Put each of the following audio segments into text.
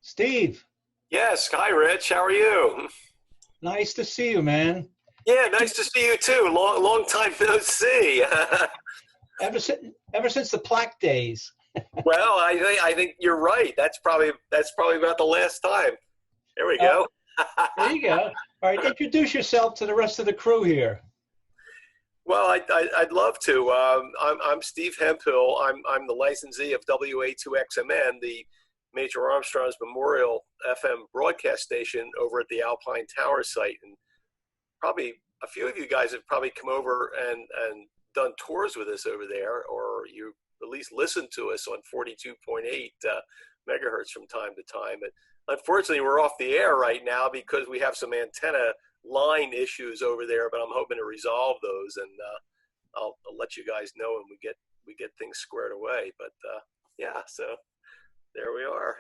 Steve, Yes. Hi, Rich. How are you? nice to see you, man. Yeah, nice to see you too. Long time no see. Ever since the plaque days. Well, I think you're right. That's probably about the last time. There we Uh, go. there you go. All right, introduce yourself to the rest of the crew here. Well, I'd love to. I'm Steve Hemphill. I'm the licensee of WA2XMN, the Major Armstrong's Memorial FM broadcast station over at the Alpine Tower site, and probably a few of you guys have probably come over and done tours with us over there, or you at least listened to us on 42.8 megahertz from time to time. But unfortunately, we're off the air right now because we have some antenna line issues over there. But I'm hoping to resolve those, and I'll let you guys know when we get things squared away. But yeah, so there we are.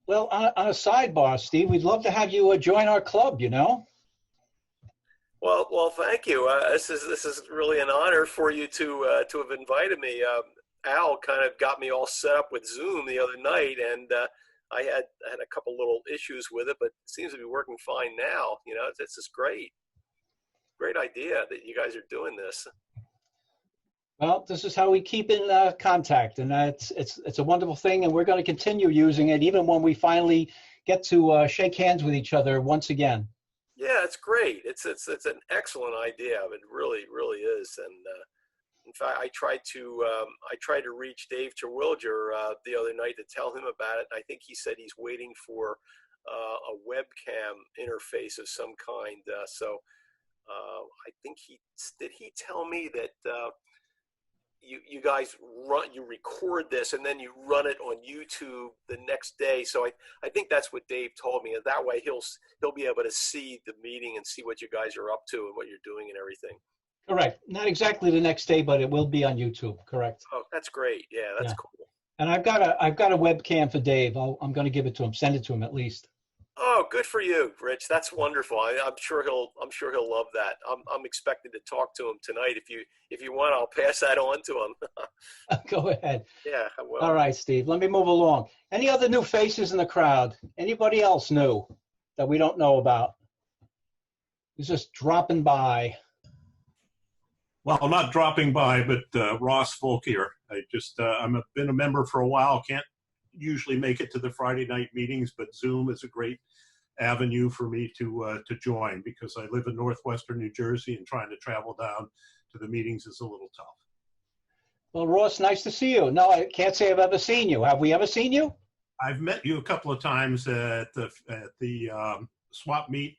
Well, on a sidebar, Steve, we'd love to have you join our club, you know? Well, thank you. This is really an honor for you to have invited me. Al kind of got me all set up with Zoom the other night, and I had a couple little issues with it, but it seems to be working fine now. You know, it's just great idea that you guys are doing this. Well, this is how we keep in contact, and it's a wonderful thing, and we're going to continue using it even when we finally get to shake hands with each other once again. Yeah, it's great. It's an excellent idea. It really is. And in fact, I tried to reach Dave Terwilliger the other night to tell him about it. I think he said he's waiting for a webcam interface of some kind. So I think he tell me that you guys record this and then you run it on YouTube the next day. So I think that's what Dave told me. And that way he'll be able to see the meeting and see what you guys are up to and what you're doing and everything. Correct. Not exactly the next day, but it will be on YouTube. Correct. Oh, that's great. Yeah, that's cool. And I've got a webcam for Dave. I'm going to give it to him. Send it to him at least. Oh, good for you, Rich. That's wonderful. I'm sure he'll love that. I'm expecting to talk to him tonight. If you want, I'll pass that on to him. Go ahead. Yeah, I will. All right, Steve. Let me move along. Any other new faces in the crowd? Anybody else new that we don't know about? Who's just dropping by? Well, not dropping by, but Ross Folk here. Been a member for a while. Can't usually make it to the Friday night meetings, but Zoom is a great avenue for me to join because I live in northwestern New Jersey and trying to travel down to the meetings is a little tough. Well, Ross, nice to see you. No, I can't say I've ever seen you. Have we ever seen you? I've met you a couple of times at the swap meet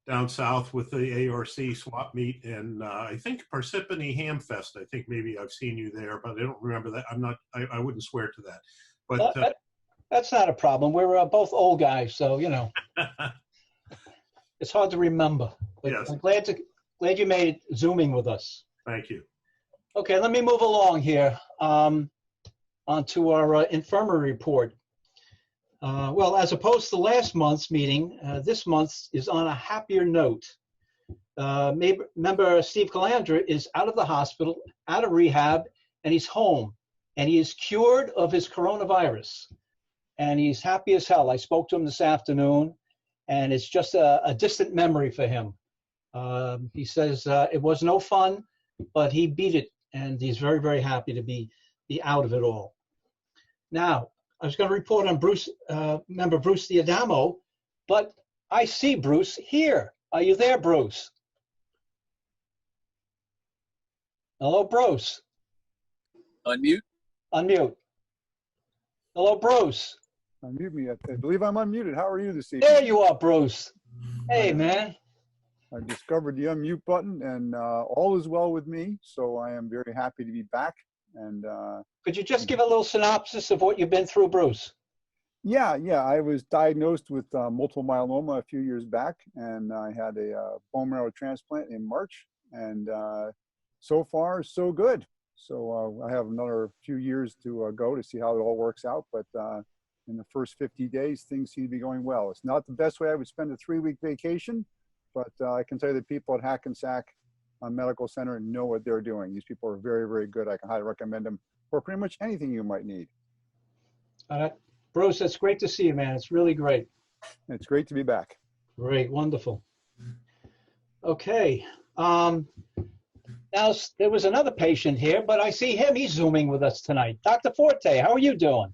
down south with the ARC swap meet, and I think Parsippany Hamfest. I think maybe I've seen you there, but I don't remember that. I wouldn't swear to that. But that's not a problem. We're both old guys, so you know it's hard to remember. But yes. I'm glad you made it Zooming with us. Thank you. Okay, let me move along here onto our infirmary report. Well, as opposed to last month's meeting, this month is on a happier note. Member Steve Calandra is out of the hospital, out of rehab, and he's home. And he is cured of his coronavirus. And he's happy as hell. I spoke to him this afternoon, and it's just a distant memory for him. He says it was no fun, but he beat it, and he's very, very happy to be out of it all. Now, I was going to report on member Bruce Diadamo, but I see Bruce here. Are you there, Bruce? Hello, Bruce. Unmute. Unmute. Hello, Bruce. Unmute me. I believe I'm unmuted. How are you this evening? There you are, Bruce. Hey, man. I discovered the unmute button, and all is well with me. So I am very happy to be back. And could you just give a little synopsis of what you've been through, Bruce? Yeah. I was diagnosed with multiple myeloma a few years back, and I had a bone marrow transplant in March. And so far, so good. So I have another few years to go to see how it all works out. But in the first 50 days, things seem to be going well. It's not the best way I would spend a 3-week vacation, but I can tell you the people at Hackensack Medical Center know what they're doing. These people are very, very good. I can highly recommend them for pretty much anything you might need. Bruce, it's great to see you, man. It's really great. It's great to be back. Great, wonderful. Okay. Now, there was another patient here, but I see him. He's Zooming with us tonight. Dr. Forte, how are you doing?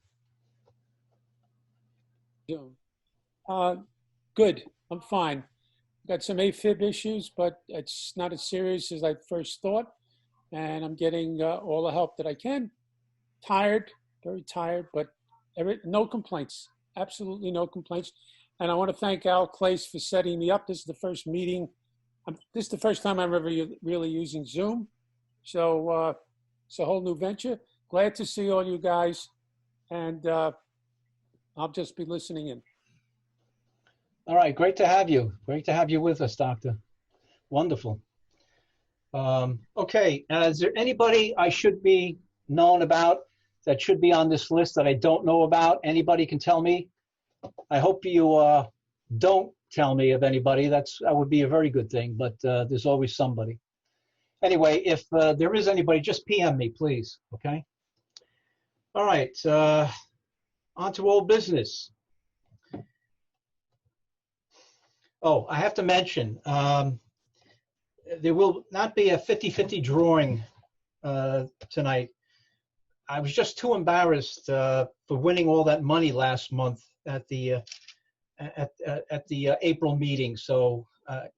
Good. I'm fine. Got some AFib issues, but it's not as serious as I first thought. And I'm getting all the help that I can. Tired, very tired, but no complaints. Absolutely no complaints. And I want to thank Al Clace for setting me up. This is the first meeting. This is the first time I'm ever really using Zoom. So it's a whole new venture. Glad to see all you guys. And I'll just be listening in. All right, great to have you. Great to have you with us, Doctor. Wonderful. Okay, is there anybody I should be known about that should be on this list that I don't know about? Anybody can tell me? I hope you don't tell me of anybody. That would be a very good thing, but there's always somebody. Anyway, if there is anybody, just PM me, please, okay? All right, on to old business. Oh, I have to mention, there will not be a 50-50 drawing tonight. I was just too embarrassed for winning all that money last month at the April meeting, so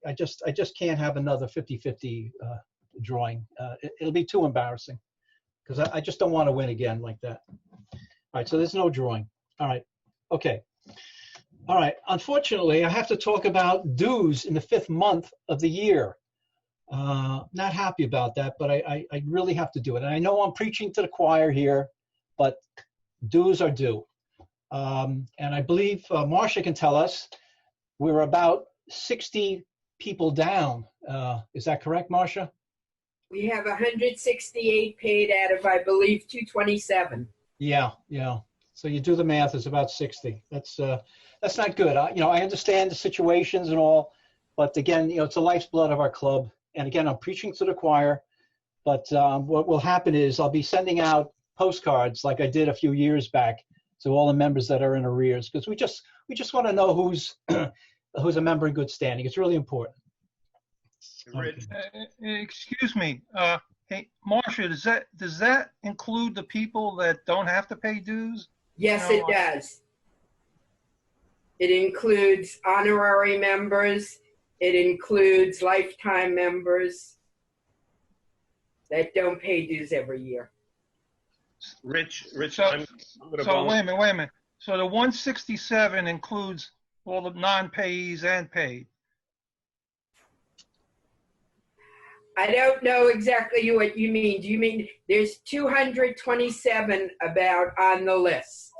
I just can't have another 50-50 drawing. It'll be too embarrassing because I just don't want to win again like that. All right, so there's no drawing. All right, okay. All right, unfortunately, I have to talk about dues in the 5th month of the year. Not happy about that, but I really have to do it. And I know I'm preaching to the choir here, but dues are due. And I believe Marcia can tell us we're about 60 people down. Is that correct, Marcia? We have 168 paid out of, I believe, 227. Yeah. So you do the math, it's about 60. That's not good. I understand the situations and all, but again, it's the lifeblood of our club. And again, I'm preaching to the choir, but what will happen is I'll be sending out postcards like I did a few years back to all the members that are in arrears, because we just want to know who's who's a member in good standing. It's really important. Excuse me. Hey, Marcia, does that include the people that don't have to pay dues? Yes, it does. It includes honorary members. It includes lifetime members that don't pay dues every year. Rich, so wait a minute. So the 167 includes all the non-payees and paid. I don't know exactly what you mean. Do you mean there's 227 about on the list?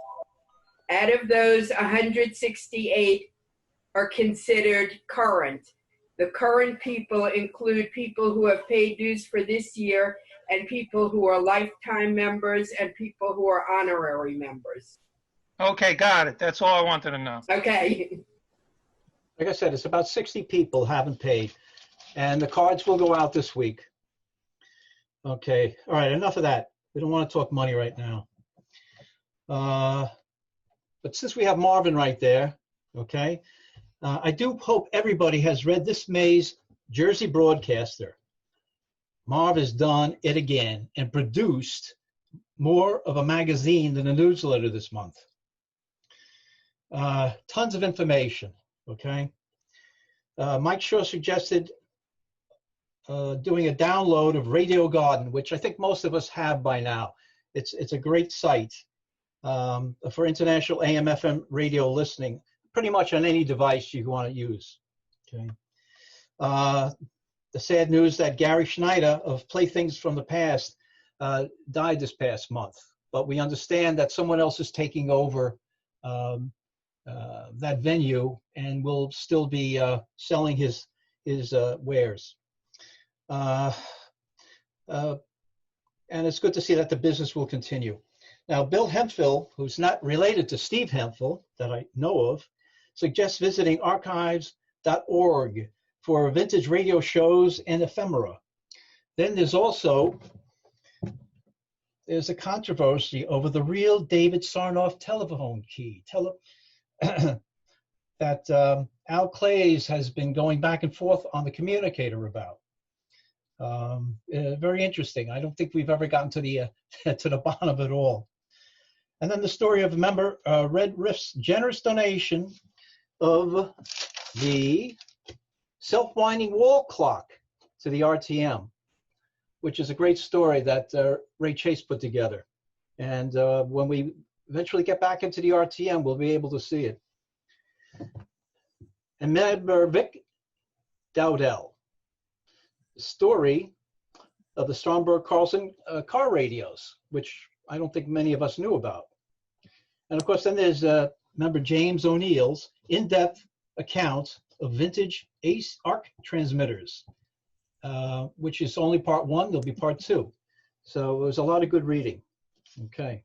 Out of those, 168 are considered current. The current people include people who have paid dues for this year and people who are lifetime members and people who are honorary members. Okay, got it. That's all I wanted to know. Okay. Like I said, it's about 60 people haven't paid, and the cards will go out this week. Okay, all right, enough of that. We don't want to talk money right now. But since we have Marvin right there, okay, I do hope everybody has read this May's Jersey Broadcaster. Marv has done it again and produced more of a magazine than a newsletter this month. Tons of information, okay? Mike Shaw suggested doing a download of Radio Garden, which I think most of us have by now. It's a great site for international AM/FM radio listening, pretty much on any device you want to use, okay? The sad news that Gary Schneider of Playthings from the Past died this past month, but we understand that someone else is taking over that venue and will still be selling his wares. And it's good to see that the business will continue. Now, Bill Hemphill, who's not related to Steve Hemphill that I know of, suggests visiting archives.org for vintage radio shows and ephemera. Then there's also there's a controversy over the real David Sarnoff telephone key that Al Clays has been going back and forth on the communicator about. Very interesting. I don't think we've ever gotten to the to the bottom of it all. And then the story of member Red Riff's generous donation of the self-winding wall clock to the RTM, which is a great story that Ray Chase put together. And when we eventually get back into the RTM, we'll be able to see it. And member Vic Dowdell, the story of the Stromberg-Carlson car radios, which I don't think many of us knew about. And of course, then there's member James O'Neill's in-depth account of vintage ARC transmitters, which is only part 1. There'll be part 2. So there's a lot of good reading. Okay.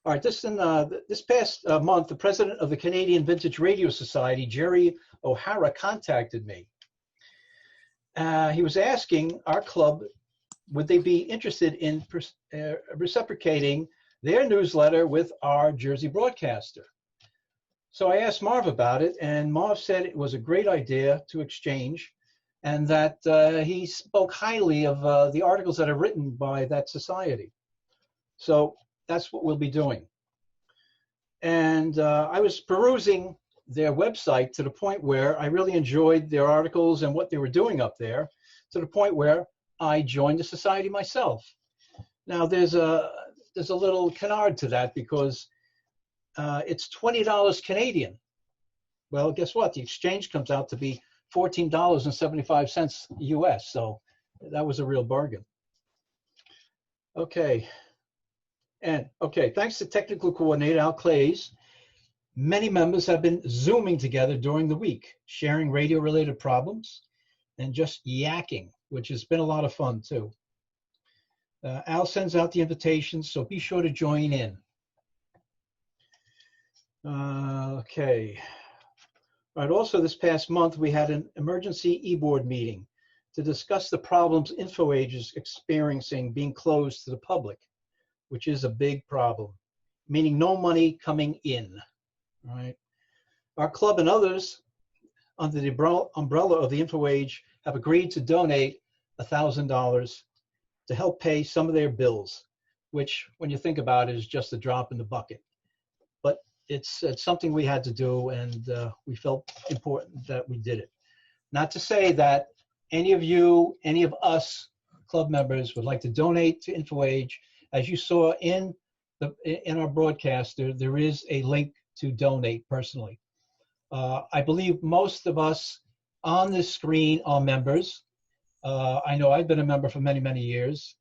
All right, this past month, the president of the Canadian Vintage Radio Society, Jerry O'Hara, contacted me. He was asking our club, would they be interested in reciprocating their newsletter with our Jersey broadcaster? So I asked Marv about it, and Marv said it was a great idea to exchange, and that he spoke highly of the articles that are written by that society. So that's what we'll be doing. And I was perusing their website to the point where I really enjoyed their articles and what they were doing up there, to the point where I joined the society myself. Now there's a little canard to that, because it's $20 Canadian. Well, guess what? The exchange comes out to be $14.75 US. So that was a real bargain. Okay. And okay, thanks to technical coordinator Al Clays, many members have been Zooming together during the week, sharing radio-related problems and just yakking, which has been a lot of fun too. Al sends out the invitations, so be sure to join in. Okay. All right, also this past month, we had an emergency e-board meeting to discuss the problems InfoAge is experiencing being closed to the public, which is a big problem, meaning no money coming in. All right. Our club and others under the umbrella of the InfoAge have agreed to donate $1,000 to help pay some of their bills, which, when you think about it, is just a drop in the bucket. But it's something we had to do, and we felt important that we did it. Not to say that any of you, any of us club members would like to donate to InfoAge. As you saw in our broadcast, there is a link to donate personally. I believe most of us on this screen are members. I know I've been a member for many, many years.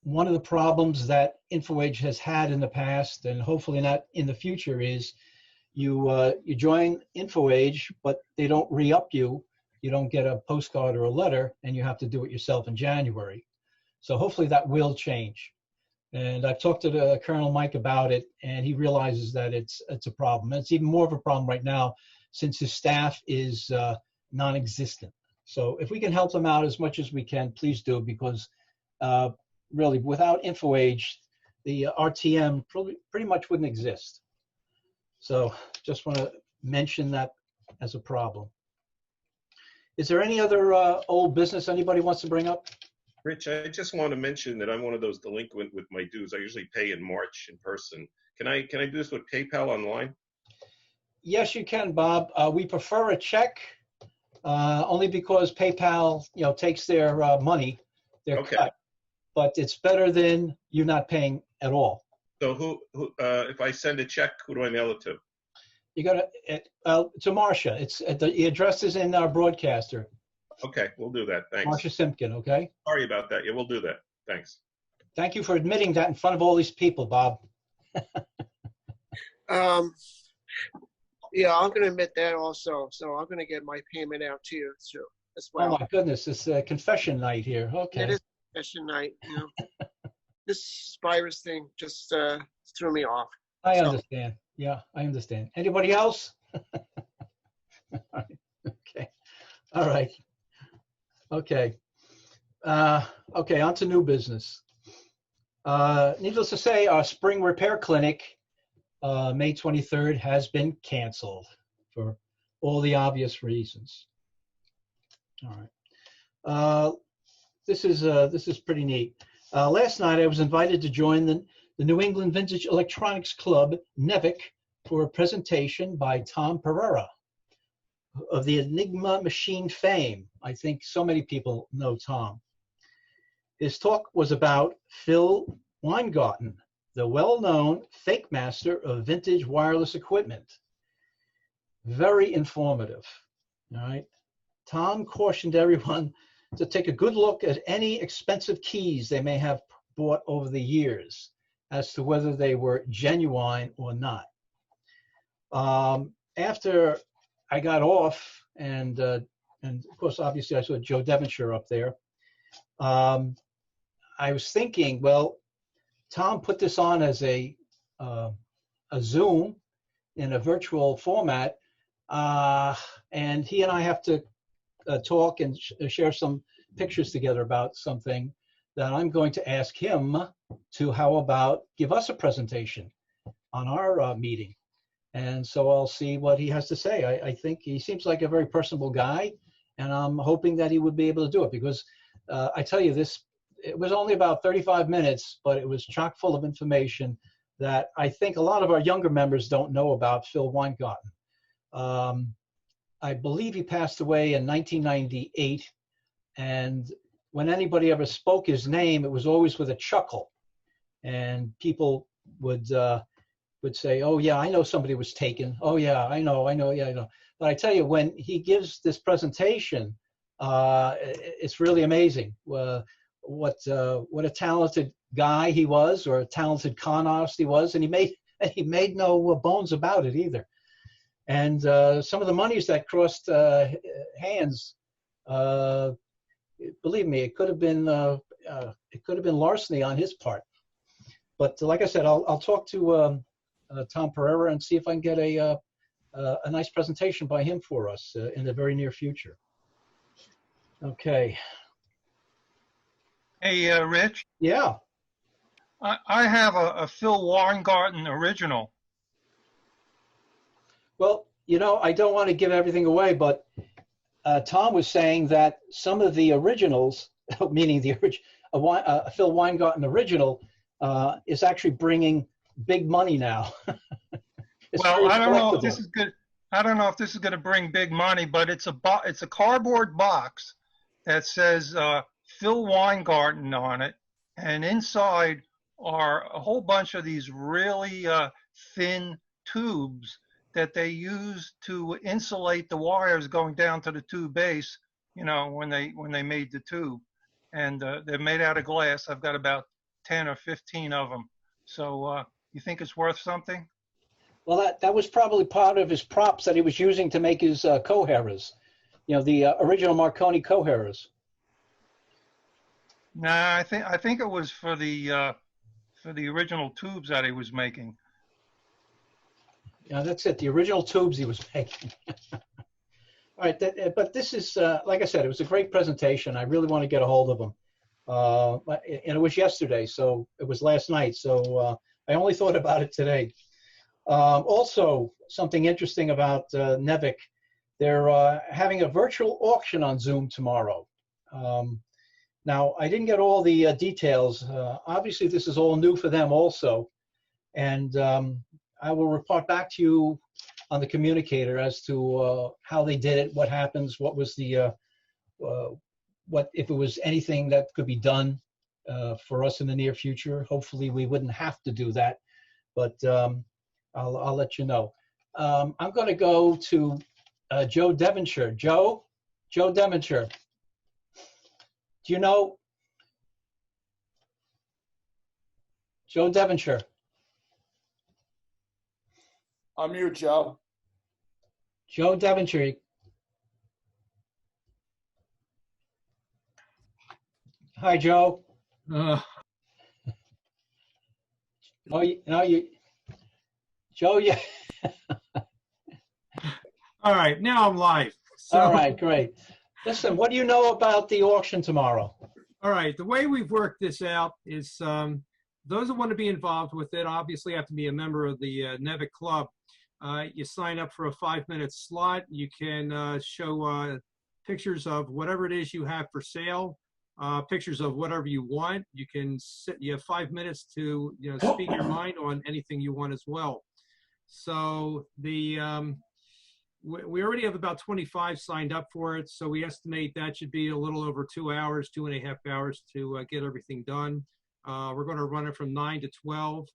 One of the problems that InfoAge has had in the past, and hopefully not in the future, is you join InfoAge, but they don't re-up you. You don't get a postcard or a letter, and you have to do it yourself in January. So hopefully that will change. And I've talked to Colonel Mike about it, and he realizes that it's a problem. It's even more of a problem right now since his staff is non-existent. So if we can help them out as much as we can, please do, because really without InfoAge, the RTM pretty much wouldn't exist. So just want to mention that as a problem. Is there any other old business anybody wants to bring up? Rich, I just want to mention that I'm one of those delinquent with my dues. I usually pay in March in person. Can I do this with PayPal online? Yes, you can, Bob. We prefer a check, only because PayPal, takes their money, their Okay. cut. But it's better than you not paying at all. So if I send a check, who do I mail it to? You got to Marcia. The address is in our broadcaster. Okay, we'll do that. Thanks. Marcia Simpkin, okay? Sorry about that. Yeah, we'll do that. Thanks. Thank you for admitting that in front of all these people, Bob. Yeah, I'm going to admit that also. So I'm going to get my payment out to you too, as well. Oh my goodness, it's a confession night here. Okay. It is confession night. This virus thing just threw me off. I understand. Yeah, I understand. Anybody else? Okay. All right. Okay. Okay, on to new business. Needless to say, our spring repair clinic, May 23rd, has been canceled for all the obvious reasons. All right. This is pretty neat. Last night, I was invited to join the New England Vintage Electronics Club, NEVIC, for a presentation by Tom Pereira of the Enigma machine fame. I think so many people know Tom. His talk was about Phil Weingarten, the well-known fake master of vintage wireless equipment. Very informative. All right. Tom cautioned everyone to take a good look at any expensive keys they may have bought over the years as to whether they were genuine or not. After I got off, and of course, obviously, I saw Joe Devonshire up there. I was thinking, well, Tom put this on as a Zoom in a virtual format, and he and I have to talk and share some pictures together about something that I'm going to ask him to, how about give us a presentation on our meeting. And so I'll see what he has to say. I think he seems like a very personable guy, and I'm hoping that he would be able to do it, because I tell you, it was only about 35 minutes, but it was chock full of information that I think a lot of our younger members don't know about Phil Weingarten. I believe he passed away in 1998, and when anybody ever spoke his name, it was always with a chuckle, and people would say, "Oh yeah, I know somebody was taken. Oh yeah, I know, yeah, I know." But I tell you, when he gives this presentation, it's really amazing. What a talented guy he was, or a talented con artist he was, and he made no bones about it either. And some of the monies that crossed hands, believe me, it could have been larceny on his part. But like I said, I'll talk to Tom Pereira and see if I can get a nice presentation by him for us in the very near future. Okay. Hey, Rich. Yeah. I have a Phil Weingarten original. Well, I don't want to give everything away, but Tom was saying that some of the originals, meaning the Phil Weingarten original, is actually bringing big money now. Well, I don't know if this is good. I don't know if this is going to bring big money, but it's a cardboard box that says Phil Weingarten on it, and inside are a whole bunch of these really thin tubes that they use to insulate the wires going down to the tube base, when they made the tube. And they're made out of glass. I've got about 10 or 15 of them. So you think it's worth something? Well, that was probably part of his props that he was using to make his coherers, the original Marconi coherers. Nah, I think it was for the original tubes that he was making. Yeah, that's it. The original tubes he was making. All right, but this is, like I said, it was a great presentation. I really want to get a hold of him. And it was yesterday, so it was last night. So I only thought about it today. Also, something interesting about NEVIC, they're having a virtual auction on Zoom tomorrow. Now, I didn't get all the details. Obviously, this is all new for them also. And I will report back to you on the communicator as to how they did it, what happens, what was the, what if it was anything that could be done for us in the near future. Hopefully, we wouldn't have to do that, but I'll let you know. I'm going to go to Joe Devonshire. Joe Devonshire. Do you know Joe Devonshire? I'm you, Joe. Joe Devonshire. Hi, Joe. Joe, yeah. All right, now I'm live. So, all right, great. Listen, what do you know about the auction tomorrow? All right, the way we've worked this out is those who want to be involved with it obviously have to be a member of the NEVIC Club. You sign up for a 5-minute slot. You can show pictures of whatever it is you have for sale, pictures of whatever you want. You can you have 5 minutes to speak your mind on anything you want as well. So we already have about 25 signed up for it. So we estimate that should be a little over 2 hours, 2.5 hours to get everything done. We're going to run it from 9 to 12.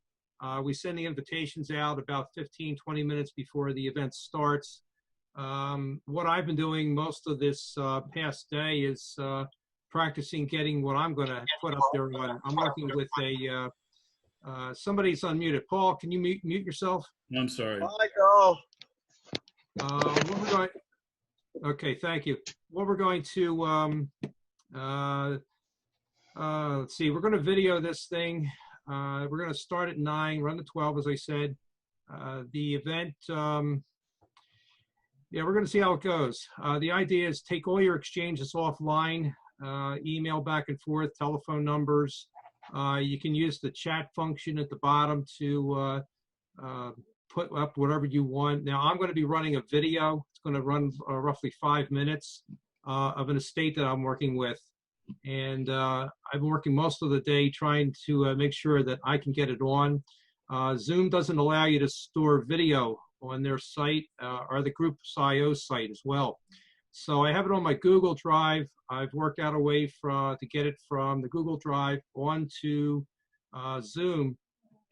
We send the invitations out about 15, 20 minutes before the event starts. What I've been doing most of this past day is practicing getting what I'm going to put up there on. I'm working with somebody's unmuted. Paul, can you mute yourself? I'm sorry. I go. Okay, thank you. What we're going to, let's see, we're going to video this thing. We're going to start at 9, run to 12, as I said. The event, yeah, we're going to see how it goes. The idea is take all your exchanges offline, email back and forth, telephone numbers. You can use the chat function at the bottom to put up whatever you want. Now, I'm going to be running a video. It's going to run roughly 5 minutes of an estate that I'm working with. And I've been working most of the day trying to make sure that I can get it on. Zoom doesn't allow you to store video on their site or the group's IO site as well. So I have it on my Google Drive. I've worked out a way to get it from the Google Drive onto Zoom,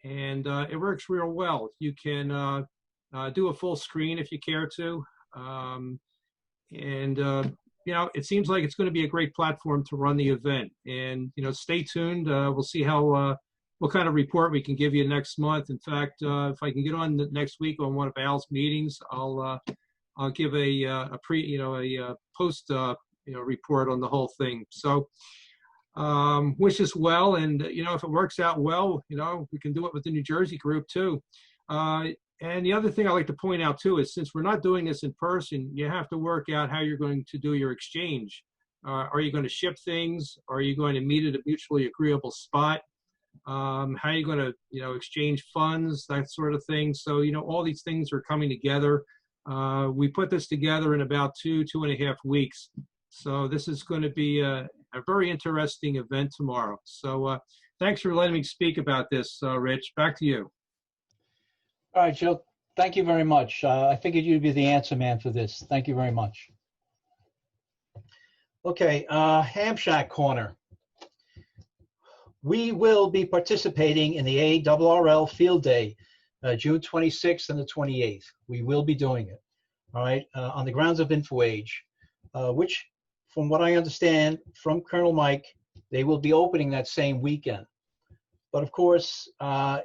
and it works real well. You can do a full screen if you care to. It seems like it's going to be a great platform to run the event. And, stay tuned. We'll see how what kind of report we can give you next month. In fact, if I can get on next week on one of Al's meetings, I'll give a post report on the whole thing. So wish us well, and if it works out well, we can do it with the New Jersey group too. And the other thing I like to point out too is, since we're not doing this in person, you have to work out how you're going to do your exchange. Are you going to ship things? Are you going to meet at a mutually agreeable spot? How are you going to exchange funds, that sort of thing. So all these things are coming together. We put this together in about 2.5 weeks. So this is going to be a very interesting event tomorrow. So thanks for letting me speak about this, Rich. Back to you. All right, Joe. Thank you very much. I figured you'd be the answer man for this. Thank you very much. Okay, Ham Shack Corner. We will be participating in the ARRL Field Day, June 26th and the 28th. We will be doing it, all right, on the grounds of InfoAge, which, from what I understand from Colonel Mike, they will be opening that same weekend. But of course,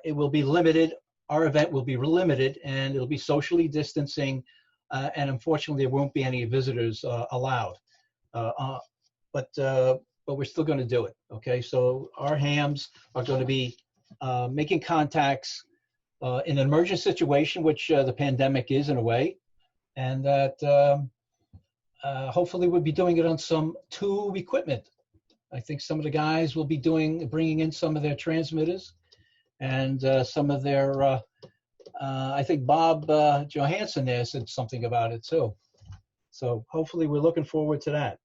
it will be limited. Our event will be limited, and it'll be socially distancing, and unfortunately, there won't be any visitors allowed. But we're still going to do it, okay? So our hams are going to be making contacts in an emergent situation, which the pandemic is in a way, and that hopefully we'll be doing it on some tube equipment. I think some of the guys will be bringing in some of their transmitters and some of their, I think Bob Johansson there said something about it too. So hopefully we're looking forward to that.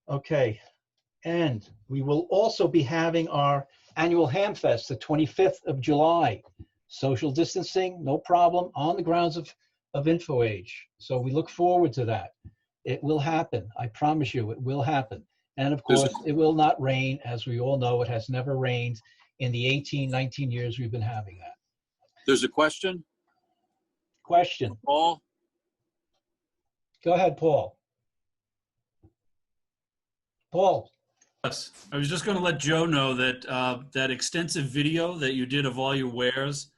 Okay, and we will also be having our annual Ham Fest, the 25th of July. Social distancing, no problem, on the grounds of InfoAge. So we look forward to that. It will happen. I promise you, it will happen. And of course, it will not rain. As we all know, it has never rained in the 18, 19 years we've been having that. There's a question. Question. Paul? Go ahead, Paul. Paul. Yes, I was just going to let Joe know that that extensive video that you did of all your wares,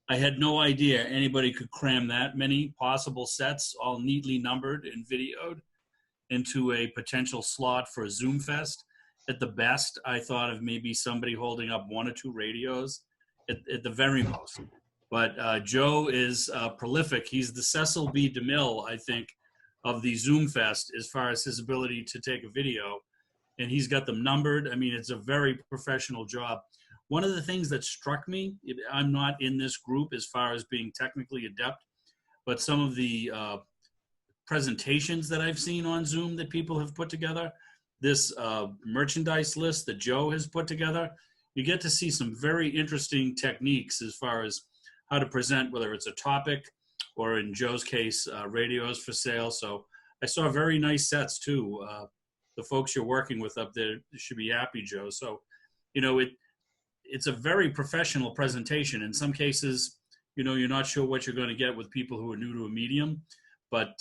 I had no idea anybody could cram that many possible sets, all neatly numbered and videoed, into a potential slot for a Zoom Fest. At the best, I thought of maybe somebody holding up 1 or 2 radios at the very most. But Joe is prolific. He's the Cecil B. DeMille, I think, of the Zoom Fest as far as his ability to take a video. and he's got them numbered. I mean, it's a very professional job. One of the things that struck me, I'm not in this group as far as being technically adept, but some of the presentations that I've seen on Zoom that people have put together, this merchandise list that Joe has put together, you get to see some very interesting techniques as far as how to present, whether it's a topic or in Joe's case, radios for sale. So I saw very nice sets too. The folks you're working with up there should be happy, Joe. So, you know, it's a very professional presentation. In some cases, you know, you're not sure what you're going to get with people who are new to a medium, but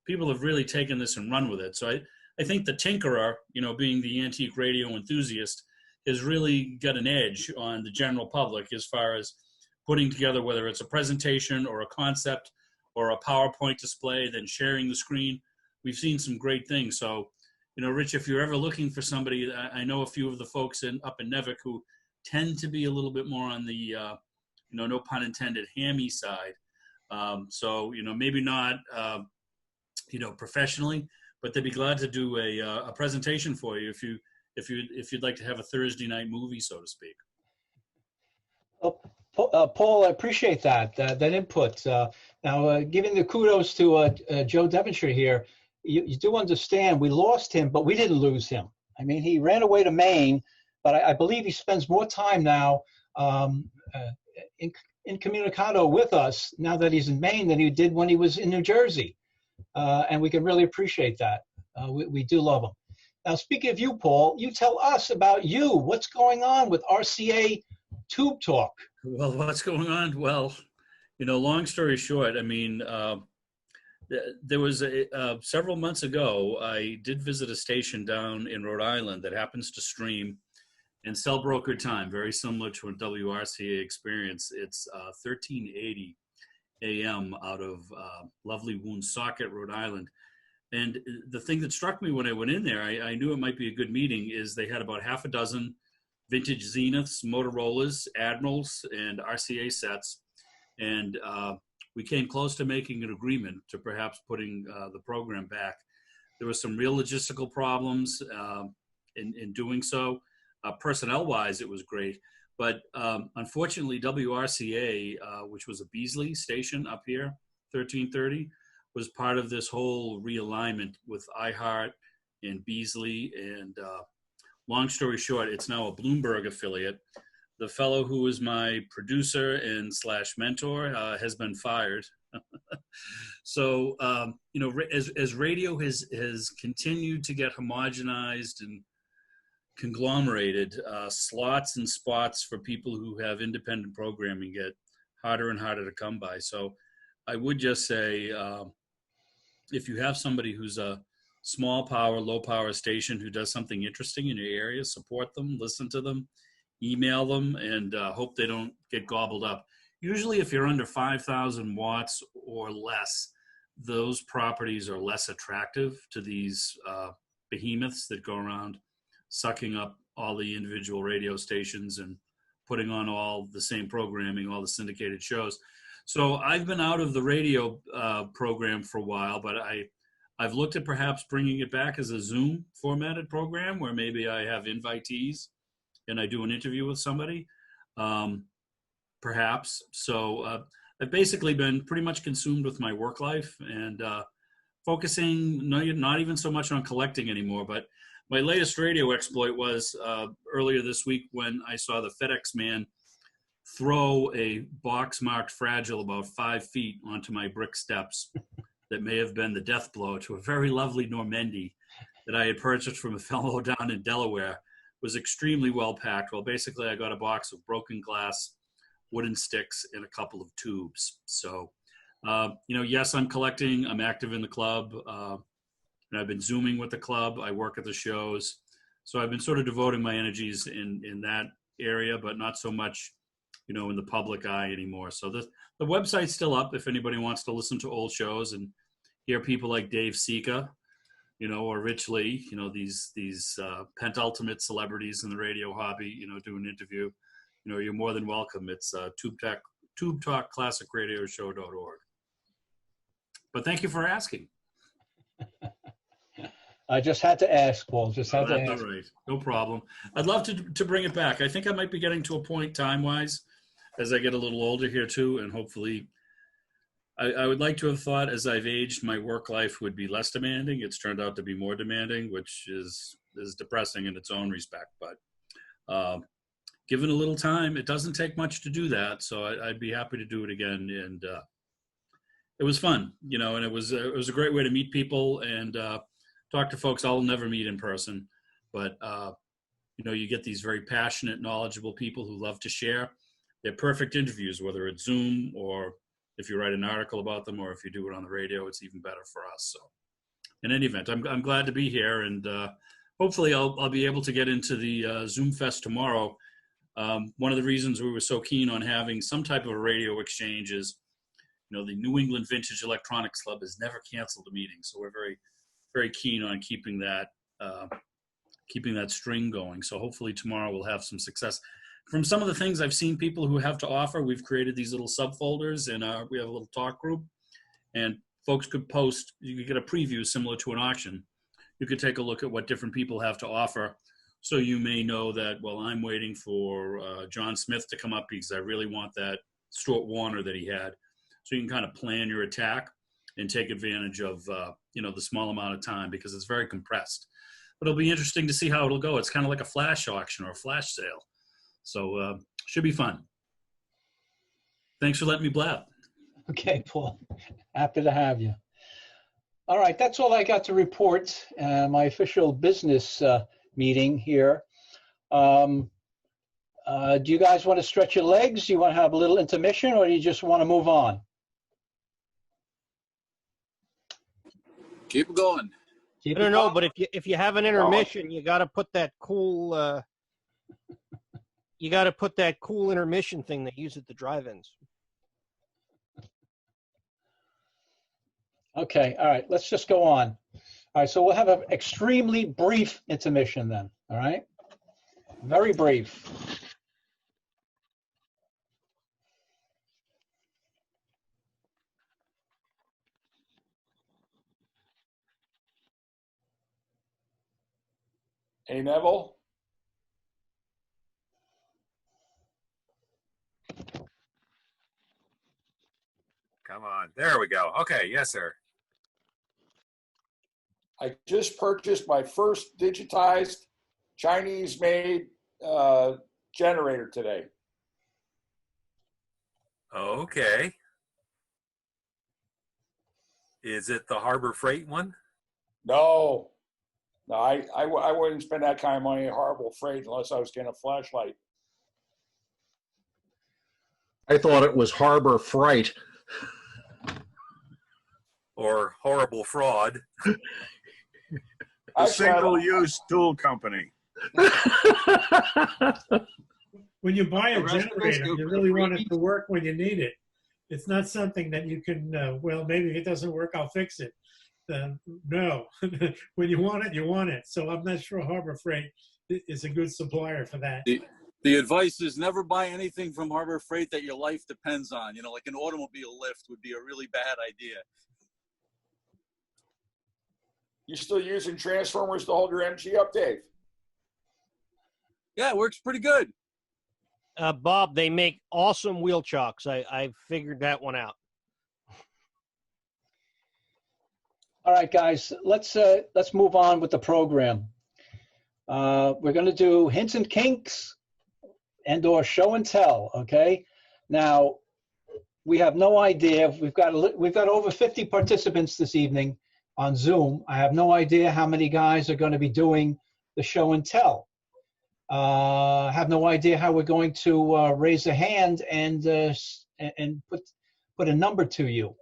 people have really taken this and run with it. So I think the tinkerer, you know, being the antique radio enthusiast, has really got an edge on the general public as far as putting together, whether it's a presentation or a concept or a PowerPoint display, then sharing the screen. We've seen some great things. So, you know, Rich, if you're ever looking for somebody, I know a few of the folks up in Nevick who tend to be a little bit more on the, you know, no pun intended, hammy side. So, you know, maybe not, you know, professionally, but they'd be glad to do a presentation for you if you'd like to have a Thursday night movie, so to speak. Paul, I appreciate that input. Now, giving the kudos to Joe Devonshire here, you do understand we lost him, but we didn't lose him. I mean, he ran away to Maine, but I believe he spends more time now incommunicado with us now that he's in Maine than he did when he was in New Jersey. And we can really appreciate that. We do love him. Now, speaking of you, Paul, you tell us about you. What's going on with RCA Tube Talk? Well, what's going on? Well, you know, long story short, I mean, there was several months ago, I did visit a station down in Rhode Island that happens to stream in cell broker time, very similar to a WRCA experience. It's 1380 AM out of lovely Woonsocket, Rhode Island. And the thing that struck me when I went in there, I knew it might be a good meeting, is they had about half a dozen vintage Zeniths, Motorola's, Admirals, and RCA sets. And we came close to making an agreement to perhaps putting the program back. There were some real logistical problems in doing so. Personnel-wise, it was great. But unfortunately, WRCA, which was a Beasley station up here, 1330, was part of this whole realignment with iHeart and Beasley. And long story short, it's now a Bloomberg affiliate. The fellow who was my producer and / mentor has been fired. So, you know, as radio has continued to get homogenized and conglomerated, slots and spots for people who have independent programming get harder and harder to come by. So I would just say, if you have somebody who's a small power, low power station who does something interesting in your area, support them, listen to them, email them, and hope they don't get gobbled up. Usually if you're under 5,000 watts or less, those properties are less attractive to these behemoths that go around sucking up all the individual radio stations and putting on all the same programming, all the syndicated shows. So I've been out of the radio program for a while, but I've looked at perhaps bringing it back as a Zoom formatted program where maybe I have invitees and I do an interview with somebody, perhaps. So I've basically been pretty much consumed with my work life and focusing not even so much on collecting anymore, but my latest radio exploit was earlier this week when I saw the FedEx man throw a box marked Fragile about 5 feet onto my brick steps that may have been the death blow to a very lovely Normandy that I had purchased from a fellow down in Delaware. It was extremely well packed. Well, basically I got a box of broken glass, wooden sticks, and a couple of tubes. So, you know, yes, I'm collecting, I'm active in the club, and I've been Zooming with the club. I work at the shows. So I've been sort of devoting my energies in that area, but not so much, you know, in the public eye anymore. So the website's still up if anybody wants to listen to old shows and hear people like Dave Sika, you know, or Rich Lee, you know, these pentultimate celebrities in the radio hobby, you know, do an interview. You know, you're more than welcome. It's TubeTalkClassicRadioshow.org. But thank you for asking. I just had to ask, Paul. Just had to That's ask. all right. No problem. I'd love to bring it back. I think I might be getting to a point time-wise as I get a little older here too, and hopefully I would like to have thought as I've aged, my work life would be less demanding. It's turned out to be more demanding, which is depressing in its own respect. But given a little time, it doesn't take much to do that. So I'd be happy to do it again. And it was fun, you know, and it was a great way to meet people and talk to folks I'll never meet in person. But, you know, you get these very passionate, knowledgeable people who love to share. They're perfect interviews, whether it's Zoom or if you write an article about them, or if you do it on the radio, it's even better for us. So in any event, I'm glad to be here, and hopefully I'll be able to get into the Zoom Fest tomorrow. One of the reasons we were so keen on having some type of a radio exchange is, you know, the New England Vintage Electronics Club has never canceled a meeting. So we're very, very keen on keeping that string going. So hopefully tomorrow we'll have some success. From some of the things I've seen people who have to offer, we've created these little subfolders, and we have a little talk group, and folks could post. You could get a preview similar to an auction. You could take a look at what different people have to offer. So you may know that, well, I'm waiting for John Smith to come up because I really want that Stuart Warner that he had. So you can kind of plan your attack and take advantage of, you know, the small amount of time, because it's very compressed. But it'll be interesting to see how it'll go. It's kind of like a flash auction or a flash sale. So should be fun. Thanks for letting me blab. Okay, Paul. Happy to have you. All right, that's all I got to report. My official business meeting here. Do you guys want to stretch your legs? Do you want to have a little intermission, or do you just want to move on? Keep going. I don't know, but if you have an intermission, you got to put that cool. You got to put that cool intermission thing they use at the drive-ins. Okay, all right, let's just go on. All right, so we'll have an extremely brief intermission then, all right? Very brief. Hey, Neville. Come on. There we go. Okay. Yes, sir. I just purchased my first digitized Chinese-made generator today. Okay. Is it the Harbor Freight one? No, I wouldn't spend that kind of money on Harbor Freight unless I was getting a flashlight. I thought it was Harbor Fright. Or horrible fraud. A single-use tool company. When you buy a generator, you really want it to work when you need it. It's not something that you can, well, maybe if it doesn't work, I'll fix it. No, when you want it, you want it. So I'm not sure Harbor Freight is a good supplier for that. The advice is never buy anything from Harbor Freight that your life depends on. You know, like an automobile lift would be a really bad idea. You still using transformers to hold your MG up, Dave? Yeah, it works pretty good. Bob, they make awesome wheel chocks. I figured that one out. All right, guys, let's move on with the program. We're going to do hints and kinks and/or show and tell. Okay. Now, we have no idea. We've got over 50 participants this evening on Zoom. I have no idea how many guys are going to be doing the show and tell. I have no idea how we're going to raise a hand and put a number to you.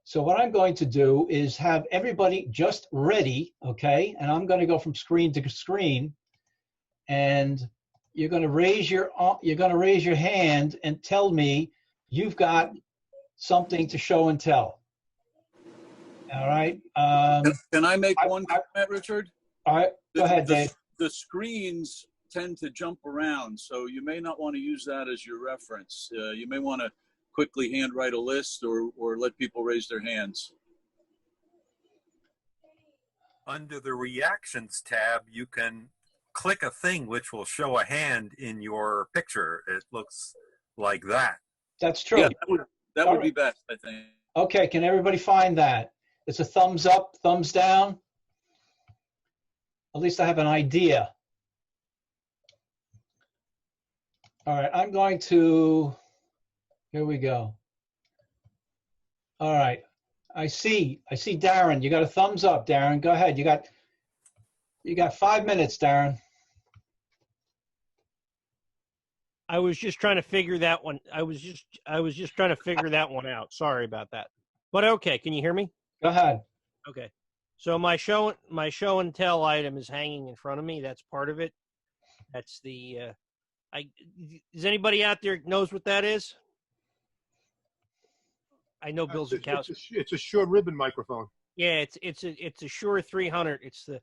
So what I'm going to do is have everybody just ready, okay? And I'm going to go from screen to screen, and you're going to raise your hand and tell me you've got something to show and tell. All right. Can I make one comment, Richard? All right. Go ahead, Dave. The screens tend to jump around, so you may not want to use that as your reference. You may want to quickly handwrite a list or let people raise their hands. under the reactions tab, you can click a thing which will show a hand in your picture. It looks like that. That's true. Yeah, that would be best, I think. Okay, can everybody find that? It's a thumbs up, thumbs down. At least I have an idea. All right, I'm going to, here we go. All right, I see Darren. You got a thumbs up, Darren. Go ahead. You got 5 minutes, Darren. I was just trying to figure that one. I was just trying to figure that one out. Sorry about that. But okay, can you hear me? Go ahead. Okay. So my show and tell item is hanging in front of me. That's part of it. That's the is anybody out there knows what that is? I know Bill Zukowski. It's a Shure ribbon microphone. Yeah, it's a Shure 300. It's the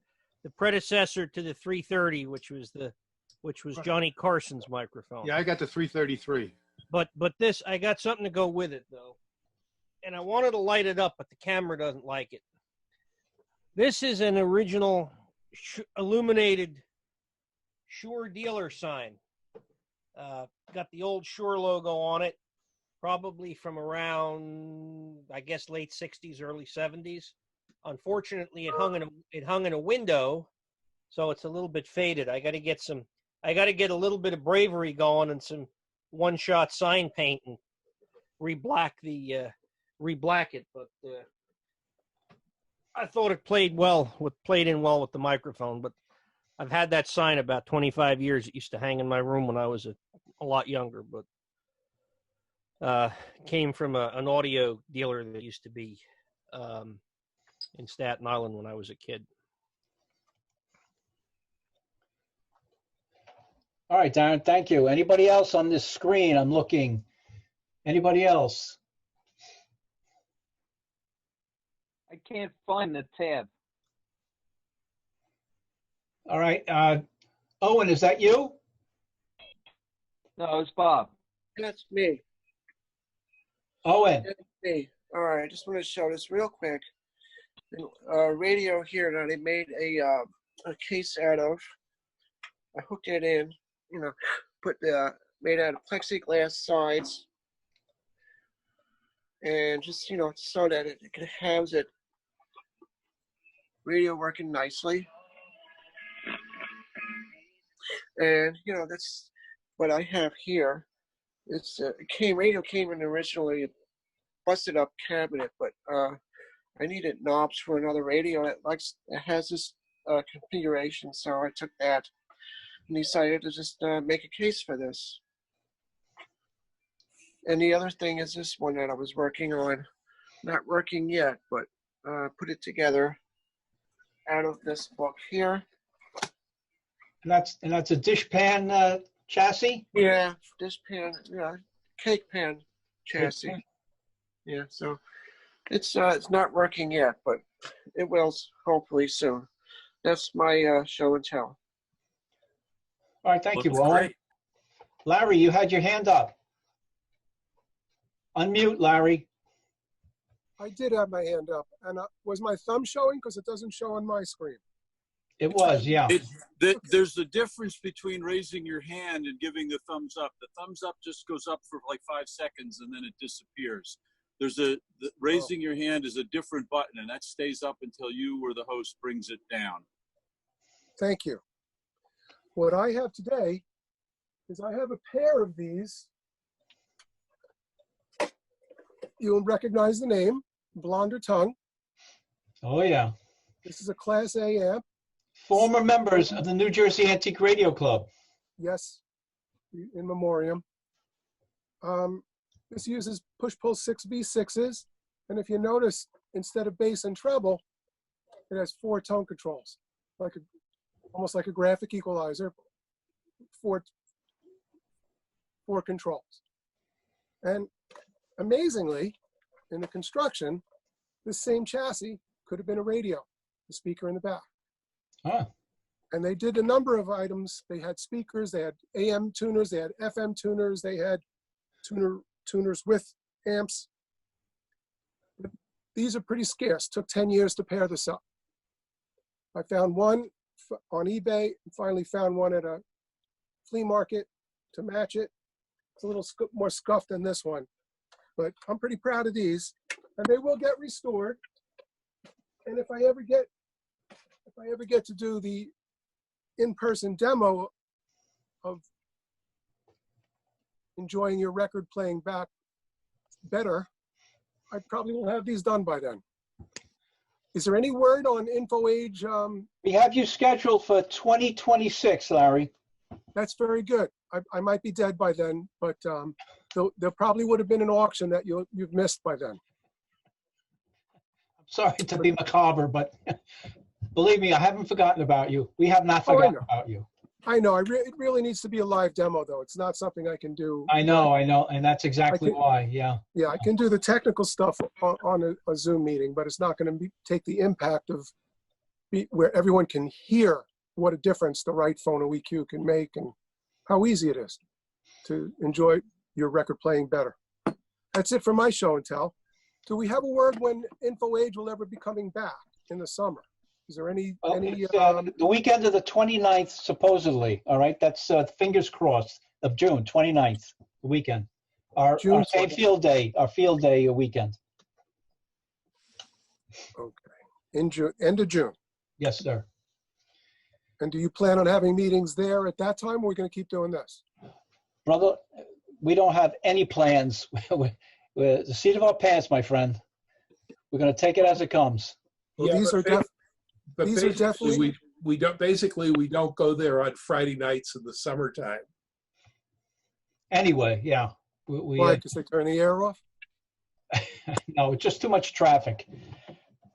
predecessor to the 330, which was Johnny Carson's microphone. Yeah, I got the 333. But this, I got something to go with it though, and I wanted to light it up, but the camera doesn't like it. This is an original illuminated Shure dealer sign. Got the old Shure logo on it, probably from around, I guess, late 60s, early 70s. Unfortunately, it hung in a window, so it's a little bit faded. I got to get a little bit of bravery going and some one-shot sign paint and reblack it. But I thought it played in well with the microphone. But I've had that sign about 25 years. It used to hang in my room when I was a lot younger. But came from an audio dealer that used to be in Staten Island when I was a kid. All right, Darren, thank you. Anybody else on this screen? I'm looking. Anybody else? I can't find the tab. All right. Owen, is that you? No, it's Bob. That's me. Owen. That's me. All right, I just want to show this real quick. Radio here that I made a case out of. I hooked it in, made out of plexiglass sides, and just so that it can house it. Radio working nicely, and that's what I have here. It's radio came in originally a busted up cabinet, but I needed knobs for another radio that has this configuration, so I took that and decided to just make a case for this. And the other thing is this one that I was working on, not working yet, but put it together out of this book here. And that's a dish pan chassis? Yeah, dish pan, cake pan chassis. Cake pan. Yeah, so it's not working yet, but it will hopefully soon. That's my show and tell. All right, thank you, Owen. Larry, you had your hand up. Unmute, Larry. I did have my hand up. And was my thumb showing? Because it doesn't show on my screen. It was, yeah. There's a difference between raising your hand and giving the thumbs up. The thumbs up just goes up for like 5 seconds and then it disappears. Raising your hand is a different button, and that stays up until you or the host brings it down. Thank you. What I have today is I have a pair of these. You'll recognize the name, Blonder Tongue. Oh, yeah. This is a Class A amp. Former members of the New Jersey Antique Radio Club. Yes, in memoriam. This uses push-pull 6V6s, and if you notice, instead of bass and treble, it has 4 tone controls, almost like a graphic equalizer, 4 controls. And amazingly, in the construction, this same chassis could have been a radio, the speaker in the back. Huh. And they did a number of items. They had speakers, they had AM tuners, they had FM tuners, they had tuners with amps. But these are pretty scarce. Took 10 years to pair this up. I found one on eBay and finally found one at a flea market to match it. It's a little more scuffed than this one, but I'm pretty proud of these, and they will get restored. And if I ever get to do the in-person demo of enjoying your record playing back better, I probably will have these done by then. Is there any word on InfoAge? We have you scheduled for 2026, Larry. That's very good. I might be dead by then, but there probably would have been an auction that you've missed by then. I'm sorry to be macabre, but believe me, I haven't forgotten about you. We have not forgotten about you. I know. It really needs to be a live demo, though. It's not something I can do. I know, and that's exactly why. Yeah. Yeah, I can do the technical stuff on a Zoom meeting, but it's not going to take the impact of where everyone can hear what a difference the right phono EQ can make and how easy it is to enjoy your record playing better. That's it for my show and tell. Do we have a word when InfoAge will ever be coming back in the summer? Is there any the weekend of the 29th, supposedly? All right, that's fingers crossed, of June 29th, the weekend. Our field day weekend. Okay, in June, end of June. Yes, sir. And do you plan on having meetings there at that time, or are we going to keep doing this? Brother, we don't have any plans. We're the seat of our pants, my friend. We're going to take it as it comes. Well, yeah, these are definitely. We don't go there on Friday nights in the summertime. Anyway, yeah. Why? Because they turn the air off? No, it's just too much traffic.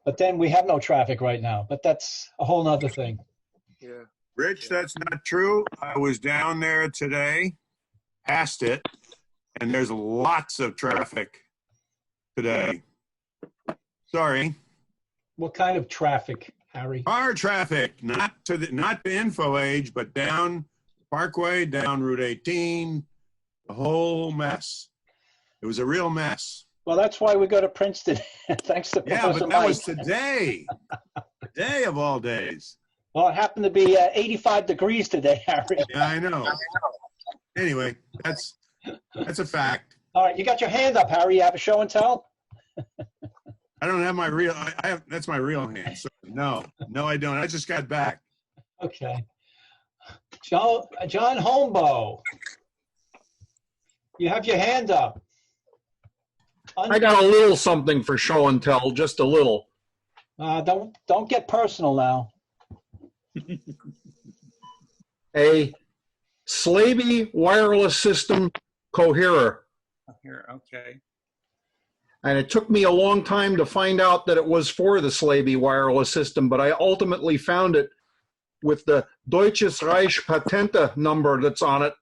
But then we have no traffic right now. But that's a whole nother thing. Yeah. Rich, that's not true. I was down there today, past it, and there's lots of traffic today. Sorry. What kind of traffic, Harry? Car traffic, not to InfoAge, but down Parkway, down Route 18, the whole mess. It was a real mess. Well, that's why we go to Princeton. Thanks to Professor But that was today. Today of all days. Well, it happened to be 85 degrees today, Harry. Yeah, I know. Anyway, that's a fact. All right, you got your hand up, Harry. You have a show and tell? I don't have my real. I have. That's my real hand. So no, I don't. I just got back. Okay. John Hombo, you have your hand up. I got a little something for show and tell, just a little. Don't get personal now. A Slaby wireless system coherer. Here, okay. And it took me a long time to find out that it was for the Slaby wireless system, but I ultimately found it with the Deutsches Reich Patente number that's on it.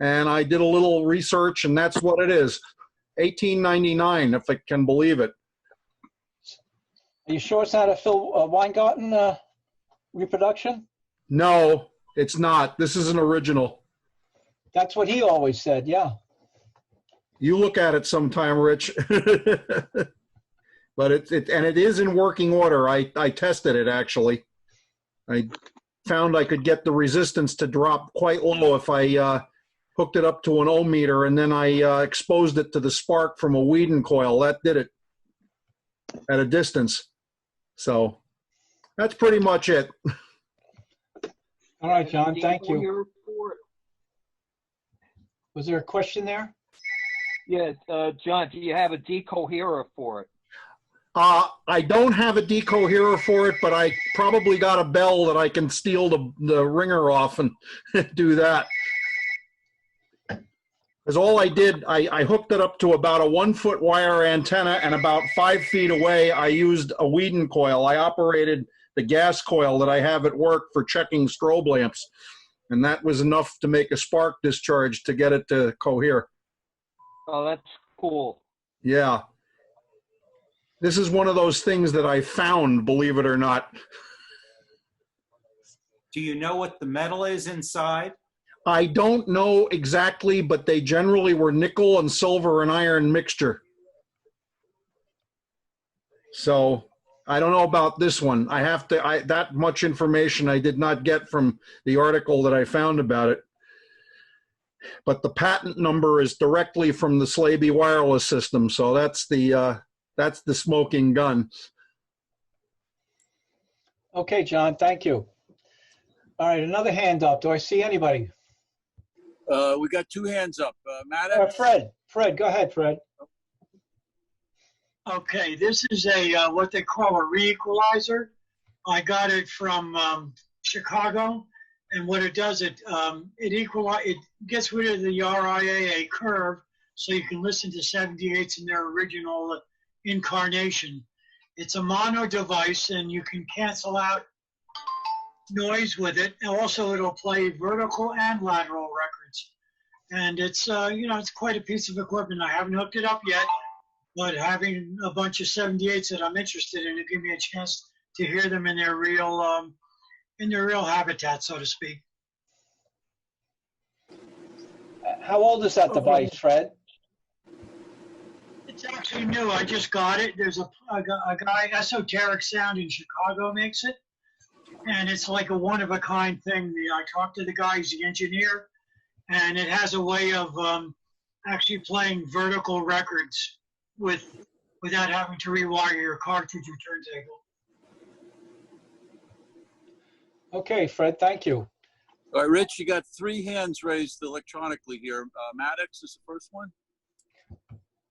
And I did a little research, and that's what it is. $18.99, if I can believe it. Are you sure it's not a Phil Weingarten reproduction? No, it's not. This is an original. That's what he always said, yeah. You look at it sometime, Rich. But it is in working order. I tested it, actually. I found I could get the resistance to drop quite low if I hooked it up to an ohm meter, and then I exposed it to the spark from a Whedon coil. That did it at a distance. So that's pretty much it. All right, John, thank you. Was there a question there? Yeah, John, do you have a decoherer for it? I don't have a decoherer for it, but I probably got a bell that I can steal the ringer off and do that. Because all I did, I hooked it up to about a 1-foot wire antenna, and about 5 feet away, I used a Whedon coil. I operated the gas coil that I have at work for checking strobe lamps, and that was enough to make a spark discharge to get it to cohere. Oh, that's cool. Yeah. This is one of those things that I found, believe it or not. Do you know what the metal is inside? I don't know exactly, but they generally were nickel and silver and iron mixture. So I don't know about this one. I have to, that much information I did not get from the article that I found about it. But the patent number is directly from the Slaby wireless system. So that's the smoking gun. Okay, John, thank you. All right, another hand up. Do I see anybody? We got two hands up. Maddox? Fred, go ahead, Fred. Okay, this is a what they call a re-equalizer. I got it from Chicago, and what it does, it gets rid of the RIAA curve, so you can listen to 78s in their original incarnation. It's a mono device, and you can cancel out noise with it. And also, it'll play vertical and lateral records. And it's it's quite a piece of equipment. I haven't hooked it up yet, but having a bunch of 78s that I'm interested in, it give me a chance to hear them in their real habitat, so to speak. How old is that device, Fred? It's actually new. I just got it. There's a guy, Esoteric Sound in Chicago, makes it, and it's like a one-of-a-kind thing. I talked to the guy, he's the engineer, and it has a way of actually playing vertical records without having to rewire your cartridge or turntable. Okay, Fred, thank you. All right, Rich, you got three hands raised electronically here. Maddox is the first one.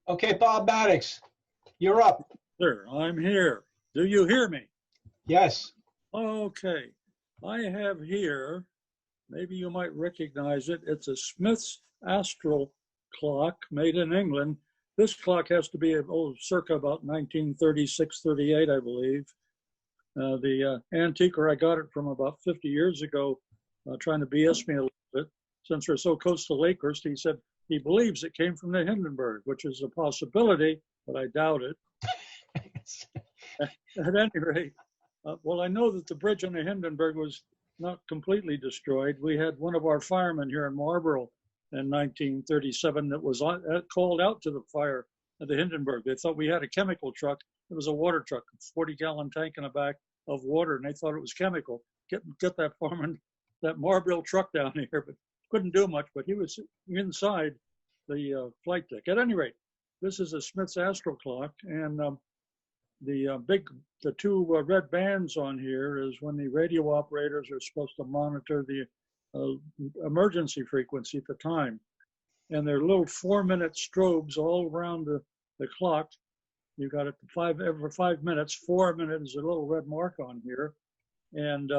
Okay, Bob Maddox, you're up. Sir, I'm here. Do you hear me? Yes. Okay. I have here, maybe you might recognize it. It's a Smith's Astral clock made in England. This clock has to be circa about 1936, 38, I believe. The antiquer, I got it from about 50 years ago, trying to BS me a little bit. Since we're so close to Lakehurst, he said he believes it came from the Hindenburg, which is a possibility, but I doubt it. At any rate, well, I know that the bridge on the Hindenburg was not completely destroyed. We had one of our firemen here in Marlborough in 1937 that was called out to the fire at the Hindenburg. They thought we had a chemical truck. It was a water truck, a 40-gallon tank in the back of water, and they thought it was chemical. Get that fireman, that Marlborough truck down here, but couldn't do much. But he was inside the flight deck. At any rate, this is a Smith's Astral clock, and the two red bands on here is when the radio operators are supposed to monitor the emergency frequency at the time. And they're little 4-minute strobes all around the clock. You got it every 5 minutes. 4 minutes is a little red mark on here. And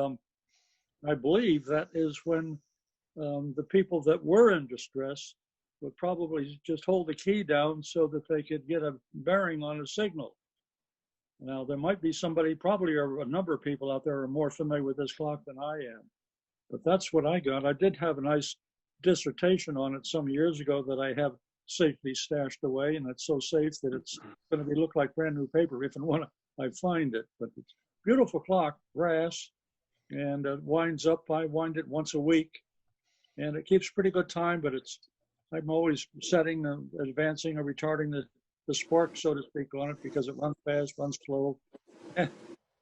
I believe that is when the people that were in distress would probably just hold the key down so that they could get a bearing on a signal. Now, there might be somebody, probably a number of people out there are more familiar with this clock than I am. But that's what I got. I did have a nice dissertation on it some years ago that I have safely stashed away, and it's so safe that it's going to look like brand new paper if and when I find it. But it's a beautiful clock, brass, and it winds up. I wind it once a week, and it keeps pretty good time, but I'm always setting, advancing, or retarding the spark, so to speak, on it because it runs fast, runs slow.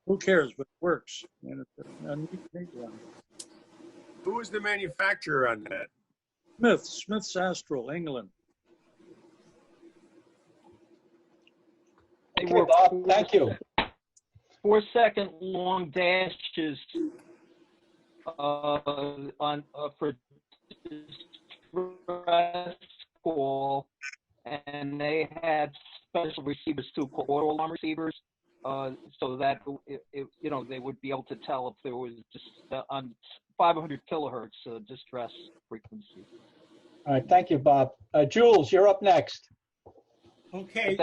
Who cares, but it works, and it's a neat one. Who is the manufacturer on that? Smith's Astral, England. They Okay, were Bob, thank you. 4-second long dashes for distress call, and they had special receivers too, called auto alarm receivers, so that they would be able to tell if there was just on 500 kilohertz distress frequency. All right, thank you, Bob. Jules, you're up next. Okay,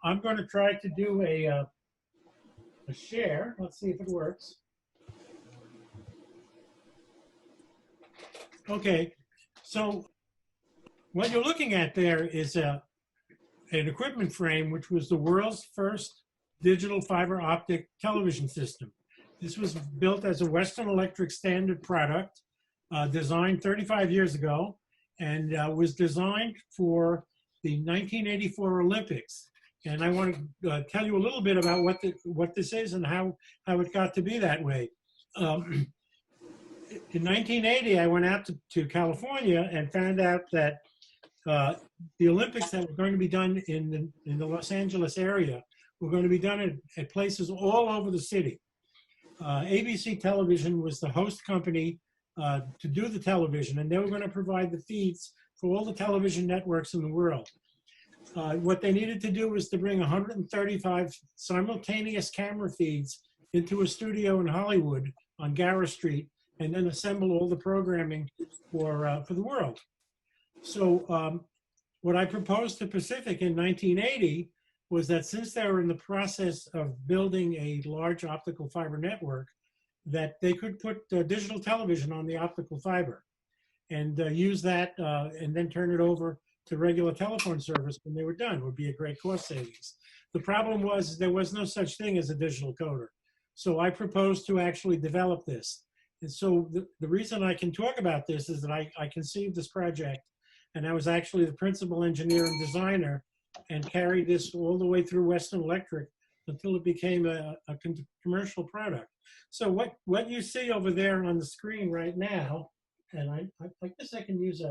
I'm going to try to do a share. Let's see if it works. Okay, so what you're looking at there is an equipment frame, which was the world's first digital fiber optic television system. This was built as a Western Electric standard product, designed 35 years ago, and was designed for the 1984 Olympics. And I want to tell you a little bit about what this is and how it got to be that way. In 1980, I went out to California and found out that the Olympics that were going to be done in the Los Angeles area were going to be done at places all over the city. ABC Television was the host company to do the television, and they were going to provide the feeds for all the television networks in the world. What they needed to do was to bring 135 simultaneous camera feeds into a studio in Hollywood on Gower Street, and then assemble all the programming for the world. So what I proposed to Pacific in 1980 was that since they were in the process of building a large optical fiber network, that they could put digital television on the optical fiber and use that and then turn it over to regular telephone service when they were done. It would be a great cost savings. The problem was there was no such thing as a digital coder. So I proposed to actually develop this. And so the reason I can talk about this is that I conceived this project, and I was actually the principal engineer and designer, and carried this all the way through Western Electric until it became a commercial product. So what you see over there on the screen right now, and I guess I can use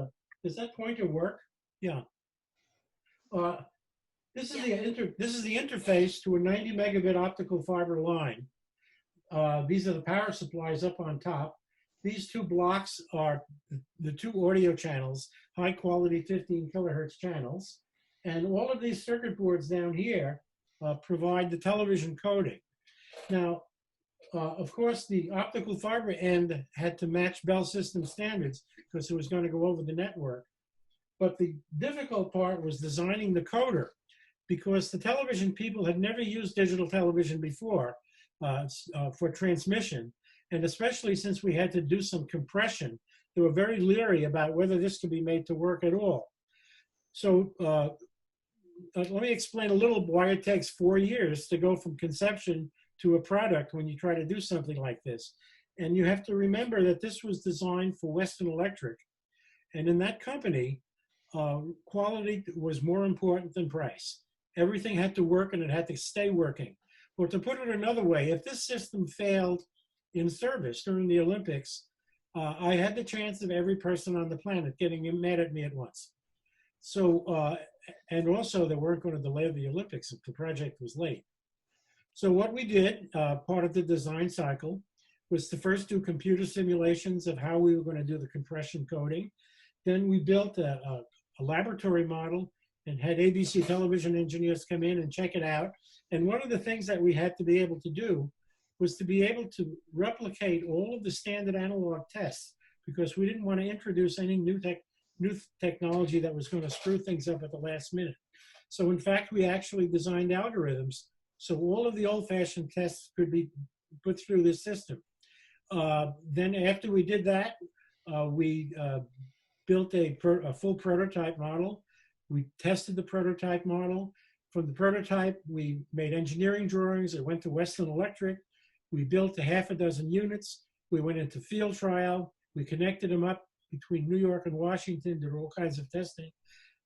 does that pointer work? Yeah. This is the interface to a 90 megabit optical fiber line. These are the power supplies up on top. These two blocks are the two audio channels, high quality 15 kilohertz channels. And all of these circuit boards down here provide the television coding. Now, of course, the optical fiber end had to match Bell System standards because it was going to go over the network. But the difficult part was designing the coder, because the television people had never used digital television before for transmission. And especially since we had to do some compression, they were very leery about whether this could be made to work at all. So let me explain a little why it takes 4 years to go from conception to a product when you try to do something like this. And you have to remember that this was designed for Western Electric. And in that company, quality was more important than price. Everything had to work and it had to stay working. Or to put it another way, if this system failed in service during the Olympics, I had the chance of every person on the planet getting mad at me at once. So, and also they weren't going to delay the Olympics if the project was late. So what we did, part of the design cycle, was to first do computer simulations of how we were going to do the compression coding. Then we built a laboratory model and had ABC television engineers come in and check it out. And one of the things that we had to be able to do was to be able to replicate all of the standard analog tests, because we didn't want to introduce any new technology that was going to screw things up at the last minute. So in fact, we actually designed algorithms so all of the old-fashioned tests could be put through this system. Then after we did that, we built a full prototype model. We tested the prototype model. From the prototype, we made engineering drawings. It went to Western Electric. We built a half a dozen units. We went into field trial. We connected them up between New York and Washington, did all kinds of testing.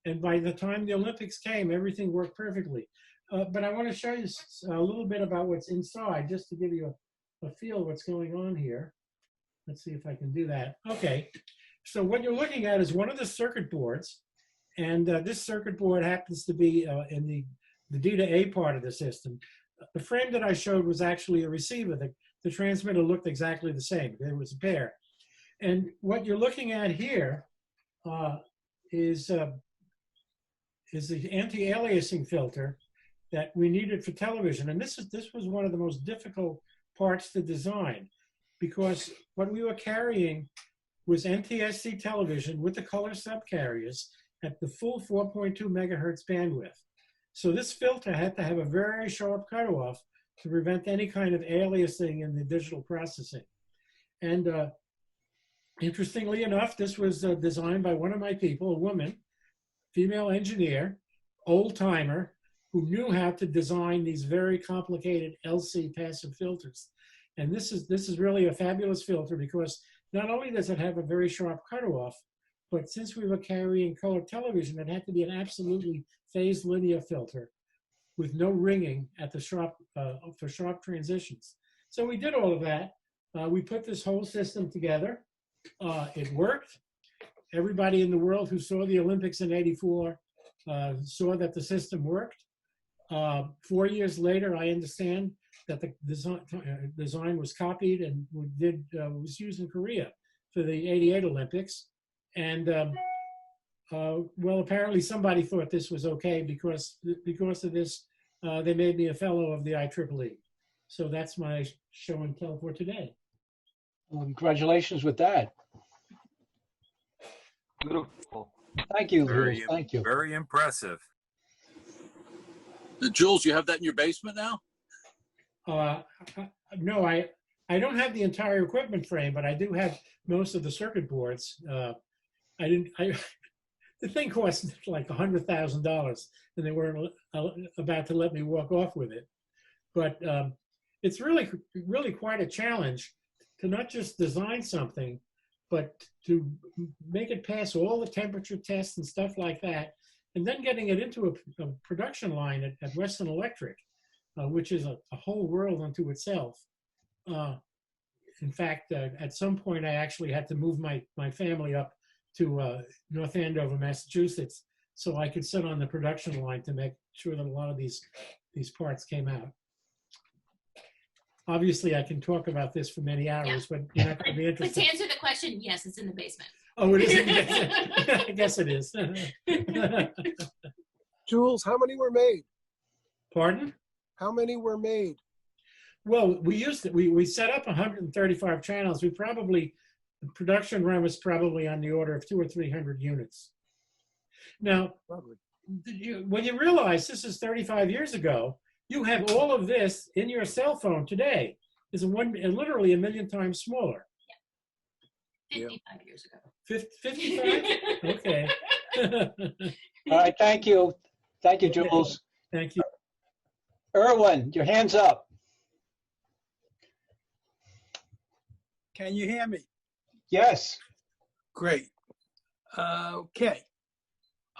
And by the time the Olympics came, everything worked perfectly. But I want to show you a little bit about what's inside, just to give you a feel of what's going on here. Let's see if I can do that. Okay, so what you're looking at is one of the circuit boards. And this circuit board happens to be in the D to A part of the system. The frame that I showed was actually a receiver. The transmitter looked exactly the same. There was a pair. And what you're looking at here is the anti-aliasing filter that we needed for television. And this was one of the most difficult parts to design, because what we were carrying was NTSC television with the color subcarriers at the full 4.2 megahertz bandwidth. So this filter had to have a very sharp cutoff to prevent any kind of aliasing in the digital processing. And interestingly enough, this was designed by one of my people, a woman, female engineer, old timer, who knew how to design these very complicated LC passive filters. And this is really a fabulous filter, because not only does it have a very sharp cutoff, but since we were carrying color television, it had to be an absolutely phased linear filter. with no ringing at the for sharp transitions. So we did all of that. We put this whole system together. It worked. Everybody in the world who saw the Olympics in '84 saw that the system worked. 4 years later, I understand that the design was copied and was used in Korea for the '88 Olympics. And well, apparently somebody thought this was okay because of this, they made me a fellow of the IEEE. So that's my show and tell for today. Well, congratulations with that. Beautiful. Thank you, Very, Jules. Thank you. Very impressive. Jules, you have that in your basement now? No, I don't have the entire equipment frame, but I do have most of the circuit boards. The thing cost like $100,000, and they weren't about to let me walk off with it. But it's really quite a challenge to not just design something, but to make it pass all the temperature tests and stuff like that, and then getting it into a production line at Western Electric, which is a whole world unto itself. In fact, at some point, I actually had to move my family up to North Andover, Massachusetts, so I could sit on the production line to make sure that a lot of these parts came out. Obviously, I can talk about this for many hours, but you're not going to be But interested. to answer the question, yes, it's in the basement. Oh, it is in the basement. I guess it is. Jules, how many were made? Pardon? How many were made? Well, we set up 135 channels. The production run was probably on the order of 200 or 300 units. Now, when you realize this is 35 years ago, you have all of this in your cell phone today. It's literally a million times smaller. 55 years ago. 55? Okay. All right, thank you. Thank you, Jules. Thank you. Erwin, your hand's up. Can you hear me? Yes. Great. Okay.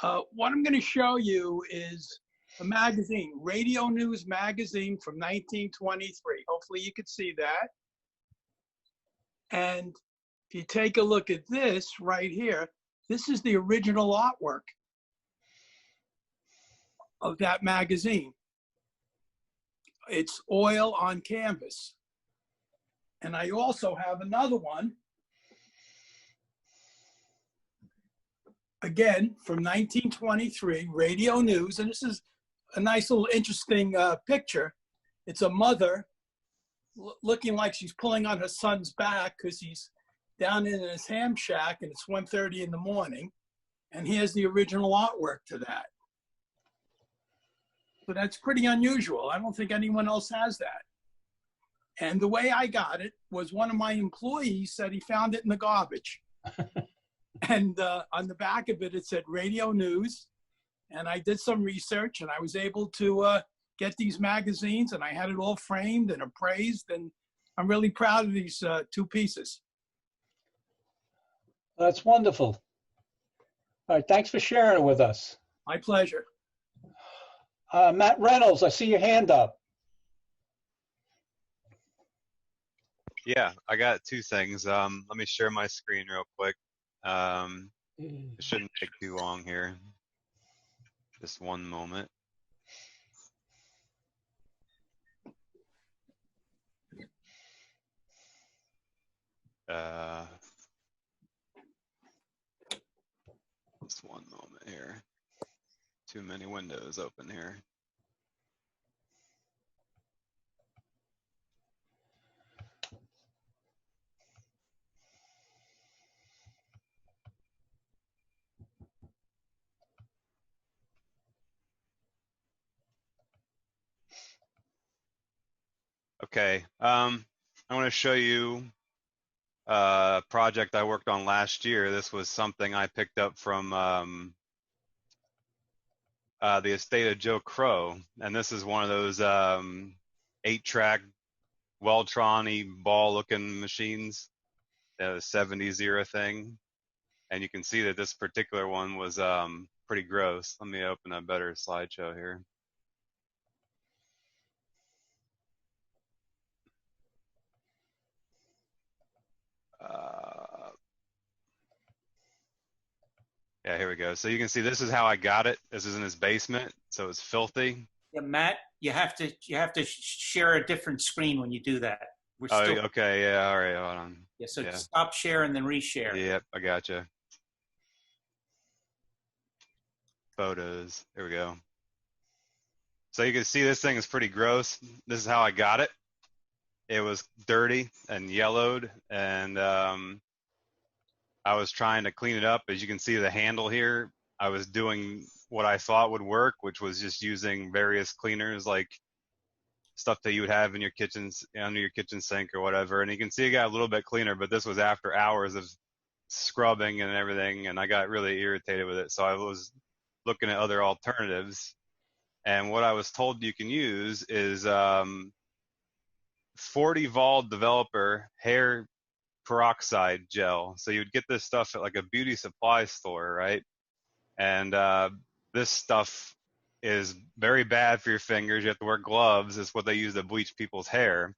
What I'm going to show you is a magazine, Radio News Magazine from 1923. Hopefully you could see that. And if you take a look at this right here, this is the original artwork of that magazine. It's oil on canvas. And I also have another one, again, from 1923, Radio News. And this is a nice little interesting picture. It's a mother looking like she's pulling on her son's back because he's down in his ham shack and it's 1:30 in the morning. And here's the original artwork to that. So that's pretty unusual. I don't think anyone else has that. And the way I got it was one of my employees said he found it in the garbage. And on the back of it, it said Radio News. And I did some research and I was able to get these magazines and I had it all framed and appraised. And I'm really proud of these two pieces. That's wonderful. All right, thanks for sharing it with us. My pleasure. Matt Reynolds, I see your hand up. Yeah, I got two things. Let me share my screen real quick. It shouldn't take too long here. Just one moment. Just one moment here. Too many windows open here. Okay, I want to show you a project I worked on last year. This was something I picked up from the estate of Joe Crow, and this is one of those 8-track Weltron-y ball-looking machines, the 70s era thing. And you can see that this particular one was pretty gross. Let me open a better slideshow here. Yeah, here we go. So you can see this is how I got it. This is in his basement, so it's filthy. Yeah, Matt, you have to share a different screen when you do that. We're Oh, still okay, yeah, all right, hold on. yeah. So Yeah. stop share and then reshare. Yep, I gotcha. Photos. There we go. So you can see this thing is pretty gross. This is how I got it. It was dirty and yellowed, and I was trying to clean it up. As you can see the handle here, I was doing what I thought would work, which was just using various cleaners like stuff that you would have in your kitchens, under your kitchen sink or whatever. And you can see it got a little bit cleaner, but this was after hours of scrubbing and everything, and I got really irritated with it. So I was looking at other alternatives. And what I was told you can use is 40-vol developer hair peroxide gel. So you'd get this stuff at like a beauty supply store, right? And this stuff is very bad for your fingers. You have to wear gloves. It's what they use to bleach people's hair.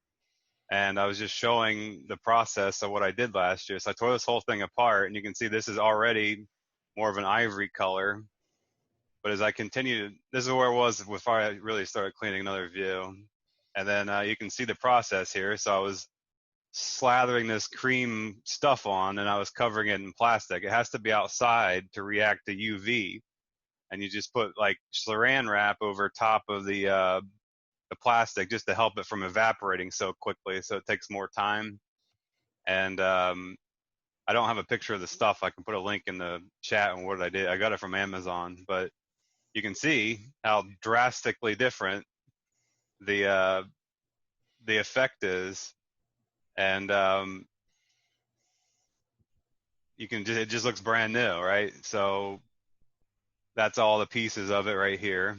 And I was just showing the process of what I did last year. So I tore this whole thing apart, and you can see this is already more of an ivory color. But as I continued, this is where it was before I really started cleaning. Another view. And then you can see the process here. So I was slathering this cream stuff on, and I was covering it in plastic. It has to be outside to react to UV. And you just put like saran wrap over top of the plastic just to help it from evaporating so quickly. So it takes more time. And I don't have a picture of the stuff. I can put a link in the chat on what I did. I got it from Amazon, but you can see how drastically different the effect is. And you can just, it just looks brand new, right? So that's all the pieces of it right here.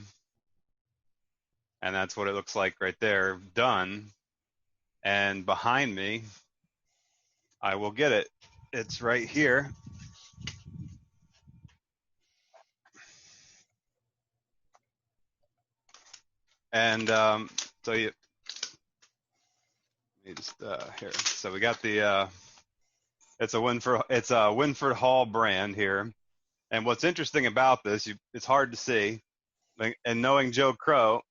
And that's what it looks like right there, done. And behind me, I will get it. It's right here. And so you, let me just here. So we got the it's a Winford Hall brand here. And what's interesting about this, it's hard to see. And knowing Joe Crow,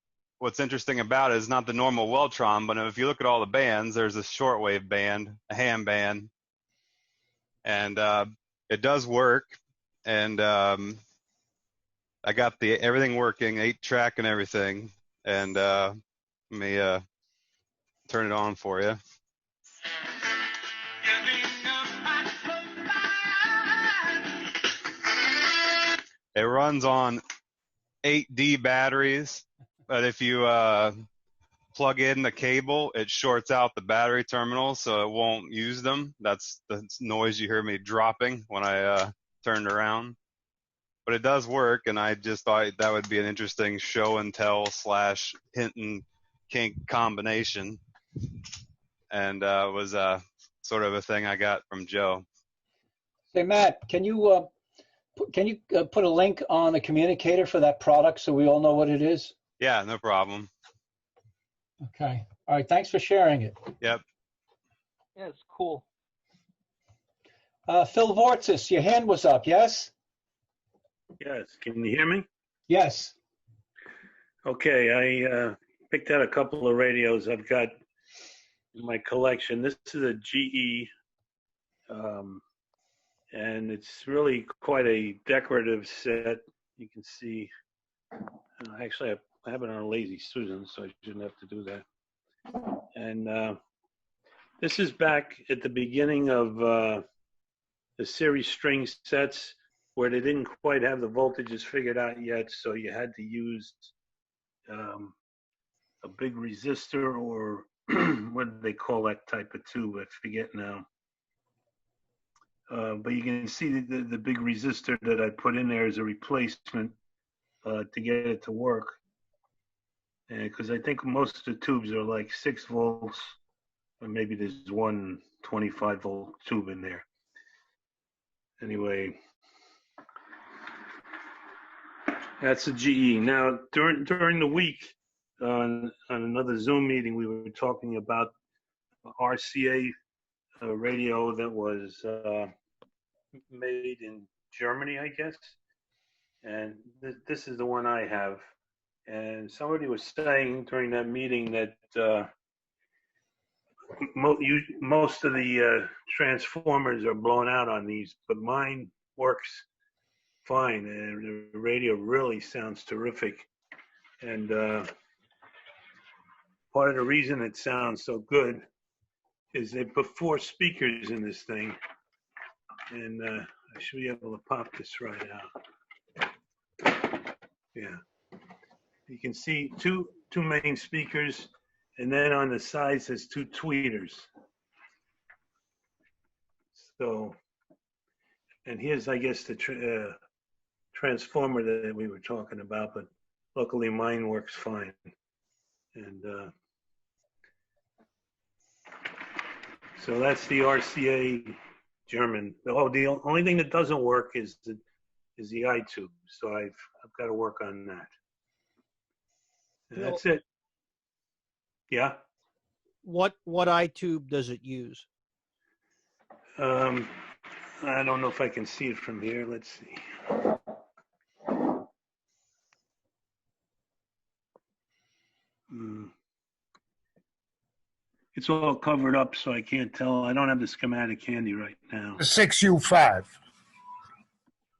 what's interesting about it is not the normal Weltron, but if you look at all the bands, there's a shortwave band, a ham band, and it does work. And I got everything working, 8-track and everything. And let me turn it on for you. It runs on 8D batteries, but if you plug in the cable, it shorts out the battery terminals, so it won't use them. That's the noise you hear me dropping when I turned around. But it does work, and I just thought that would be an interesting show and tell / hint and kink combination. And it was sort of a thing I got from Joe. Hey, Matt, can you put a link on the communicator for that product so we all know what it is? Yeah, no problem. Okay. All right. Thanks for sharing it. Yep. Yeah, it's cool. Phil Vortis, your hand was up, yes? Yes, can you hear me? Yes. Okay, I picked out a couple of radios I've got in my collection. This is a GE, and it's really quite a decorative set. You can see, actually I have it on a Lazy Susan, so I shouldn't have to do that. And this is back at the beginning of the series string sets, where they didn't quite have the voltages figured out yet, so you had to use a big resistor, or what do they call that type of tube? I forget now. But you can see the big resistor that I put in there as a replacement to get it to work. Because I think most of the tubes are like 6 volts, or maybe there's one 25-volt tube in there. Anyway, that's a GE. Now, during the week, on another Zoom meeting, we were talking about RCA a radio that was made in Germany, I guess. And this is the one I have. And somebody was saying during that meeting that most of the transformers are blown out on these, but mine works fine. And the radio really sounds terrific. And part of the reason it sounds so good is they put 4 speakers in this thing. And I should be able to pop this right out. Yeah. You can see two main speakers, and then on the sides there's 2 tweeters. So, and here's, I guess, the transformer that we were talking about, but luckily mine works fine. And so that's the RCA German. Oh, the only thing that doesn't work is the iTube. So I've got to work on that. And that's it. Yeah. What iTube does it use? I don't know if I can see it from here. Let's see. It's all covered up, so I can't tell. I don't have the schematic handy right now. The 6U5.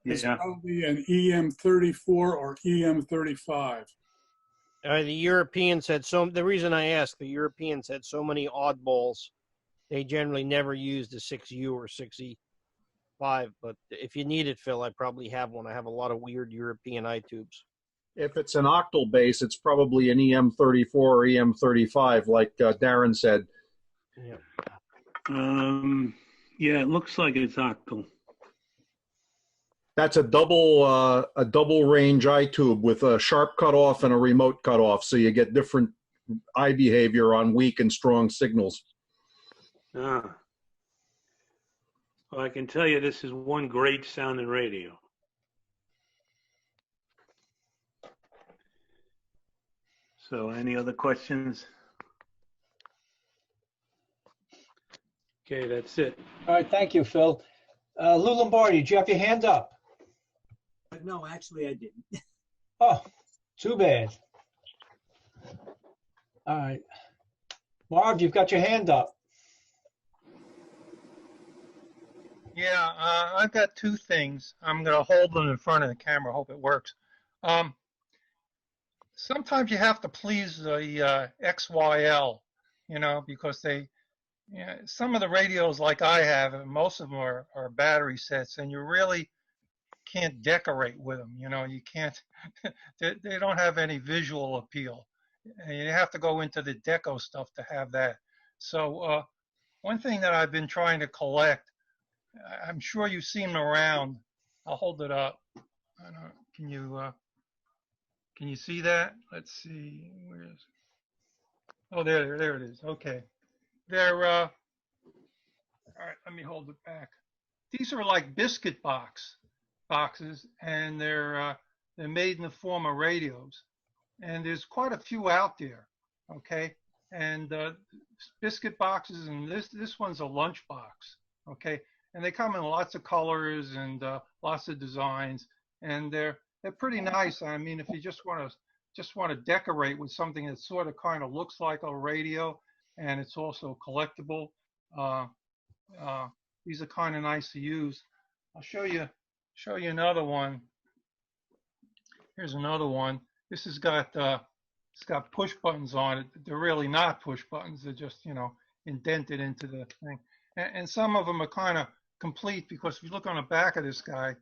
It's Yeah. probably an EM34 or EM35. The Europeans had the reason I asked, the Europeans had so many oddballs, they generally never used a 6U or 6E5. But if you need it, Phil, I probably have one. I have a lot of weird European iTubes. If it's an octal base, it's probably an EM34 or EM35, like Darren said. Yeah. Yeah, it looks like it's octal. That's a double range iTube with a sharp cutoff and a remote cutoff, so you get different eye behavior on weak and strong signals. Ah. Well, I can tell you this is one great sounding radio. So any other questions? Okay, that's it. All right, thank you, Phil. Lou Lombardi, did you have your hand up? No, actually, I didn't. Oh, too bad. All right. Marv, you've got your hand up. Yeah, I've got 2 things. I'm going to hold them in front of the camera. Hope it works. Sometimes you have to please the XYL, because some of the radios like I have, and most of them are battery sets, and you really can't decorate with them. You can't, they don't have any visual appeal. And you have to go into the deco stuff to have that. So one thing that I've been trying to collect, I'm sure you've seen them around. I'll hold it up. I don't know, can you see that? Let's see. Where is it? Oh, there it is. Okay. They're all right. Let me hold it back. These are like biscuit boxes, and they're made in the form of radios. And there's quite a few out there. Okay. And biscuit boxes, and this one's a lunch box. Okay. And they come in lots of colors and lots of designs, and they're pretty nice. I mean, if you just want to decorate with something that sort of kind of looks like a radio, and it's also collectible, these are kind of nice to use. I'll show you another one. Here's another one. This has got it's got push buttons on it. They're really not push buttons. They're just indented into the thing. And some of them are kind of complete, because if you look on the back of this guy,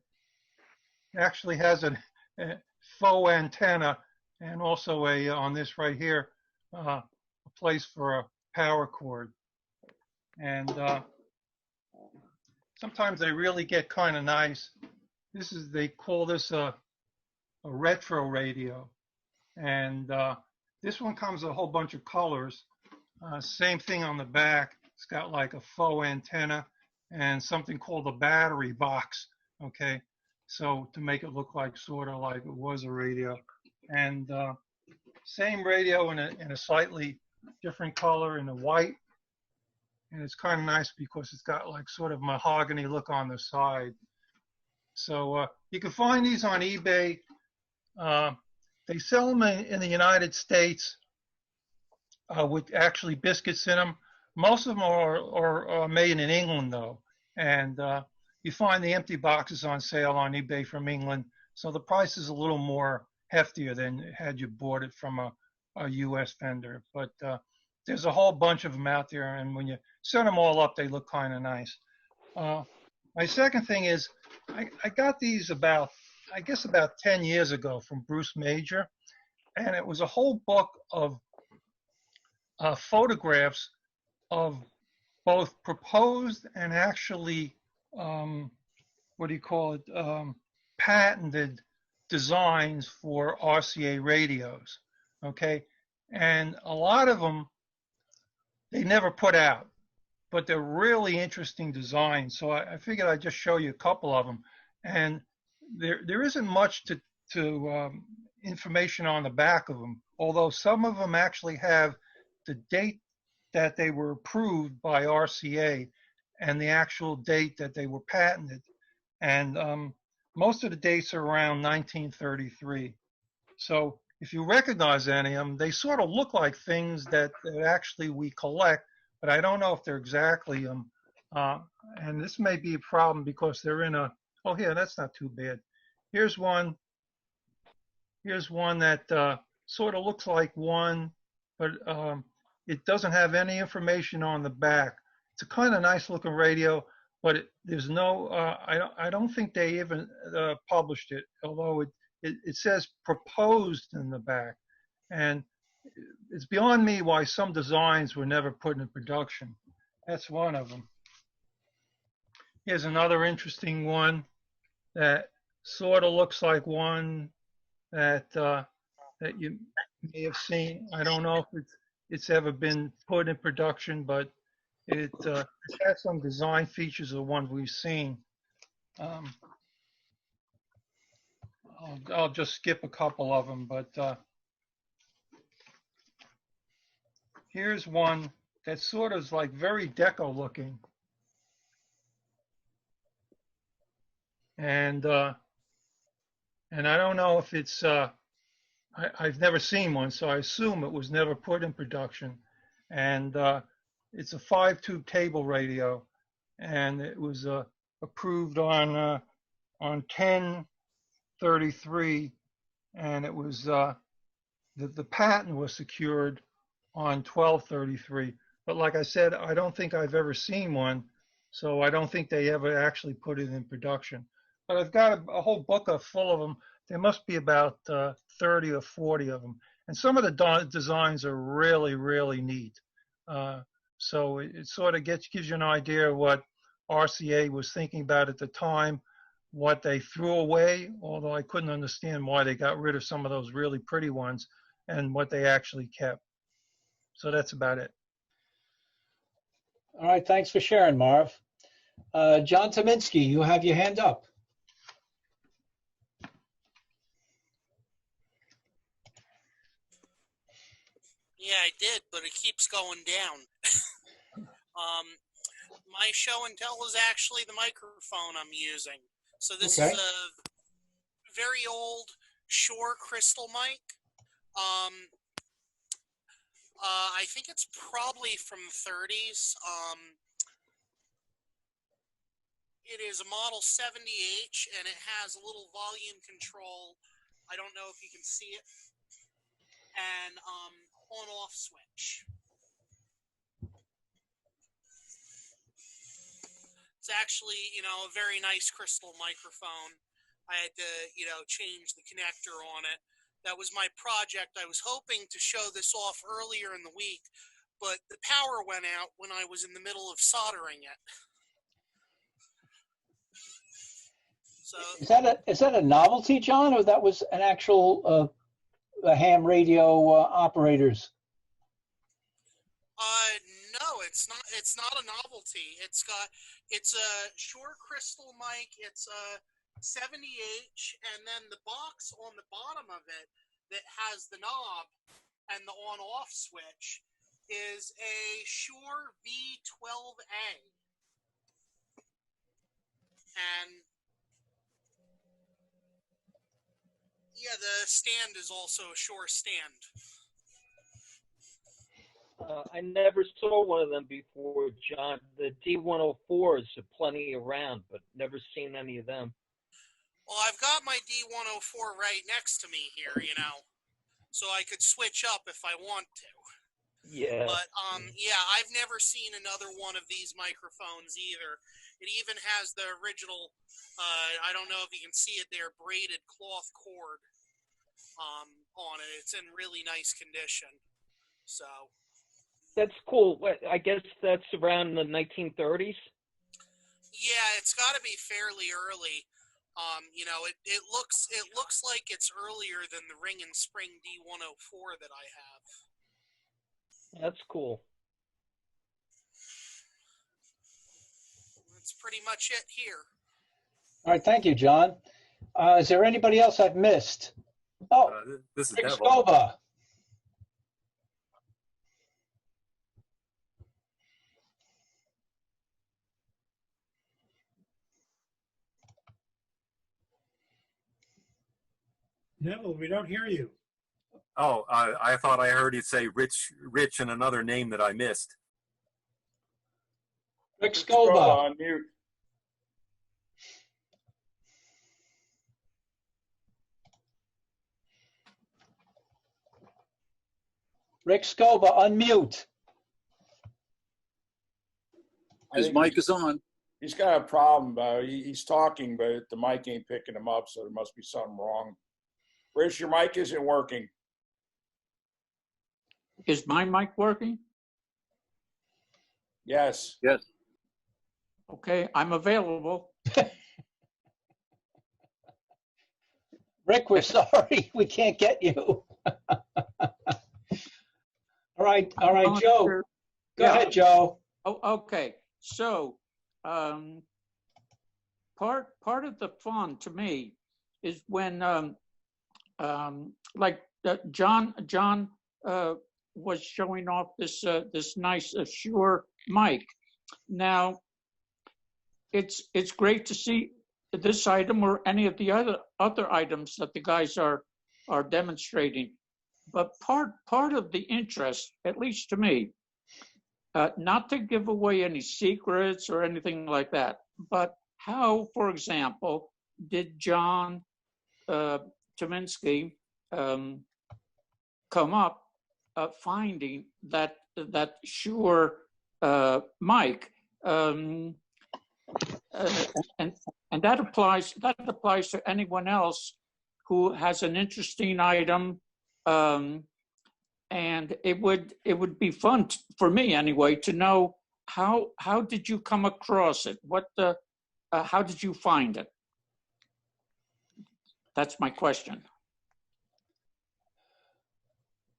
it actually has a faux antenna, and also on this right here, a place for a power cord. And sometimes they really get kind of nice. They call this a retro radio. And this one comes with a whole bunch of colors. Same thing on the back. It's got like a faux antenna and something called a battery box. Okay. So to make it look like sort of like it was a radio. And same radio in a slightly different color, in the white. and it's kind of nice because it's got like sort of mahogany look on the side. So you can find these on eBay. They sell them in the United States with actually biscuits in them. Most of them are made in England though, and you find the empty boxes on sale on eBay from England. So the price is a little more heftier than had you bought it from a U.S. vendor. But there's a whole bunch of them out there, and when you set them all up, they look kind of nice. My second thing is I got these about 10 years ago from Bruce Major, and it was a whole book of photographs of both proposed and actually, patented designs for RCA radios, okay? And a lot of them, they never put out, but they're really interesting designs. So I figured I'd just show you a couple of them. And there isn't much to information on the back of them, although some of them actually have the date that they were approved by RCA and the actual date that they were patented. And most of the dates are around 1933. So if you recognize any of them, they sort of look like things that actually we collect, but I don't know if they're exactly them. And this may be a problem because they're in a, oh, here, that's not too bad. Here's one that sort of looks like one, but it doesn't have any information on the back. It's a kind of nice looking radio, but there's no, I don't think they even published it, although it says proposed in the back. And it's beyond me why some designs were never put in production. That's one of them. Here's another interesting one that sort of looks like one that you may have seen. I don't know if it's ever been put in production, but it has some design features of ones we've seen. I'll just skip a couple of them, but here's one that sort of is like very deco looking. And I don't know if it's, I've never seen one, so I assume it was never put in production. And it's a 5-tube table radio, and it was approved on 10/33, and it was the patent was secured on 12/33. But like I said, I don't think I've ever seen one, so I don't think they ever actually put it in production. But I've got a whole book full of them. There must be about 30 or 40 of them. And some of the designs are really, really neat. So it sort of gives you an idea of what RCA was thinking about at the time, what they threw away, although I couldn't understand why they got rid of some of those really pretty ones, and what they actually kept. So that's about it. All right, thanks for sharing, Marv. John Tominski, you have your hand up. Yeah, I did, but it keeps going down. My show and tell is actually the microphone I'm using. So this is a very old Shure crystal mic. I think it's probably from the 30s. It is a model 70H, and it has a little volume control. I don't know if you can see it. And on-off switch. It's actually, a very nice crystal microphone. I had to, change the connector on it. That was my project. I was hoping to show this off earlier in the week, but the power went out when I was in the middle of soldering it. So Is that a novelty, John, or that was an actual a ham radio operators? No, it's not. It's not a novelty. It's a Shure crystal mic. It's a 70H, and then the box on the bottom of it that has the knob and the on-off switch is a Shure V12A. And yeah, the stand is also a Shure stand. I never saw one of them before, John. The D104s are plenty around, but never seen any of them. Well, I've got my D104 right next to me here, you know, so I could switch up if I want to. Yeah. But, yeah, I've never seen another one of these microphones either. It even has the original, I don't know if you can see it there, braided cloth cord on it. It's in really nice condition. So. That's cool. I guess that's around the 1930s? Yeah, it's got to be fairly early. You know, it looks like it's earlier than the Ring and Spring D104 that I have. That's cool. That's pretty much it here. All right, thank you, John. Is there anybody else I've missed? Oh, this is Rick Neville. Scoba. Neville, we don't hear you. Oh, I thought I heard you say Rich and another name that I missed. Rick Scoba. On mute. Rick Scoba, unmute. His mic is on. He's got a problem. He's talking, but the mic ain't picking him up, so there must be something wrong. Rich, your mic isn't working. Is my mic working? Yes. Yes. Okay, I'm available. Rick, we're sorry. We can't get you. All right, Joe. Go ahead, Joe. Oh, okay. So, part of the fun to me is when, like John was showing off this nice Shure mic. Now, it's great to see this item or any of the other items that the guys are demonstrating. But part of the interest, at least to me, not to give away any secrets or anything like that, but how, for example, did John Tominski come up finding that Shure mic? And that applies to anyone else who has an interesting item. And it would be fun for me anyway to know how did you come across it? How did you find it? That's my question.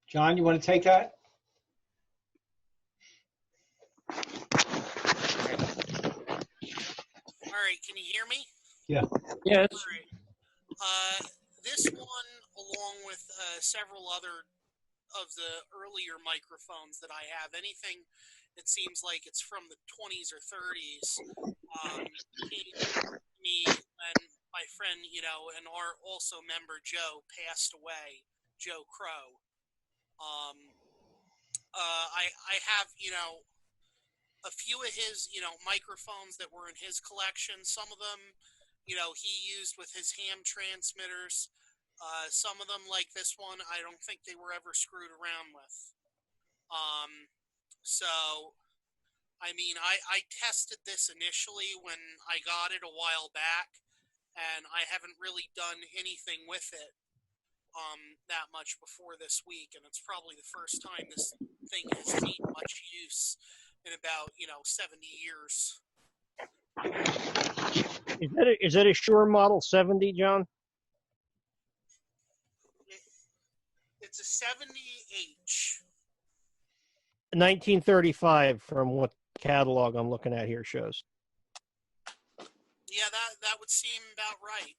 John, you want to take that? All right, can you hear me? Yeah. Yes. All right. This one, along with several other of the earlier microphones that I have, anything that seems like it's from the 20s or 30s, came to me when my friend, you know, and our also member Joe passed away, Joe Crow. I have, you know, a few of his, you know, microphones that were in his collection. Some of them, you know, he used with his ham transmitters. Some of them, like this one, I don't think they were ever screwed around with. So, I mean, I tested this initially when I got it a while back, and I haven't really done anything with it that much before this week, and it's probably the first time this thing has seen much use in about, you know, 70 years. Is that a Shure Model 70, John? It's a 70H. 1935 from what catalog I'm looking at here shows. Yeah, that would seem about right.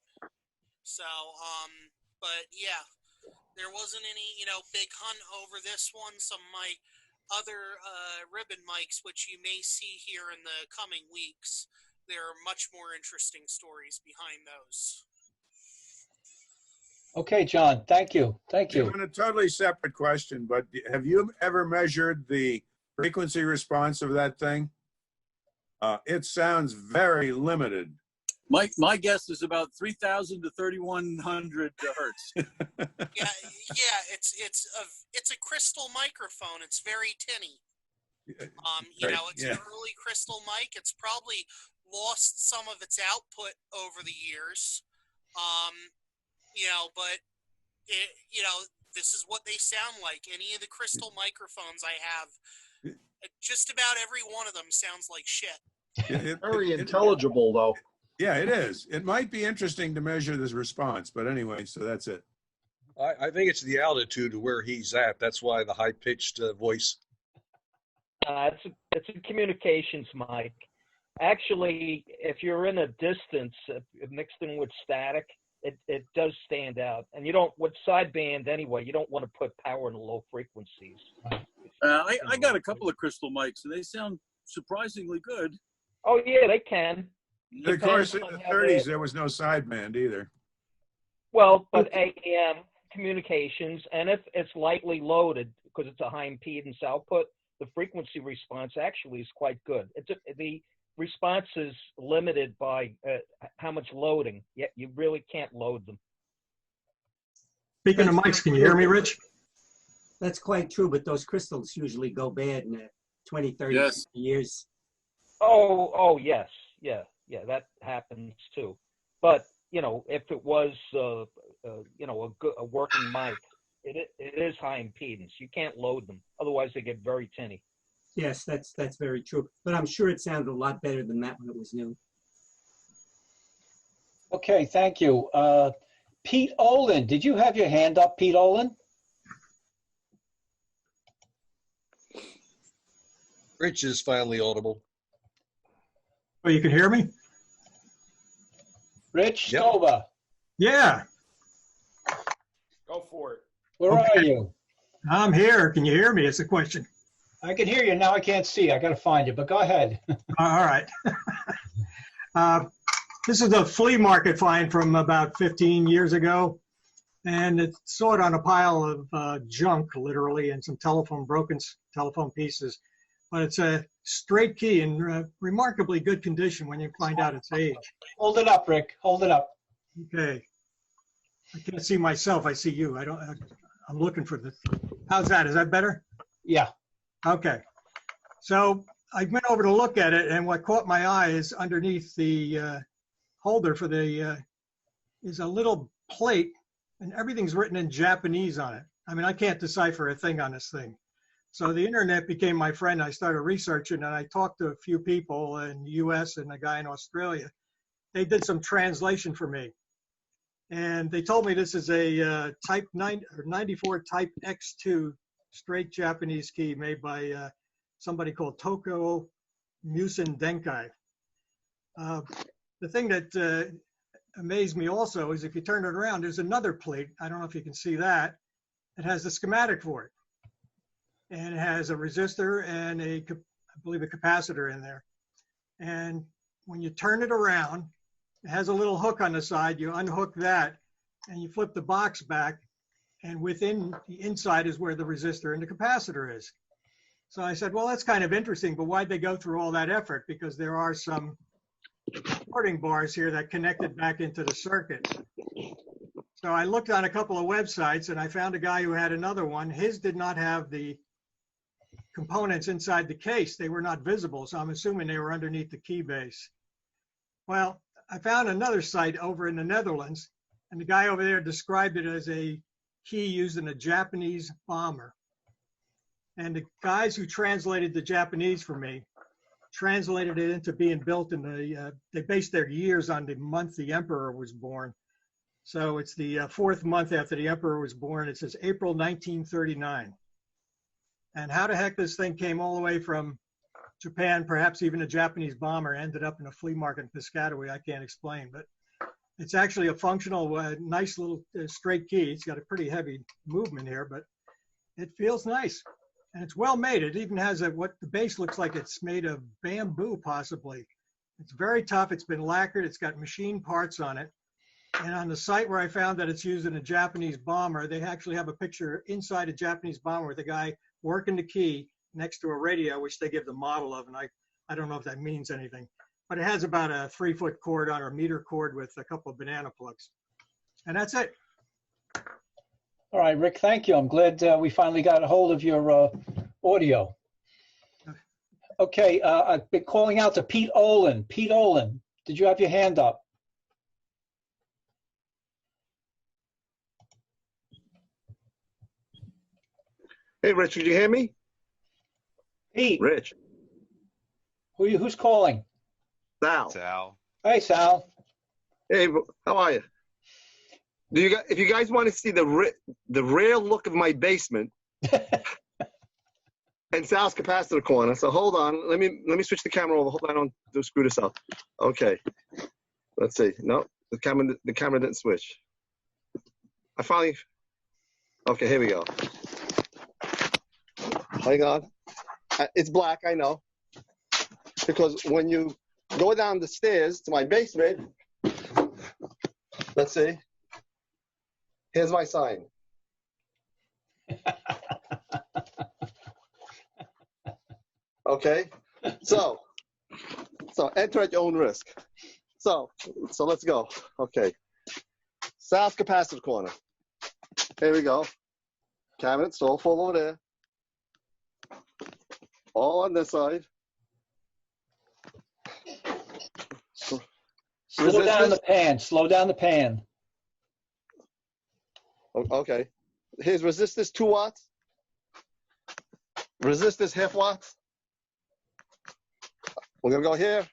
So, but yeah, there wasn't any, you know, big hunt over this one. Some of my other ribbon mics, which you may see here in the coming weeks. There are much more interesting stories behind those. Okay, John, thank you. Thank you. On a totally separate question, but have you ever measured the frequency response of that thing? It sounds very limited. My guess is about 3,000 to 3,100 hertz. Yeah, it's a crystal microphone. It's very tinny. You Right, know, it's yeah. an early crystal mic. It's probably lost some of its output over the years. You know, but you know, this is what they sound like. Any of the crystal microphones I have, just about every one of them sounds like shit. Very intelligible, though. Yeah, it is. It might be interesting to measure this response, but anyway, so that's it. I think it's the altitude where he's at. That's why the high-pitched voice. It's a communications mic. Actually, if you're in a distance, mixed in with static, it does stand out. And you don't, with sideband anyway, you don't want to put power in the low frequencies. I got a couple of crystal mics, and they sound surprisingly good. Oh, yeah, they can. But of course, in the 30s, there was no sideband either. Well, but AM communications, and if it's lightly loaded, because it's a high impedance output, the frequency response actually is quite good. The response is limited by how much loading. Yet you really can't load them. Speaking of mics, can you hear me, Rich? That's quite true, but those crystals usually go bad in 20, 30 Yes. years. Oh, yes. Yeah, that happens too. But, you know, if it was, you know, a working mic, it is high impedance. You can't load them. Otherwise, they get very tinny. Yes, that's very true. But I'm sure it sounded a lot better than that when it was new. Okay, thank you. Pete Olin, did you have your hand up, Pete Olin? Rich is finally audible. Oh, you can hear me? Rich Yep. Stova, Yeah, Go for it. where are you? I'm here. Can you hear me? It's a question. I can hear you. Now I can't see. I got to find you, but go ahead. All right. This is a flea market find from about 15 years ago, and it's sort on a pile of junk, literally, and some broken telephone pieces. But it's a straight key in remarkably good condition when you find out its age. Hold it up, Rick. Hold it up. Okay. I can't see myself. I see you. I'm looking for the. How's that? Is that better? Yeah. Okay. So I went over to look at it, and what caught my eye is underneath the holder for the is a little plate, and everything's written in Japanese on it. I mean, I can't decipher a thing on this thing. So the internet became my friend. I started researching, and I talked to a few people in the U.S. and a guy in Australia. They did some translation for me, and they told me this is a Type 94 Type X2 straight Japanese key made by somebody called Tokyo Musen Denkai. The thing that amazed me also is if you turn it around, there's another plate. I don't know if you can see that. It has the schematic for it. And it has a resistor and I believe a capacitor in there. And when you turn it around, it has a little hook on the side. You unhook that and you flip the box back, and within the inside is where the resistor and the capacitor is. So I said, well, that's kind of interesting, but why'd they go through all that effort? Because there are some supporting bars here that connected back into the circuit. So I looked on a couple of websites and I found a guy who had another one. His did not have the components inside the case. They were not visible, so I'm assuming they were underneath the key base. Well, I found another site over in the Netherlands, and the guy over there described it as a key used in a Japanese bomber. And the guys who translated the Japanese for me translated it into being built in the, they based their years on the month the emperor was born. So it's the fourth month after the emperor was born. It says April 1939. And how the heck this thing came all the way from Japan, perhaps even a Japanese bomber, ended up in a flea market in Piscataway, I can't explain. But it's actually a functional, nice little straight key. It's got a pretty heavy movement here, but it feels nice. And it's well made. It even has what the base looks like it's made of bamboo, possibly. It's very tough. It's been lacquered. It's got machine parts on it. And on the site where I found that it's used in a Japanese bomber, they actually have a picture inside a Japanese bomber with a guy working the key next to a radio, which they give the model of. And I don't know if that means anything, but it has about a 3-foot cord on, or a meter cord with a couple of banana plugs. And that's it. All right, Rick, thank you. I'm glad we finally got a hold of your audio. Okay, I've been calling out to Pete Olin. Pete Olin, did you have your hand up? Hey, Rich, did you hear me? Pete. Rich. Who's calling? Sal. Sal. Hey, Sal. Hey, how are you? If you guys want to see the rare look of my basement and Sal's capacitor corner, so hold on. Let me switch the camera over. Hold on, I don't screw this up. Okay. Let's see. No, the camera didn't switch. I finally. Okay, here we go. Hang on. It's black, I know. Because when you go down the stairs to my basement, let's see. Here's my sign. Okay. So enter at your own risk. So let's go. Okay. South capacitor corner. Here we go. Cabinets all full over there. All on this side. Slow down the pan. Slow down the pan. Okay. Here's resistors 2 watts. Resistors half watts. We're gonna go here.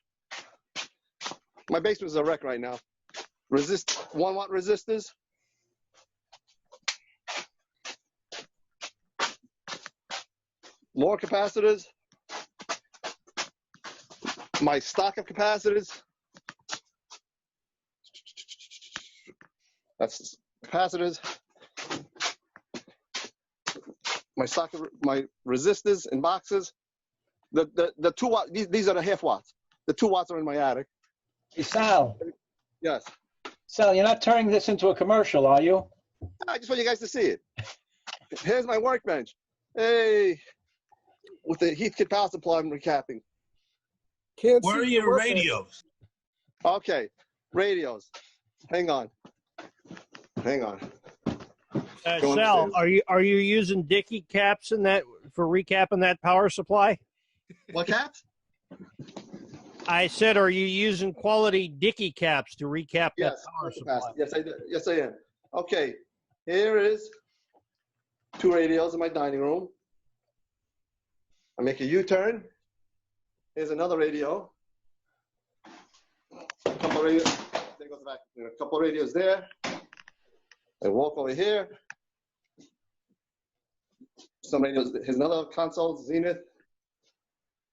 My basement is a wreck right now. 1 watt resistors. More capacitors. My stock of capacitors. That's capacitors. My stock of my resistors in boxes. The 2 watt. These are the half watts. The 2 watts are in my attic. Hey, Sal. Yes. Sal, you're not turning this into a commercial, are you? I just want you guys to see it. Here's my workbench. Hey, with the Heathkit power supply I'm recapping. Where are your radios? Okay, radios. Hang on. Sal, are you using Dickey caps in that for recapping that power supply? What caps? I said, are you using quality Dickey caps to recap that power supply? Yes, I do. Yes, I am. Okay, here is 2 radios in my dining room. I make a U-turn. Here's another radio. A couple of radios. There goes the back. A couple of radios there. I walk over here. Some radios. Here's another console, Zenith.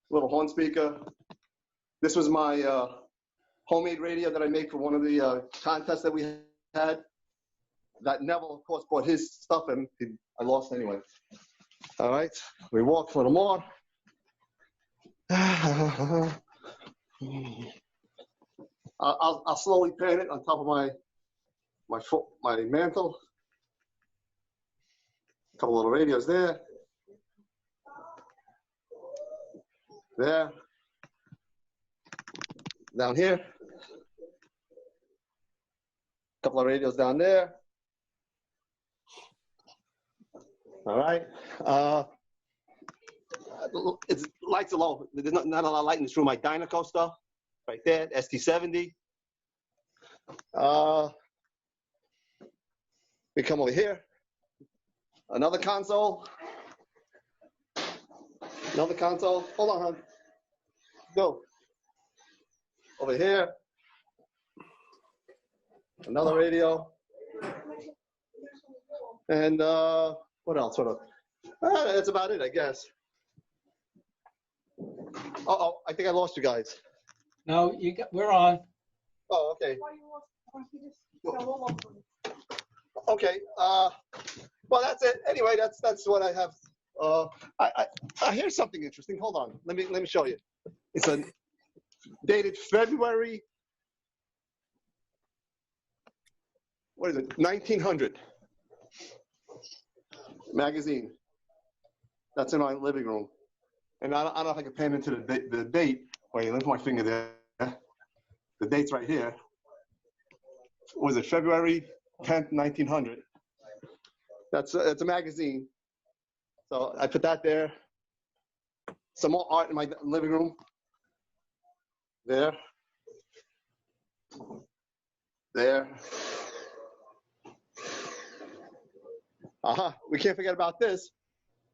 Little horn speaker. This was my homemade radio that I made for one of the contests that we had. That Neville, of course, brought his stuff in. I lost anyway. All right, we walk a little more. I'll slowly pan it on top of my mantle. A couple little radios there. There. Down here. A couple of radios down there. All right. It's lights are low. There's not a lot of light in this room. My Dynaco stuff right there, ST70. We come over here. Another console. Another console. Hold on, hon. Go. Over here. Another radio. And what else? That's about it, I guess. Uh-oh, I think I lost you guys. No, we're on. Oh, okay. Okay. Well, that's it. Anyway, that's what I have Here's something interesting. Hold on. Let me show you. It's dated February. What is it? 1900 magazine. That's in my living room. And I don't know if I can pan into the date. Wait, let me put my finger there. The date's right here. What was it? February 10th, 1900. It's a magazine. So I put that there. Some more art in my living room. There. There. We can't forget about this.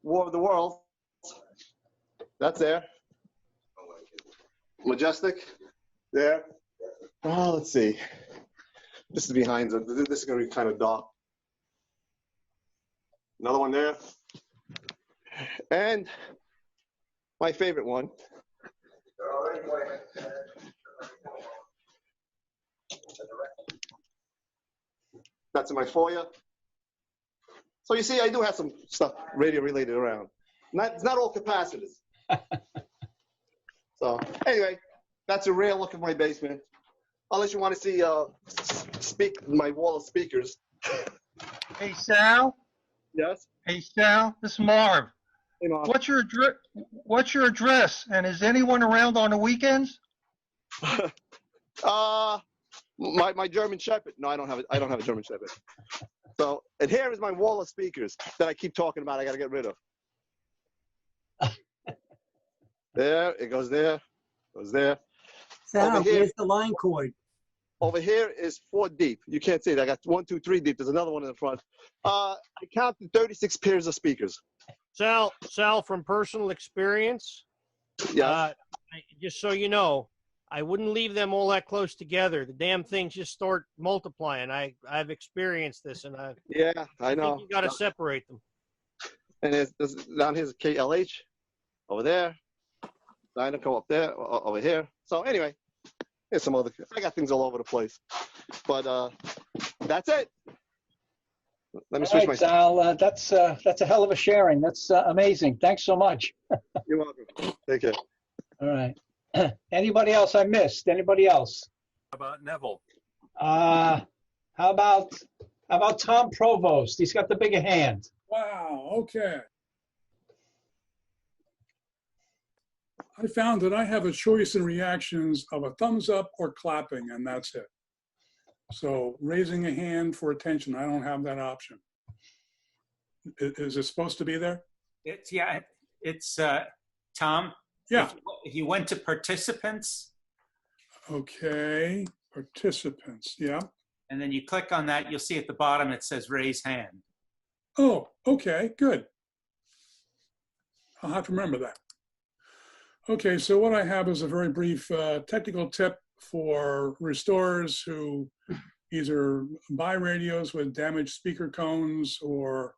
War of the Worlds. That's there. Majestic. There. Oh, let's see. This is behind. This is going to be kind of dark. Another one there. And my favorite one. That's in my foyer. So you see, I do have some stuff radio related around. It's not all capacitors. So anyway, that's a real look at my basement. Unless you want to see my wall of speakers. Hey, Sal? Yes? Hey, Sal, this is Marv. Hey, Marv. What's your address? And is anyone around on the weekends? My German Shepherd. No, I don't have a German Shepherd. So, and here is my wall of speakers that I keep talking about. I got to get rid of. There, it goes there, goes there. Sal, where's the line cord? Over here is 4 deep. You can't see it. I got 1, 2, 3 deep. There's another one in the front. I counted 36 pairs of speakers. Sal, from personal experience, just so you know, I wouldn't leave them all that close together. The damn things just start multiplying. I've experienced this, and I know. think you got to separate them. And there's down here's KLH over there. Dynamo up there, over here. So anyway, here's some other. I got things all over the place, but that's it. Let me switch my. Sal, that's a hell of a sharing. That's amazing. Thanks so much. You're welcome. Take care. All right. Anybody else I missed? Anybody else? How about Neville? How about Tom Provost? He's got the bigger hand. Wow. Okay. I found that I have a choice in reactions of a thumbs up or clapping, and that's it. So raising a hand for attention, I don't have that option. Is it supposed to be there? It's Tom. Yeah. If you went to participants. Okay, participants, yeah. And then you click on that, you'll see at the bottom it says raise hand. Oh, okay, good. I'll have to remember that. Okay, so what I have is a very brief technical tip for restorers who either buy radios with damaged speaker cones or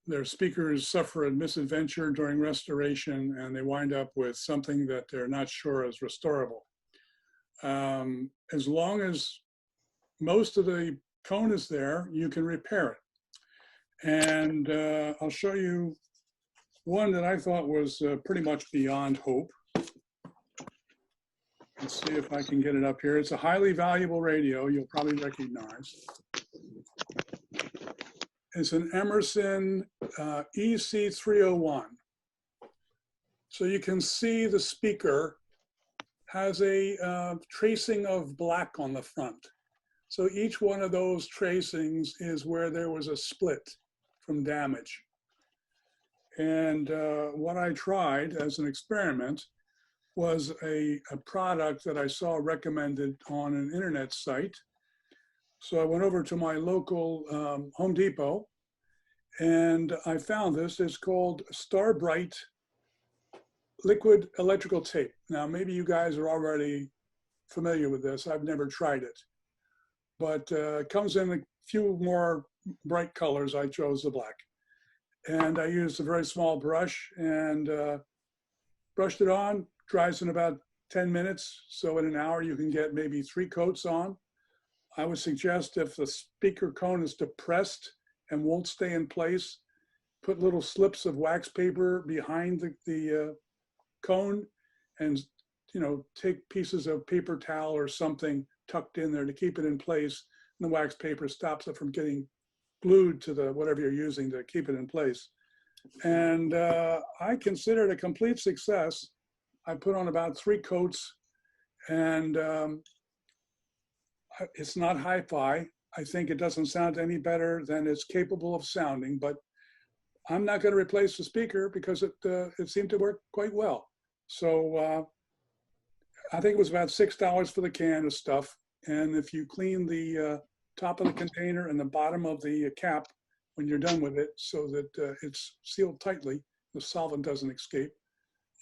their speakers suffer a misadventure during restoration and they wind up with something that they're not sure is restorable. As long as most of the cone is there, you can repair it. And I'll show you one that I thought was pretty much beyond hope. Let's see if I can get it up here. It's a highly valuable radio you'll probably recognize. It's an Emerson EC301. So you can see the speaker has a tracing of black on the front. So each one of those tracings is where there was a split from damage. And what I tried as an experiment was a product that I saw recommended on an internet site. So I went over to my local Home Depot and I found this. It's called Starbright Liquid Electrical Tape. Now, maybe you guys are already familiar with this. I've never tried it, but it comes in a few more bright colors. I chose the black. And I used a very small brush and brushed it on. Dries in about 10 minutes. So in an hour, you can get maybe 3 coats on. I would suggest if the speaker cone is depressed and won't stay in place, put little slips of wax paper behind the cone and, take pieces of paper towel or something tucked in there to keep it in place. And the wax paper stops it from getting glued to the whatever you're using to keep it in place. And I consider it a complete success. I put on about 3 coats, and it's not hi-fi. I think it doesn't sound any better than it's capable of sounding, but I'm not going to replace the speaker because it seemed to work quite well. So I think it was about $6 for the can of stuff. And if you clean the top of the container and the bottom of the cap when you're done with it so that it's sealed tightly, the solvent doesn't escape,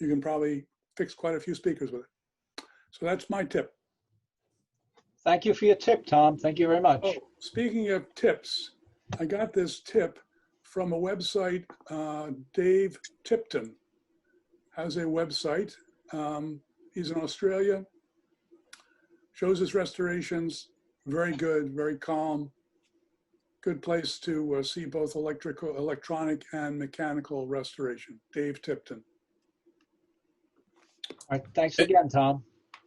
you can probably fix quite a few speakers with it. So that's my tip. Thank you for your tip, Tom. Thank you very much. Oh, speaking of tips, I got this tip from a website. Dave Tipton has a website. He's in Australia, shows his restorations, very good, very calm. Good place to see both electronic and mechanical restoration. Dave Tipton. All right, thanks again, Tom.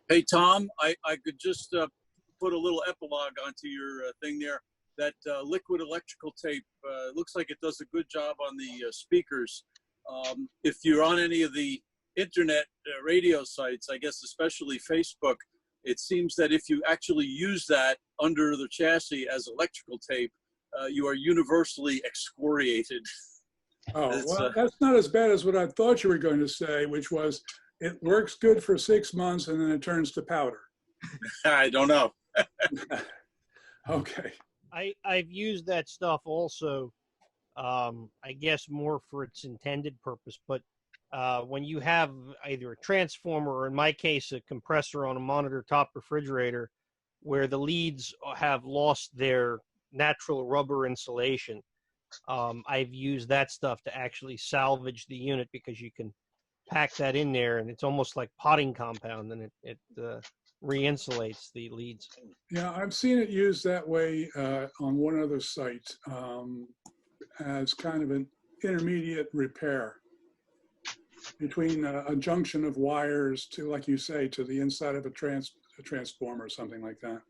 Hey, Tom, I could just put a little epilogue onto your thing there. That liquid electrical tape looks like it does a good job on the speakers. If you're on any of the internet radio sites, I guess especially Facebook, it seems that if you actually use that under the chassis as electrical tape, you are universally excoriated. Oh, well, that's not as bad as what I thought you were going to say, which was it works good for 6 months and then it turns to powder. I don't know. Okay. I've used that stuff also, I guess more for its intended purpose, but when you have either a transformer or in my case, a compressor on a monitor top refrigerator where the leads have lost their natural rubber insulation, I've used that stuff to actually salvage the unit because you can pack that in there and it's almost like potting compound and it re-insulates the leads. Yeah, I've seen it used that way on one other site as kind of an intermediate repair between a junction of wires to, like you say, to the inside of a transformer or something like that.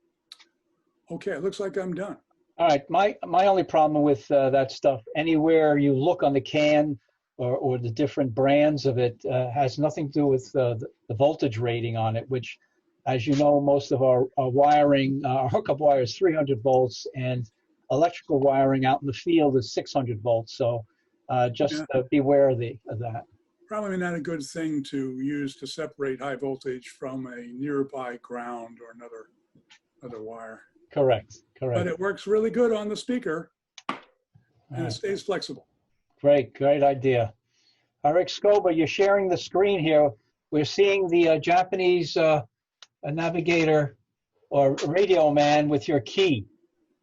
Okay, it looks like I'm done. All right, my only problem with that stuff, anywhere you look on the can or the different brands of it, has nothing to do with the voltage rating on it, which, as you know, most of our wiring, our hookup wire is 300 volts, and electrical wiring out in the field is 600 volts. So just beware of that. Probably not a good thing to use to separate high voltage from a nearby ground or another wire. Correct. But it works really good on the speaker, and it stays flexible. Great idea. Rick Scoba, you're sharing the screen here. We're seeing the Japanese navigator or radio man with your key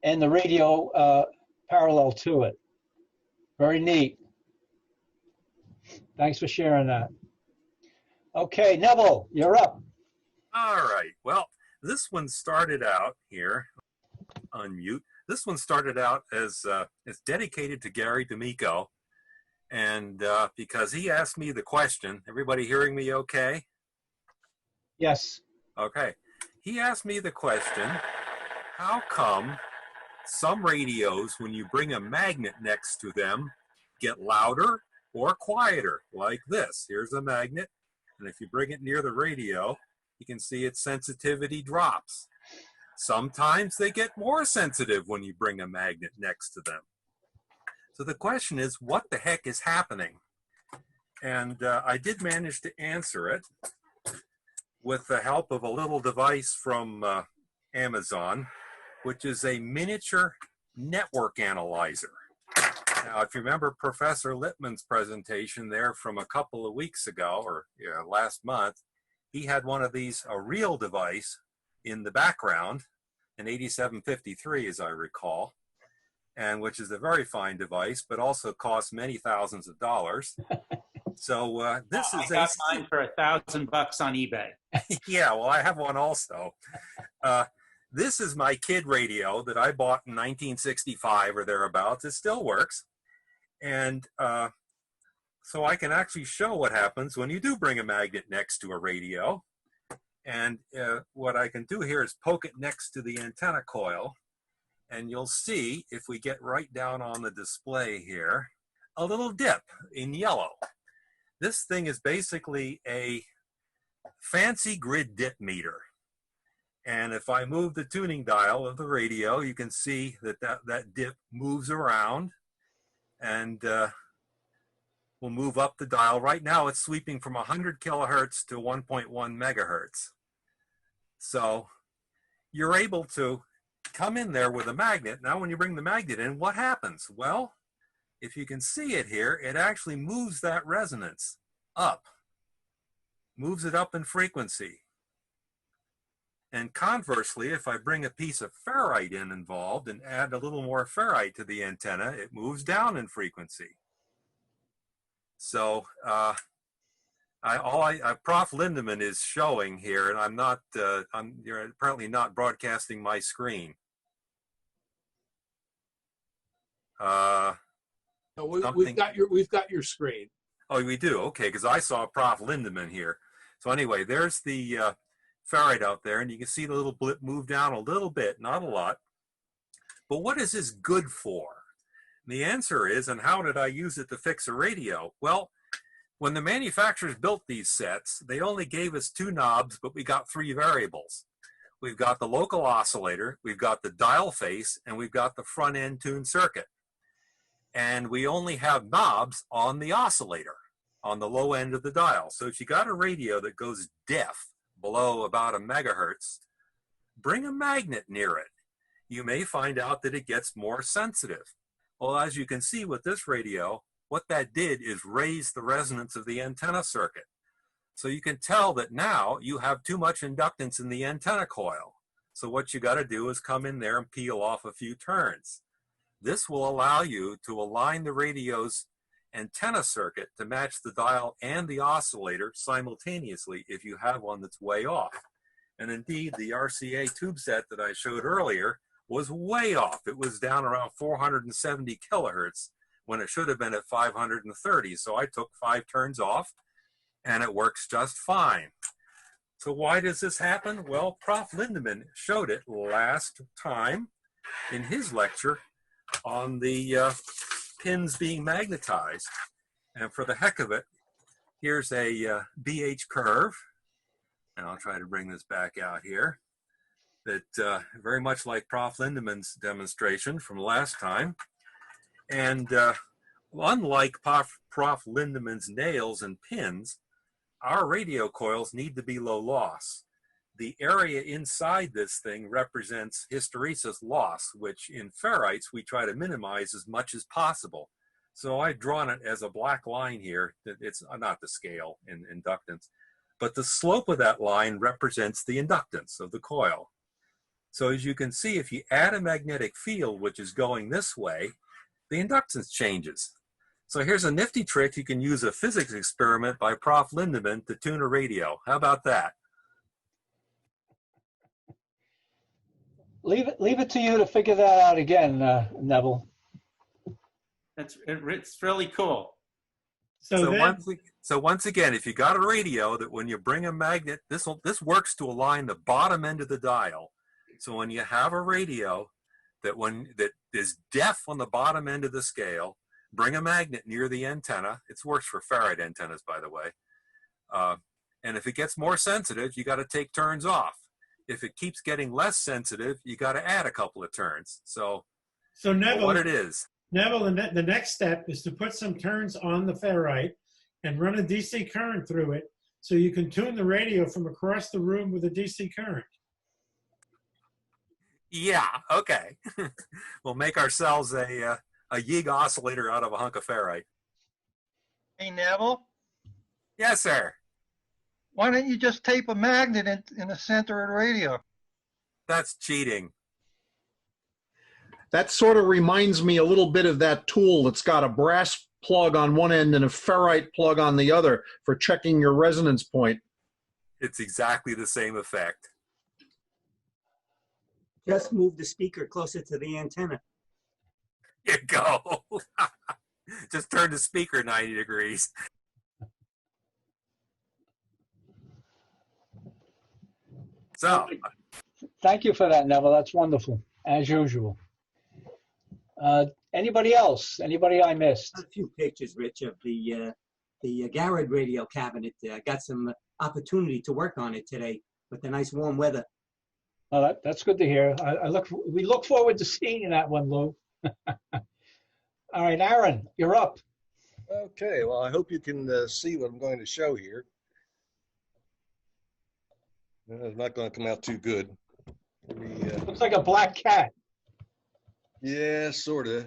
and the radio parallel to it. Very neat. Thanks for sharing that. Okay, Neville, you're up. All right. Well, this one started out here, unmute. This one started out as it's dedicated to Gary D'Amico. And because he asked me the question, everybody hearing me okay? Yes. Okay. He asked me the question, how come some radios, when you bring a magnet next to them, get louder or quieter, like this? Here's a magnet, and if you bring it near the radio, you can see its sensitivity drops. Sometimes they get more sensitive when you bring a magnet next to them. So the question is, what the heck is happening? And I did manage to answer it with the help of a little device from Amazon, which is a miniature network analyzer. Now, if you remember Professor Littman's presentation there from a couple of weeks ago, or last month, he had one of these, a real device in the background, an 8753 as I recall, and which is a very fine device, but also costs many thousands of dollars. So this is I got mine for $1,000 on eBay. Yeah, well, I have one also. This is my kid radio that I bought in 1965 or thereabouts. It still works. And so I can actually show what happens when you do bring a magnet next to a radio. And what I can do here is poke it next to the antenna coil. And you'll see, if we get right down on the display here, a little dip in yellow. This thing is basically a fancy grid dip meter. And if I move the tuning dial of the radio, you can see that that dip moves around and we'll move up the dial. Right now it's sweeping from 100 kilohertz to 1.1 megahertz. So you're able to come in there with a magnet. Now when you bring the magnet in, what happens? Well, if you can see it here, it actually moves that resonance up, moves it up in frequency. And conversely, if I bring a piece of ferrite in involved and add a little more ferrite to the antenna, it moves down in frequency. So Prof. Lindemann is showing here, and I'm not, you're apparently not broadcasting my screen. No, we've got your screen. Oh, we do? Okay, because I saw Prof. Lindemann here. So anyway, there's the ferrite out there, and you can see the little blip move down a little bit, not a lot. But what is this good for? And the answer is, and how did I use it to fix a radio? Well, when the manufacturers built these sets, they only gave us 2 knobs, but we got 3 variables. We've got the local oscillator, we've got the dial face, and we've got the front end tune circuit. And we only have knobs on the oscillator, on the low end of the dial. So if you got a radio that goes deaf below about a megahertz, bring a magnet near it. You may find out that it gets more sensitive. Well, as you can see with this radio, what that did is raise the resonance of the antenna circuit. So you can tell that now you have too much inductance in the antenna coil. So what you got to do is come in there and peel off a few turns. This will allow you to align the radio's antenna circuit to match the dial and the oscillator simultaneously if you have one that's way off. And indeed, the RCA tube set that I showed earlier was way off. It was down around 470 kilohertz when it should have been at 530. So I took 5 turns off and it works just fine. So why does this happen? Well, Prof. Lindemann showed it last time in his lecture on the pins being magnetized. And for the heck of it, here's a BH curve. And I'll try to bring this back out here. That very much like Prof. Lindemann's demonstration from last time. And unlike Prof. Lindemann's nails and pins, our radio coils need to be low loss. The area inside this thing represents hysteresis loss, which in ferrites we try to minimize as much as possible. So I've drawn it as a black line here. It's not the scale in inductance, but the slope of that line represents the inductance of the coil. So as you can see, if you add a magnetic field which is going this way, the inductance changes. So here's a nifty trick. You can use a physics experiment by Prof. Lindemann to tune a radio. How about that? Leave it to you to figure that out again, Neville. It's really cool. So once again, if you got a radio that when you bring a magnet, this works to align the bottom end of the dial. So when you have a radio that is deaf on the bottom end of the scale, bring a magnet near the antenna. It works for ferrite antennas, by the way. And if it gets more sensitive, you got to take turns off. If it keeps getting less sensitive, you got to add a couple of turns. So Neville, what it is. Neville, the next step is to put some turns on the ferrite and run a DC current through it so you can tune the radio from across the room with a DC current. Yeah, okay. We'll make ourselves a Yig oscillator out of a hunk of ferrite. Hey, Neville? Yes, sir. Why don't you just tape a magnet in the center of the radio? That's cheating. That sort of reminds me a little bit of that tool that's got a brass plug on one end and a ferrite plug on the other for checking your resonance point. It's exactly the same effect. Just move the speaker closer to the antenna. There you go. Just turn the speaker 90 degrees. So, Thank you for that, Neville. That's wonderful, as usual. Anybody else? Anybody I missed? A few pictures, Rich, of the Garrett radio cabinet. Got some opportunity to work on it today with the nice warm weather. Well, that's good to hear. We look forward to seeing that one, Lou. All right, Aaron, you're up. Okay, well, I hope you can see what I'm going to show here. It's not going to come out too good. Looks like a black cat. Yeah, sort of.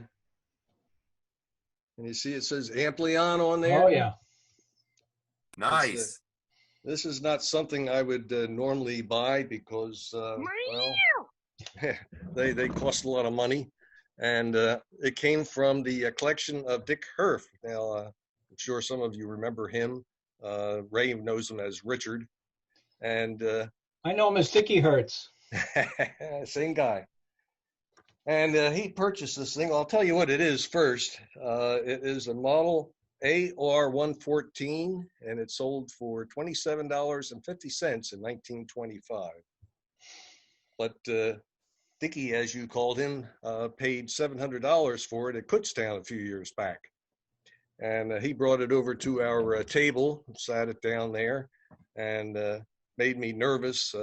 And you see it says Amplion on there? Oh, yeah. Nice. This is not something I would normally buy because, well, they cost a lot of money. And it came from the collection of Dick Herf. Now, I'm sure some of you remember him. Ray knows him as Richard. And I know him as Dickie Hertz. Same guy. And he purchased this thing. I'll tell you what it is first. It is a model AR-114, and it sold for $27.50 in 1925. But Dickie, as you called him, paid $700 for it at Kutztown a few years back. And he brought it over to our table, sat it down there, and made me nervous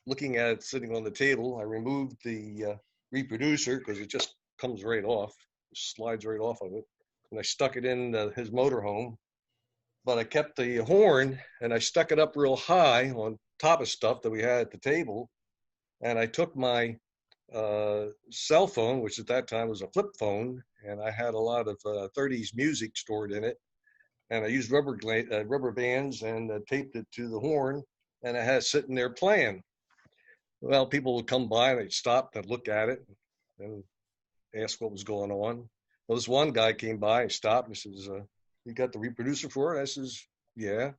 looking at it sitting on the table. I removed the reproducer because it just comes right off, slides right off of it. And I stuck it in his motorhome. But I kept the horn and I stuck it up real high on top of stuff that we had at the table. And I took my cell phone, which at that time was a flip phone, and I had a lot of 30s music stored in it. And I used rubber bands and taped it to the horn, and I had it sitting there playing. Well, people would come by and they'd stop and look at it and ask what was going on. Well, this one guy came by and stopped and says, "You got the reproducer for it?" I says, "Yeah."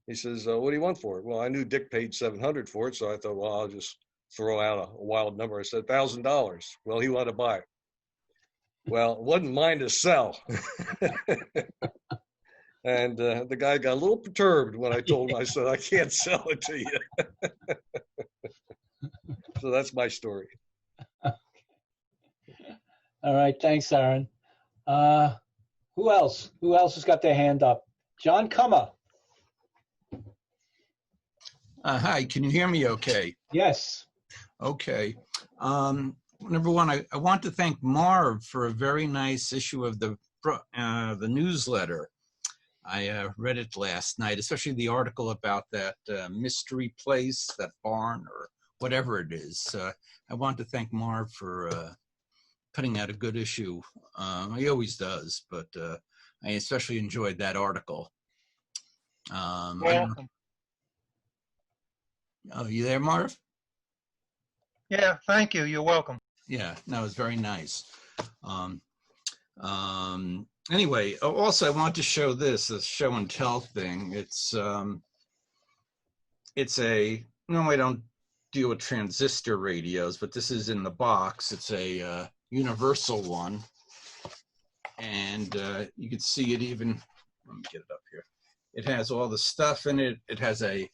He says, "What do you want for it?" Well, I knew Dick paid $700 for it, so I thought, well, I'll just throw out a wild number. I said, $1,000. Well, he wanted to buy it. Well, it wasn't mine to sell. And the guy got a little perturbed when I told him, I said, "I can't sell it to you." So that's my story. All right, thanks, Aaron. Who else? Who else has got their hand up? John Cummer. Hi, can you hear me okay? Yes. Okay. Number one, I want to thank Marv for a very nice issue of the newsletter. I read it last night, especially the article about that mystery place, that barn, or whatever it is. I want to thank Marv for putting out a good issue. He always does, but I especially enjoyed that article. Welcome. Oh, you there, Marv? Yeah, thank you. You're welcome. Yeah, that was very nice. Anyway, also I want to show this show and tell thing. It's a, no, I don't deal with transistor radios, but this is in the box. It's a universal one, and you can see it even. Let me get it up here. It has all the stuff in it. It has an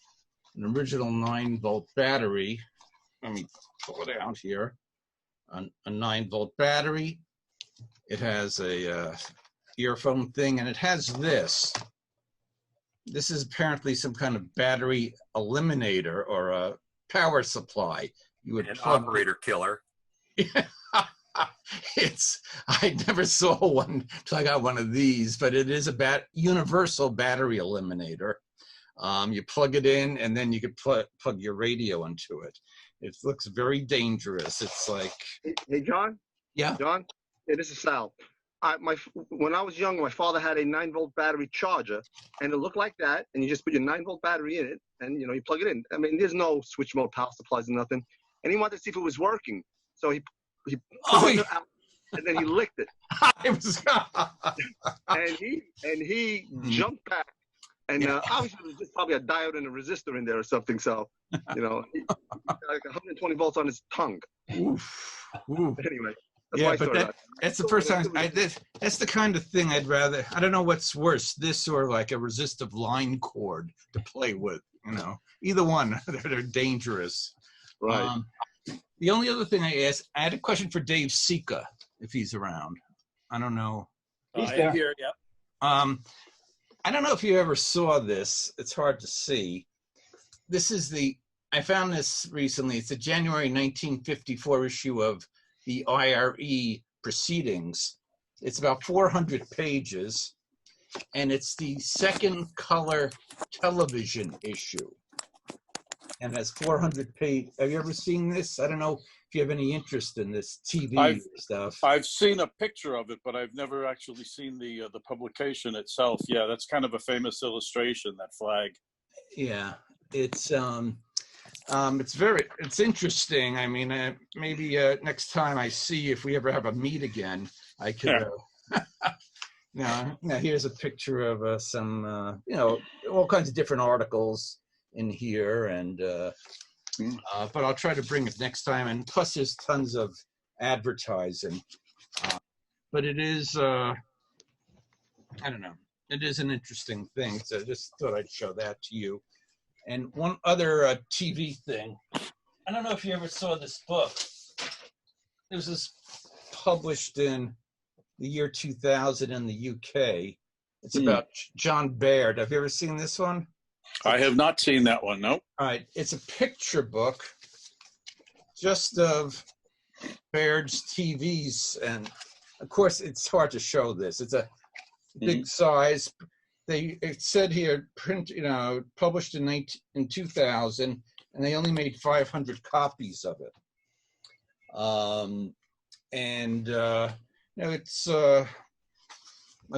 original 9-volt battery. Let me pull it out here. A 9-volt battery. It has a earphone thing, and it has this. This is apparently some kind of battery eliminator or a power supply. You would an plug operator killer. I never saw one until I got one of these, but it is a universal battery eliminator. You plug it in, and then you could plug your radio into it. It looks very dangerous. It's like, Hey, John? Yeah? John? Yeah, this is Sal. When I was young, my father had a 9-volt battery charger, and it looked like that, and you just put your 9-volt battery in it, and, you plug it in. I mean, there's no switch mode power supplies and nothing. And he wanted to see if it was working. So he put it out, and then he licked it. and he jumped back. And obviously, there was just probably a diode and a resistor in there or something. So, he like 120 volts on his tongue. Oof. Anyway, Yeah, but that's the first time. That's the kind of thing I'd rather. I don't know what's worse, this or like a resistive line cord to play with. You know, either one. They're dangerous. Right. The only other thing I had a question for Dave Sika, if he's around. I don't know. I am here. Yep. I don't know if you ever saw this. It's hard to see. This is I found this recently. It's a January 1954 issue of the IRE Proceedings. It's about 400 pages, and it's the second color television issue. And has 400 pages. Have you ever seen this? I don't know if you have any interest in this TV stuff. I've seen a picture of it, but I've never actually seen the publication itself. Yeah, that's kind of a famous illustration, that flag. Yeah, it's interesting. I mean, maybe next time I see, if we ever have a meet again, I could. Now here's a picture of some, all kinds of different articles in here, and but I'll try to bring it next time. And plus, there's tons of advertising. But it is, I don't know. It is an interesting thing. So I just thought I'd show that to you. And one other TV thing. I don't know if you ever saw this book. This was published in the year 2000 in the UK. It's about John Baird. Have you ever seen this one? I have not seen that one, no. All right. It's a picture book just of Baird's TVs. And of course, it's hard to show this. It's a big size. It said here, published in 2000, and they only made 500 copies of it. It's well,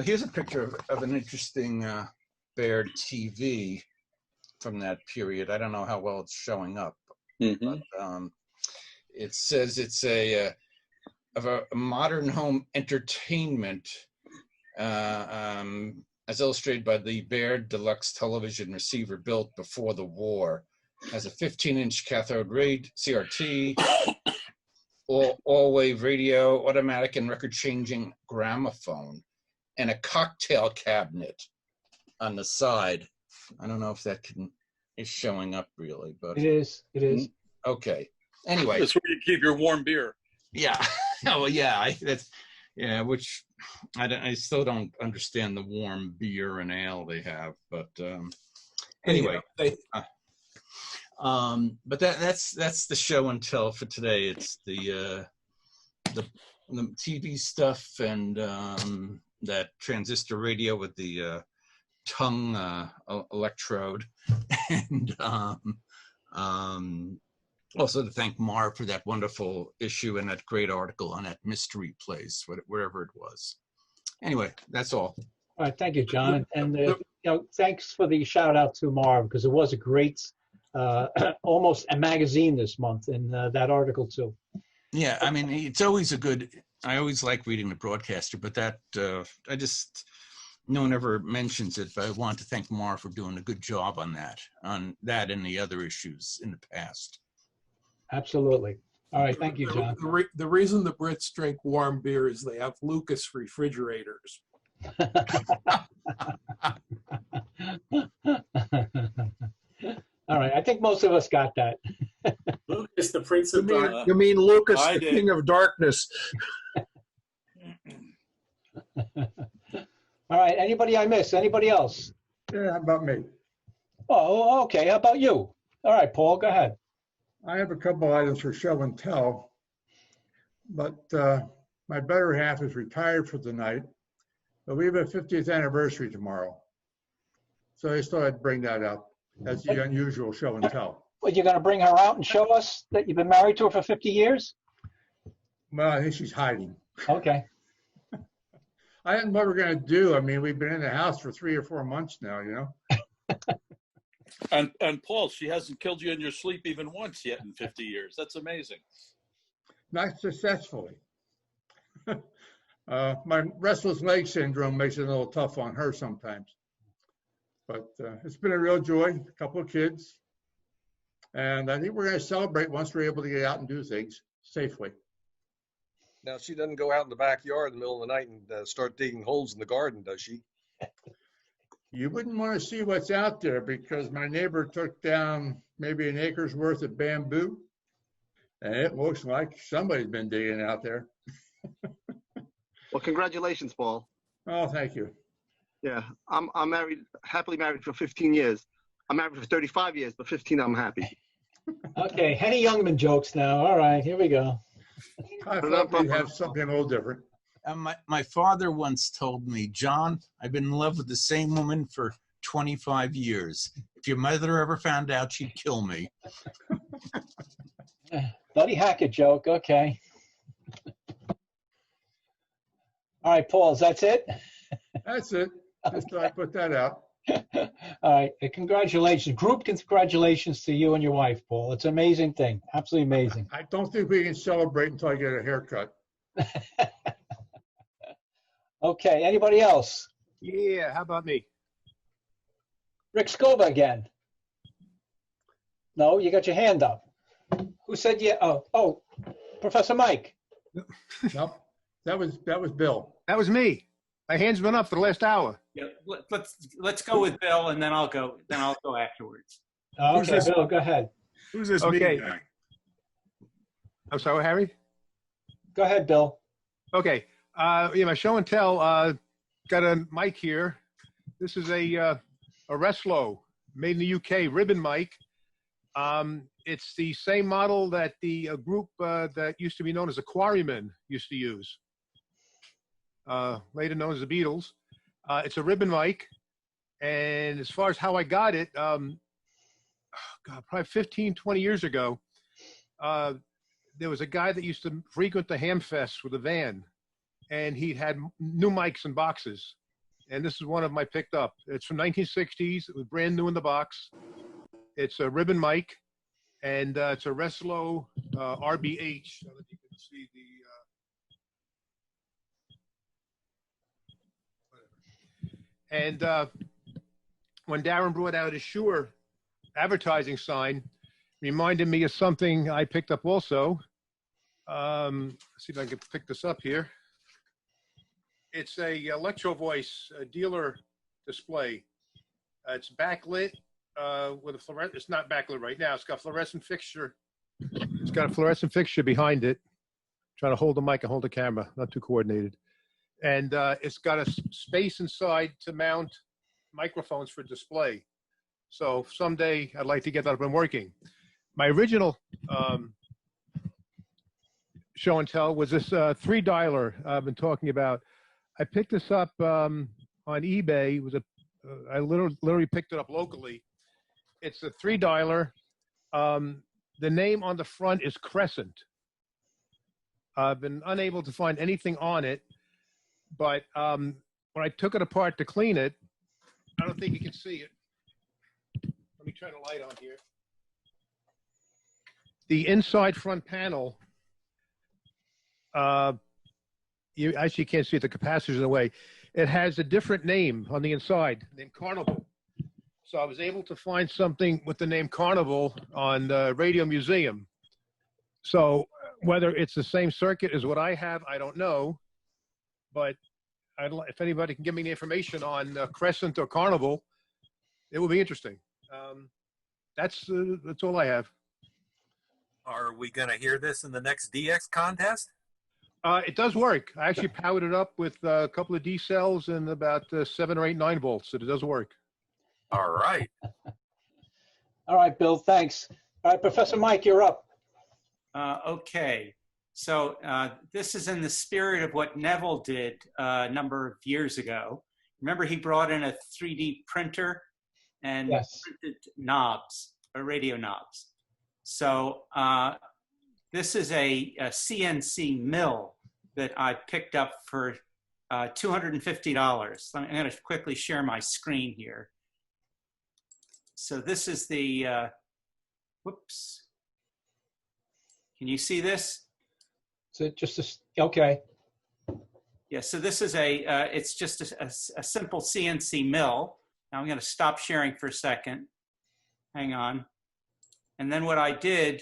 here's a picture of an interesting Baird TV from that period. I don't know how well it's showing up, but it says it's a modern home entertainment. As illustrated by the Baird Deluxe television receiver built before the war, has a 15-inch cathode ray CRT, all-wave radio, automatic and record-changing gramophone, and a cocktail cabinet on the side. I don't know if that is showing up really, but it is. It is. Okay. Anyway, that's where you keep your warm beer. Yeah. Oh, yeah. Which I still don't understand the warm beer and ale they have, but anyway. But that's the show and tell for today. It's the TV stuff and that transistor radio with the tongue electrode, and also to thank Mar for that wonderful issue and that great article on that mystery place, wherever it was. Anyway, that's all. All right, thank you, John, and thanks for the shout out to Marv, because it was a great, almost a magazine this month in that article too. Yeah, I mean, it's always I always like reading the Broadcaster, but that no one ever mentions it, but I want to thank Mar for doing a good job on that and the other issues in the past. Absolutely. All right, thank you, John. The reason the Brits drink warm beer is they have Lucas refrigerators. All right, I think most of us got that. Lucas, the Prince of You mean Lucas, the King of Darkness? All right, anybody I miss? Anybody else? Yeah, how about me? Oh, okay. How about you? All right, Paul, go ahead. I have a couple items for show and tell, but my better half is retired for the night, but we have a 50th anniversary tomorrow. So I just thought I'd bring that up as the unusual show and tell. Well, you're going to bring her out and show us that you've been married to her for 50 years? Well, I think she's hiding. Okay. I don't know what we're going to do. I mean, we've been in the house for 3 or 4 months now, And Paul, she hasn't killed you in your sleep even once yet in 50 years. That's amazing. Not successfully. My restless leg syndrome makes it a little tough on her sometimes. But it's been a real joy, a couple of kids. And I think we're going to celebrate once we're able to get out and do things safely. Now, she doesn't go out in the backyard in the middle of the night and start digging holes in the garden, does she? You wouldn't want to see what's out there because my neighbor took down maybe an acre's worth of bamboo, and it looks like somebody's been digging out there. Well, congratulations, Paul. Oh, thank you. Yeah, I'm married, happily married for 15 years. I'm married for 35 years, but 15 I'm happy. Okay, Henny Youngman jokes now. All right, here we go. I thought we'd have something a little different. My father once told me, John, I've been in love with the same woman for 25 years. If your mother ever found out, she'd kill me. Buddy Hackett joke, okay. All right, Paul, that's it? That's it. Just thought I'd put that out. All right, congratulations. Group congratulations to you and your wife, Paul. It's an amazing thing, absolutely amazing. I don't think we can celebrate until I get a haircut. Okay, anybody else? Yeah, how about me? Rick Scoba again. No, you got your hand up. Who said yeah? Oh, Professor Mike. No, that was Bill. That was me. My hand's been up for the last hour. Yeah, let's go with Bill, and then I'll go afterwards. Okay, Bill, go ahead. Who's this Okay. mean guy? I'm sorry, Harry? Go ahead, Bill. Okay. Yeah, my show and tell got a mic here. This is a Reslo made in the UK ribbon mic. It's the same model that the group that used to be known as the Quarrymen used to use, later known as the Beatles. It's a ribbon mic, and as far as how I got it, God, probably 15, 20 years ago, there was a guy that used to frequent the Hamfest with a van, and he had new mics in boxes. And this is one of them I picked up. It's from 1960s. It was brand new in the box. It's a ribbon mic, and it's a Reslo RBH. So that you can see the. And when Darren brought out his Shure advertising sign, reminded me of something I picked up also. Let's see if I can pick this up here. It's a Electro Voice dealer display. It's backlit with a fluorescent. It's not backlit right now. It's got a fluorescent fixture. It's got a fluorescent fixture behind it. Trying to hold the mic and hold the camera, not too coordinated. And it's got a space inside to mount microphones for display. So someday I'd like to get that up and working. My original show and tell was this 3-dialer I've been talking about. I picked this up on eBay. It was I literally picked it up locally. It's a 3-dialer. The name on the front is Crescent. I've been unable to find anything on it, but when I took it apart to clean it, I don't think you can see it. Let me turn the light on here. The inside front panel, you actually can't see it, the capacitors in a way. It has a different name on the inside, named Carnival. So I was able to find something with the name Carnival on Radio Museum. So whether it's the same circuit as what I have, I don't know. But if anybody can give me the information on Crescent or Carnival, it will be interesting. That's all I have. Are we going to hear this in the next DX contest? It does work. I actually powered it up with a couple of D cells and about 7 or 8 9 volts, so it does work. All right. All right, Bill, thanks. All right, Professor Mike, you're up. Okay. So this is in the spirit of what Neville did a number of years ago. Remember, he brought in a 3D printer and printed knobs, or radio knobs. So this is a CNC mill that I picked up for $250. I'm going to quickly share my screen here. So this is the, whoops. Can you see this? So just okay. Yeah, so this is it's just a simple CNC mill. Now I'm going to stop sharing for a second. Hang on. And then what I did,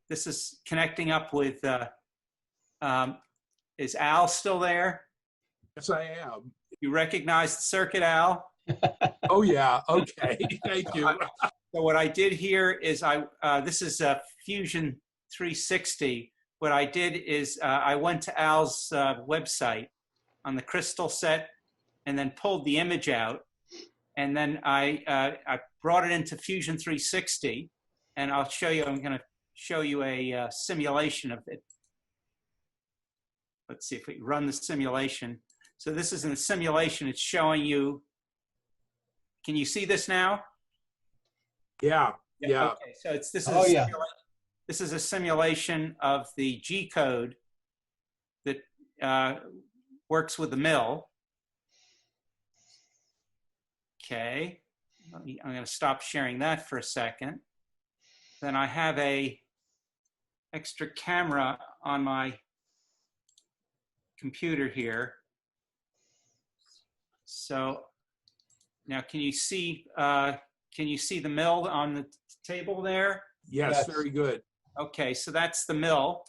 this is connecting up with, is Al still there? Yes, I am. You recognize the circuit, Al? Oh, yeah. Okay. Thank you. So what I did here is this is a Fusion 360. What I did is I went to Al's website on the crystal set and then pulled the image out. And then I brought it into Fusion 360. And I'll show you, I'm going to show you a simulation of it. Let's see if we run the simulation. So this is in the simulation. It's showing you, can you see this now? Yeah, yeah. Okay, so this is a simulation of the G code that works with the mill. Okay, I'm going to stop sharing that for a second. Then I have a extra camera on my computer here. So now can you see the mill on the table there? Yes, very good. Okay, so that's the mill.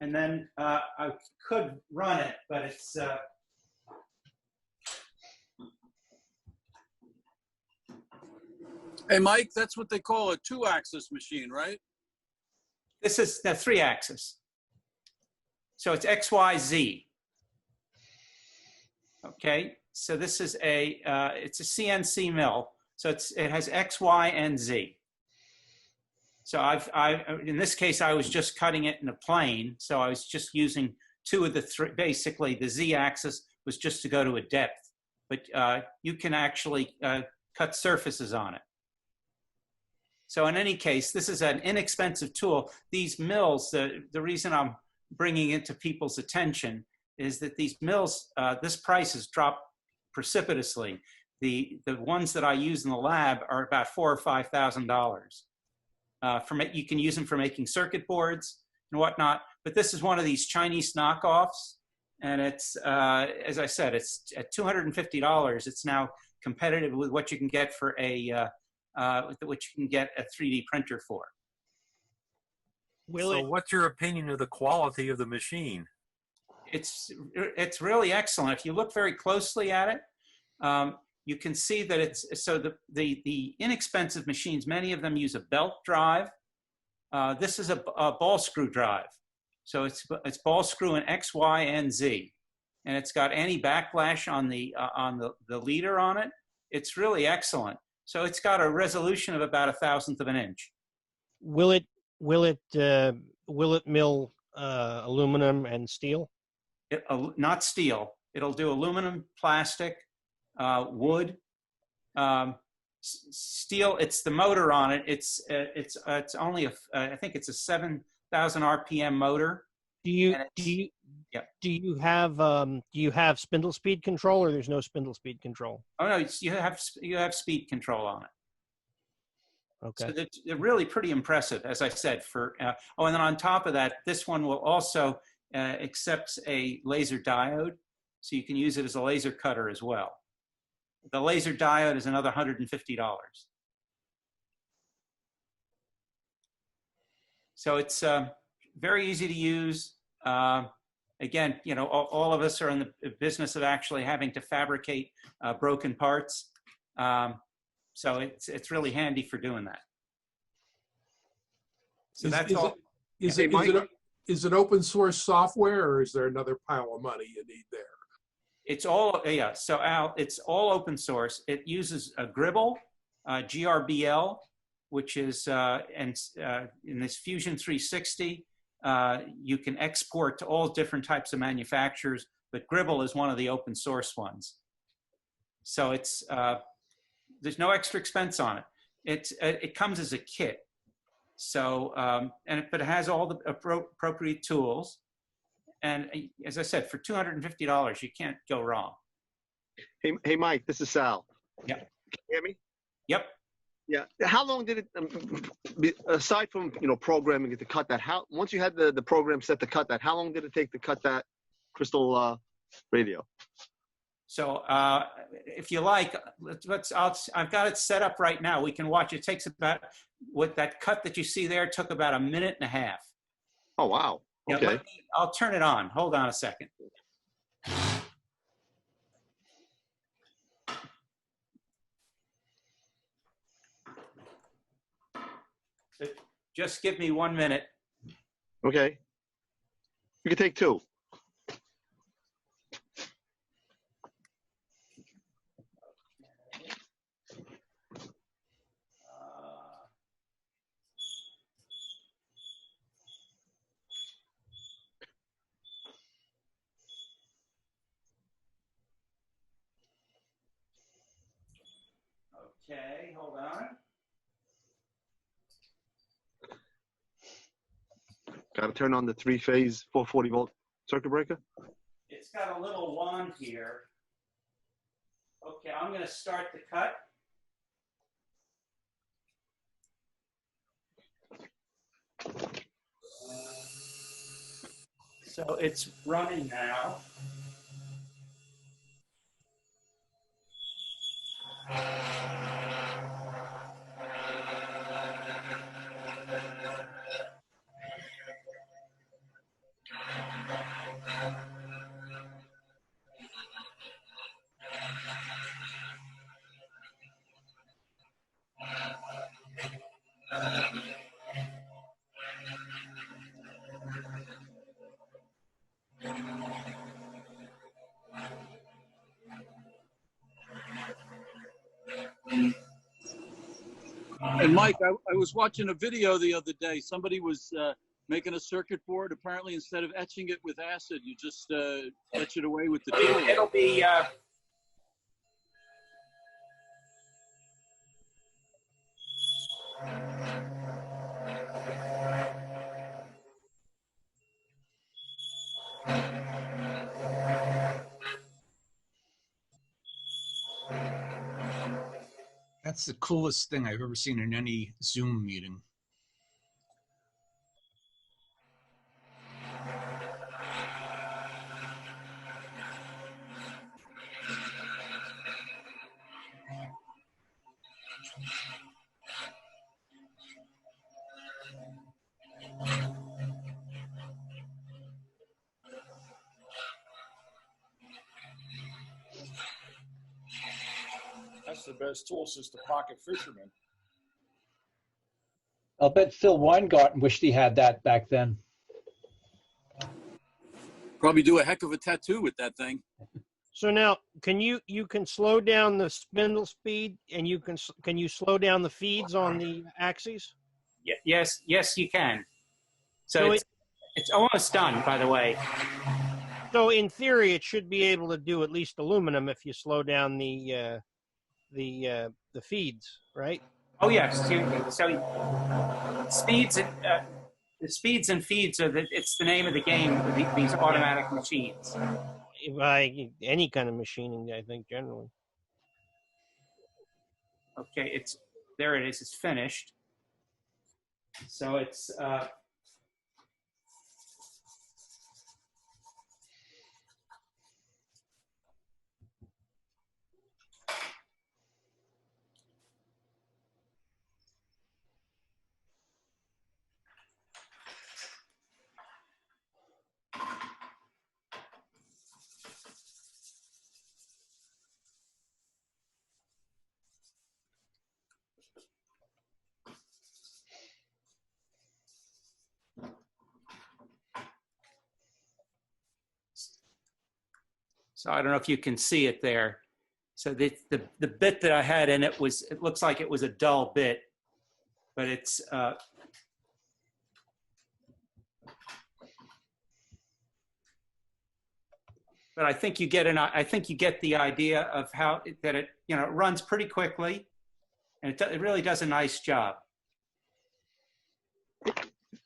And then I could run it, but it's Hey, Mike, that's what they call a 2-axis machine, right? this is the 3-axis. So it's X, Y, Z. Okay, so this is it's a CNC mill. So it has X, Y, and Z. So in this case, I was just cutting it in a plane. So I was just using 2 of the 3, basically the Z axis was just to go to a depth, but you can actually cut surfaces on it. So in any case, this is an inexpensive tool. These mills, the reason I'm bringing it to people's attention is that these mills, this price has dropped precipitously. The ones that I use in the lab are about $4,000 or $5,000. You can use them for making circuit boards and whatnot, but this is one of these Chinese knockoffs, and it's, as I said, it's at $250. It's now competitive with what you can get for what you can get a 3D printer for. So what's your opinion of the quality of the machine? It's really excellent. If you look very closely at it, you can see that it's, so the inexpensive machines, many of them use a belt drive. This is a ball screw drive. So it's ball screw in X, Y, and Z. And it's got anti-backlash on the leader on it. It's really excellent. So it's got a resolution of about 1/1000 of an inch. Will it mill aluminum and steel? Not steel. It'll do aluminum, plastic, wood, steel. It's the motor on it. It's only I think it's a 7,000 RPM motor. Do you have spindle speed control, or there's no spindle speed control? Oh no, you have speed control on it. Okay. So they're really pretty impressive, as I said. And then on top of that, this one will also accepts a laser diode, so you can use it as a laser cutter as well. The laser diode is another $150. So it's very easy to use. Again, you know, all of us are in the business of actually having to fabricate broken parts. So it's really handy for doing that. So is it open source software, or is there another pile of money you need there? It's all, yeah. So Al, it's all open source. It uses a Gribble, GRBL, which is in this Fusion 360. You can export to all different types of manufacturers, but Gribble is one of the open source ones. So it's there's no extra expense on it. It comes as a kit. So but it has all the appropriate tools. And as I said, for $250, you can't go wrong. Hey, Mike, this is Sal. Yeah. Can you hear me? Yep. Yeah. How long did it, aside from, you know, programming it to cut that, once you had the program set to cut that, how long did it take to cut that crystal radio? So if you like, I've got it set up right now. We can watch. It takes about, that cut that you see there took about 1.5 minutes. Oh, wow. Yeah, Okay. I'll turn it on. Hold on a second. Just give me 1 minute. Okay. You can take 2. Okay, hold on. Got to turn on the 3-phase 440-volt circuit breaker. It's got a little wand here. Okay, I'm going to start the cut. So it's running now. And Mike, I was watching a video the other day. Somebody was making a circuit board. Apparently, instead of etching it with acid, you just etch it away with the tool. It'll be That's the coolest thing I've ever seen in any Zoom meeting. That's the best tool since the pocket fisherman. I'll bet Phil Weingarten wished he had that back then. Probably do a heck of a tattoo with that thing. So now, can you can slow down the spindle speed, and can you slow down the feeds on the axes? yes, you can. So it's almost done, by the way. So in theory, it should be able to do at least aluminum if you slow down the feeds, right? Oh yes. So speeds, the speeds and feeds are it's the name of the game. These automatic machines. By any kind of machining, I think generally. Okay, there it is. It's finished. So it's. So I don't know if you can see it there. So the bit that I had in it looks like it was a dull bit, but it's but I think you get the idea of how it runs pretty quickly, and it really does a nice job.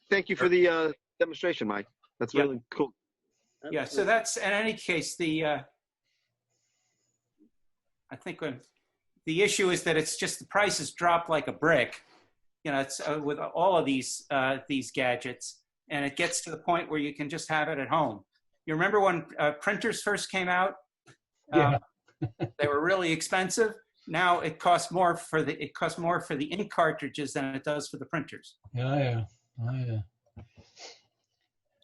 Thank you for the demonstration, Mike. That's really cool. Yeah, so that's, in any case, I think when the issue is that it's just the prices drop like a brick, it's with all of these gadgets, and it gets to the point where you can just have it at home. You remember when printers first came out? Yeah. They were really expensive. Now it costs more for the ink cartridges than it does for the printers. Yeah.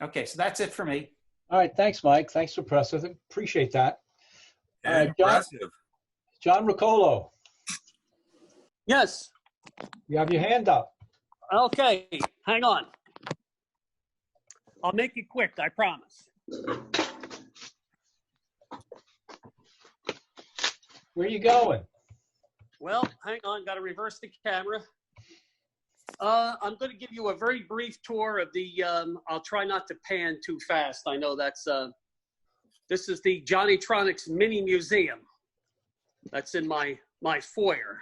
Okay, so that's it for me. All right, thanks, Mike. Thanks for pressing. Appreciate that. All right, Impressive. John Riccolo, Yes. you have your hand up. Okay. Hang on. I'll make it quick. I promise. Where are you going? Well, hang on. Got to reverse the camera. I'm going to give you a very brief tour of the. I'll try not to pan too fast. I know that's. This is the Johnnytronics Mini Museum. That's in my foyer.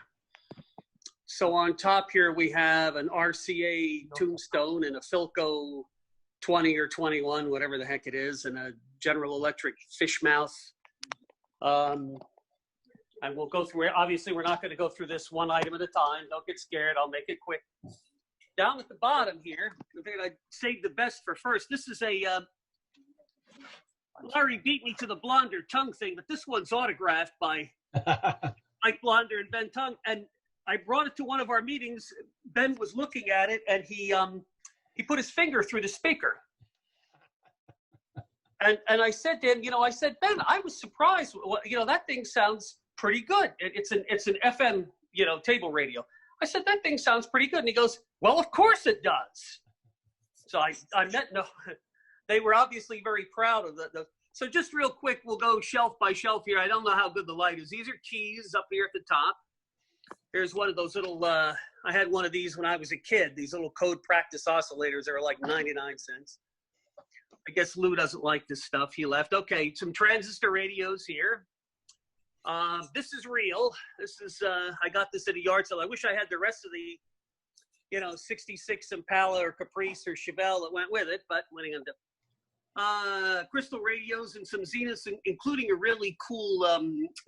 So on top here we have an RCA tombstone and a Philco 20 or 21, whatever the heck it is, and a General Electric fish mouth. And we'll go through it. Obviously, we're not going to go through this one item at a time. Don't get scared. I'll make it quick. Down at the bottom here, I figured I'd save the best for first. This is a Larry beat me to the Blonder tongue thing, but this one's autographed by Mike Blonder and Ben Tongue. And I brought it to one of our meetings. Ben was looking at it, and he put his finger through the speaker. And I said to him, I said, Ben, I was surprised. That thing sounds pretty good. It's an FM, table radio. I said, that thing sounds pretty good. And he goes, well, of course it does. So I met, they were obviously very proud of the. So just real quick, we'll go shelf by shelf here. I don't know how good the light is. These are keys up here at the top. Here's one of those little, I had one of these when I was a kid. These little code practice oscillators are like 99 cents. I guess Lou doesn't like this stuff. He left. Okay, some transistor radios here. This is real. This is, I got this at a yard sale. I wish I had the rest of the, 66 Impala or Caprice or Chevelle that went with it, but what are you gonna do? Crystal radios and some Zeniths, including a really cool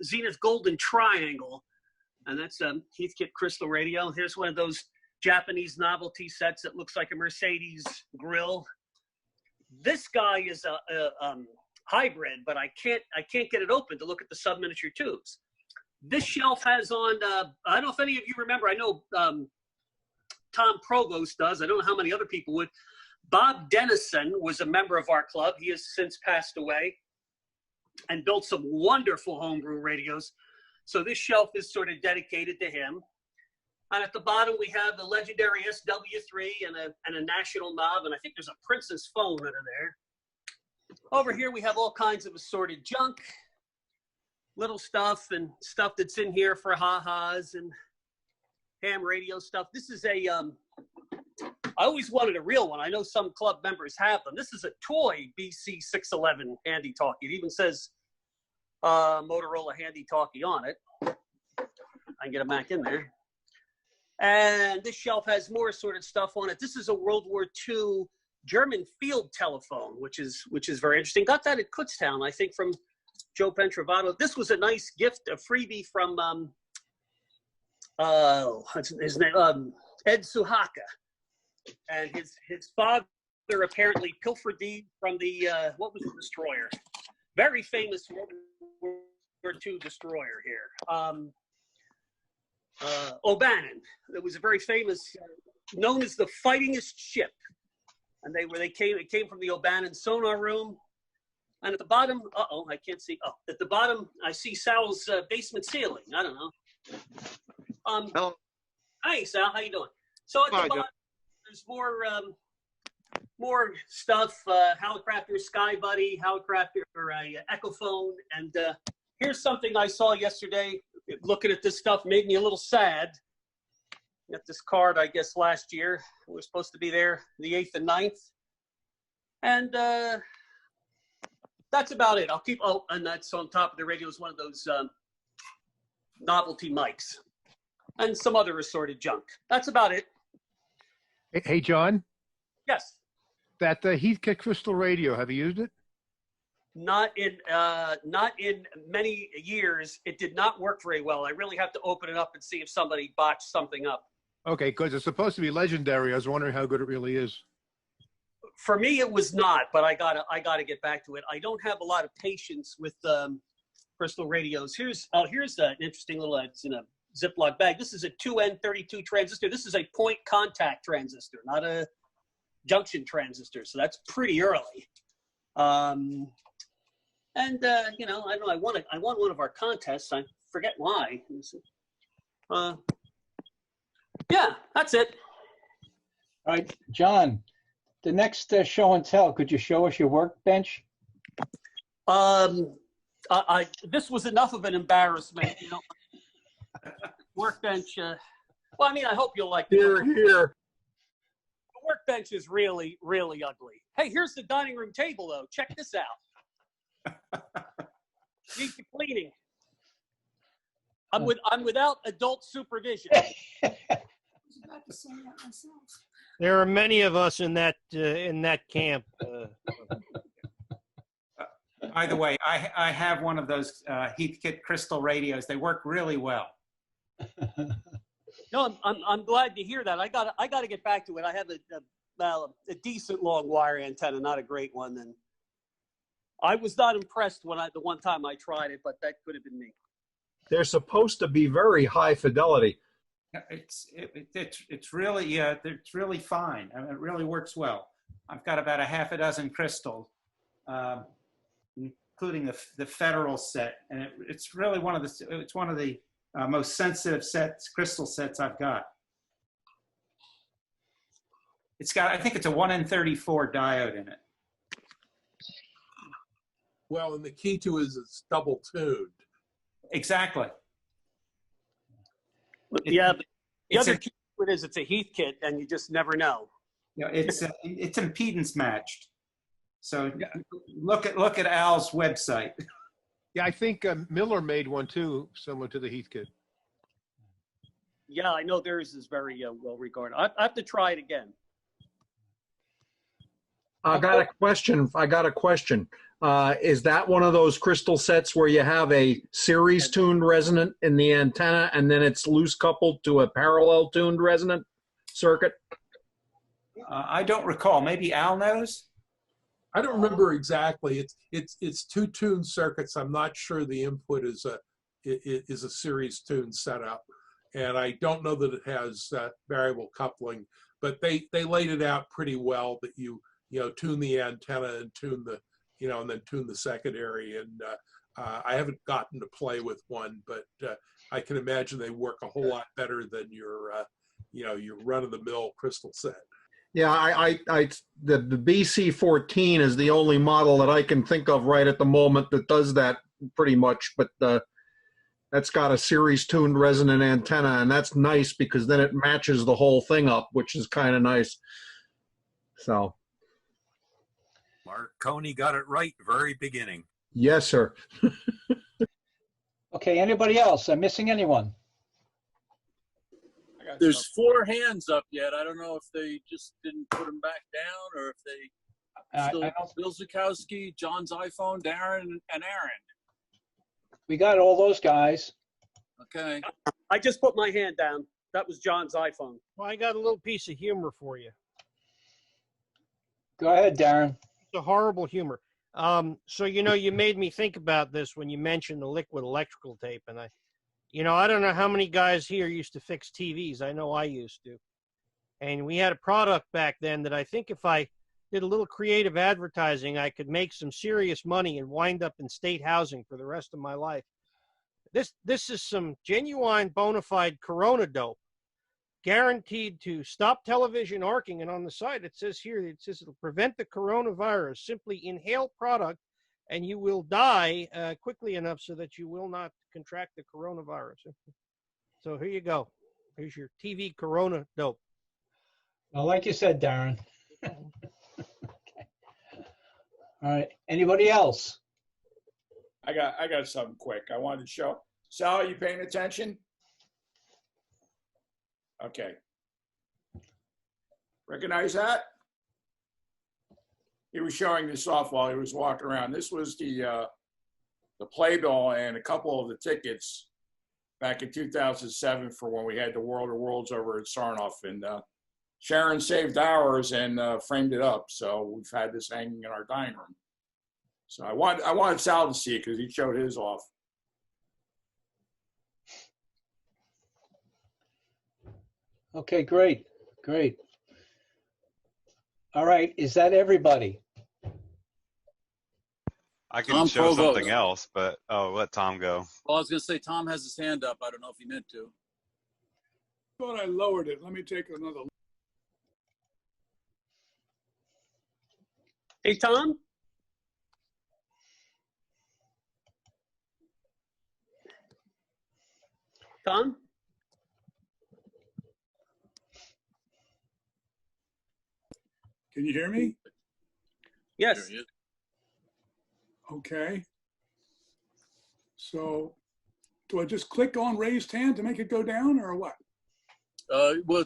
Zenith Golden Triangle. And that's a Heathkit crystal radio. Here's one of those Japanese novelty sets that looks like a Mercedes grill. This guy is a hybrid, but I can't get it open to look at the sub-miniature tubes. This shelf has on, I don't know if any of you remember, I know Tom Provost does. I don't know how many other people would. Bob Dennison was a member of our club. He has since passed away and built some wonderful homebrew radios. So this shelf is sort of dedicated to him. And at the bottom, we have the legendary SW3 and a national knob. And I think there's a Princess phone under there. Over here, we have all kinds of assorted junk, little stuff and stuff that's in here for ha-has and ham radio stuff. This is a, I always wanted a real one. I know some club members have them. This is a toy BC611 handy talkie. It even says Motorola handy talkie on it. I can get a Mac in there. And this shelf has more assorted stuff on it. This is a World War II German field telephone, which is very interesting. Got that at Kutztown, I think, from Joe Pentrovato. This was a nice gift, a freebie from what's his name? Ed Suhaka. And his father apparently pilfered these from the what was the destroyer? Very famous World War II destroyer here. O'Bannon. It was a very famous, known as the fightingest ship. And it came from the O'Bannon sonar room. And at the bottom, I can't see. Oh, at the bottom, I see Sal's basement ceiling. I don't know. Hello. Hi, Sal. How you doing? So at the bottom, there's more stuff. Hallicrafter Sky Buddy, Hallicrafter Echophone, and here's something I saw yesterday. Looking at this stuff made me a little sad. Got this card, I guess, last year. We were supposed to be there the 8th and 9th. And that's about it. I'll keep, and that's on top of the radio is one of those novelty mics. And some other assorted junk. That's about it. Hey, John? Yes. That Heathkit crystal radio, have you used it? Not in many years. It did not work very well. I really have to open it up and see if somebody botched something up. Okay, because it's supposed to be legendary. I was wondering how good it really is. For me, it was not, but I gotta get back to it. I don't have a lot of patience with crystal radios. Here's an interesting little. It's in a Ziploc bag. This is a 2N32 transistor. This is a point contact transistor, not a junction transistors, so that's pretty early. You know, I don't know, I won one of our contests. I forget why. Yeah, that's it. All right, John, the next show and tell, could you show us your workbench? This was enough of an embarrassment, you know. Workbench, well, I mean, I hope you'll like it. Here. The workbench is really, really ugly. Hey, here's the dining room table, though. Check this out. Needs cleaning. I'm without adult supervision. There are many of us in that camp. By the way, I have one of those Heathkit crystal radios. They work really well. No, I'm glad to hear that. I got to get back to it. I have a decent long wire antenna, not a great one. And I was not impressed the one time I tried it, but that could have been me. They're supposed to be very high fidelity. It's really fine. I mean, it really works well. I've got about a half a dozen crystals, including the federal set, and it's really one of the most sensitive crystal sets I've got. I think it's a 1N34 diode in it. Well, and the key to it is it's double tuned. Exactly. Yeah, but the other key to it is it's a Heathkit, and you just never know. You know, it's impedance matched. So look at Al's website. Yeah, I think Miller made one too, similar to the Heathkit. Yeah, I know theirs is very well regarded. I have to try it again. I got a question. Is that one of those crystal sets where you have a series tuned resonant in the antenna and then it's loose coupled to a parallel tuned resonant circuit? I don't recall. Maybe Al knows. I don't remember exactly. It's two tuned circuits. I'm not sure the input is a series tuned setup, and I don't know that it has variable coupling. But they laid it out pretty well that you tune the antenna and tune the and then tune the secondary. And I haven't gotten to play with one, but I can imagine they work a whole lot better than your run of the mill crystal set. Yeah, the BC14 is the only model that I can think of right at the moment that does that pretty much, but that's got a series tuned resonant antenna, and that's nice because then it matches the whole thing up, which is kind of nice. So. Marconi got it right very beginning. Yes, sir. Okay, anybody else? I'm missing anyone? There's 4 hands up yet. I don't know if they just didn't put them back down or if they still Bill Zukowski, John's iPhone, Darren, and Aaron. We got all those guys. Okay. I just put my hand down. That was John's iPhone. Well, I got a little piece of humor for you. Go ahead, Darren. It's a horrible humor. So, you made me think about this when you mentioned the liquid electrical tape, and I don't know how many guys here used to fix TVs. I know I used to. And we had a product back then that I think if I did a little creative advertising, I could make some serious money and wind up in state housing for the rest of my life. This is some genuine bona fide Corona dope, guaranteed to stop television arcing. And on the side, it says it'll prevent the coronavirus. Simply inhale product and you will die quickly enough so that you will not contract the coronavirus. So here you go. Here's your TV Corona dope. Well, like you said, Darren. Okay. All right. Anybody else? I got something quick. I wanted to show. Sal, are you paying attention? Okay. Recognize that? He was showing this off while he was walking around. This was the playbill and a couple of the tickets back in 2007 for when we had the World of Worlds over at Sarnoff. And Sharon saved ours and framed it up. So we've had this hanging in our dining room. So I wanted Sal to see it because he showed his off. Okay, great. All right, is that everybody? I can Tom show Provost. something else, but let Tom go. Well, I was going to say Tom has his hand up. I don't know if he meant to. Thought I lowered it. Let me take another. Hey, Tom? Tom? Can you hear me? Yes. Okay. So do I just click on raised hand to make it go down or what? Well,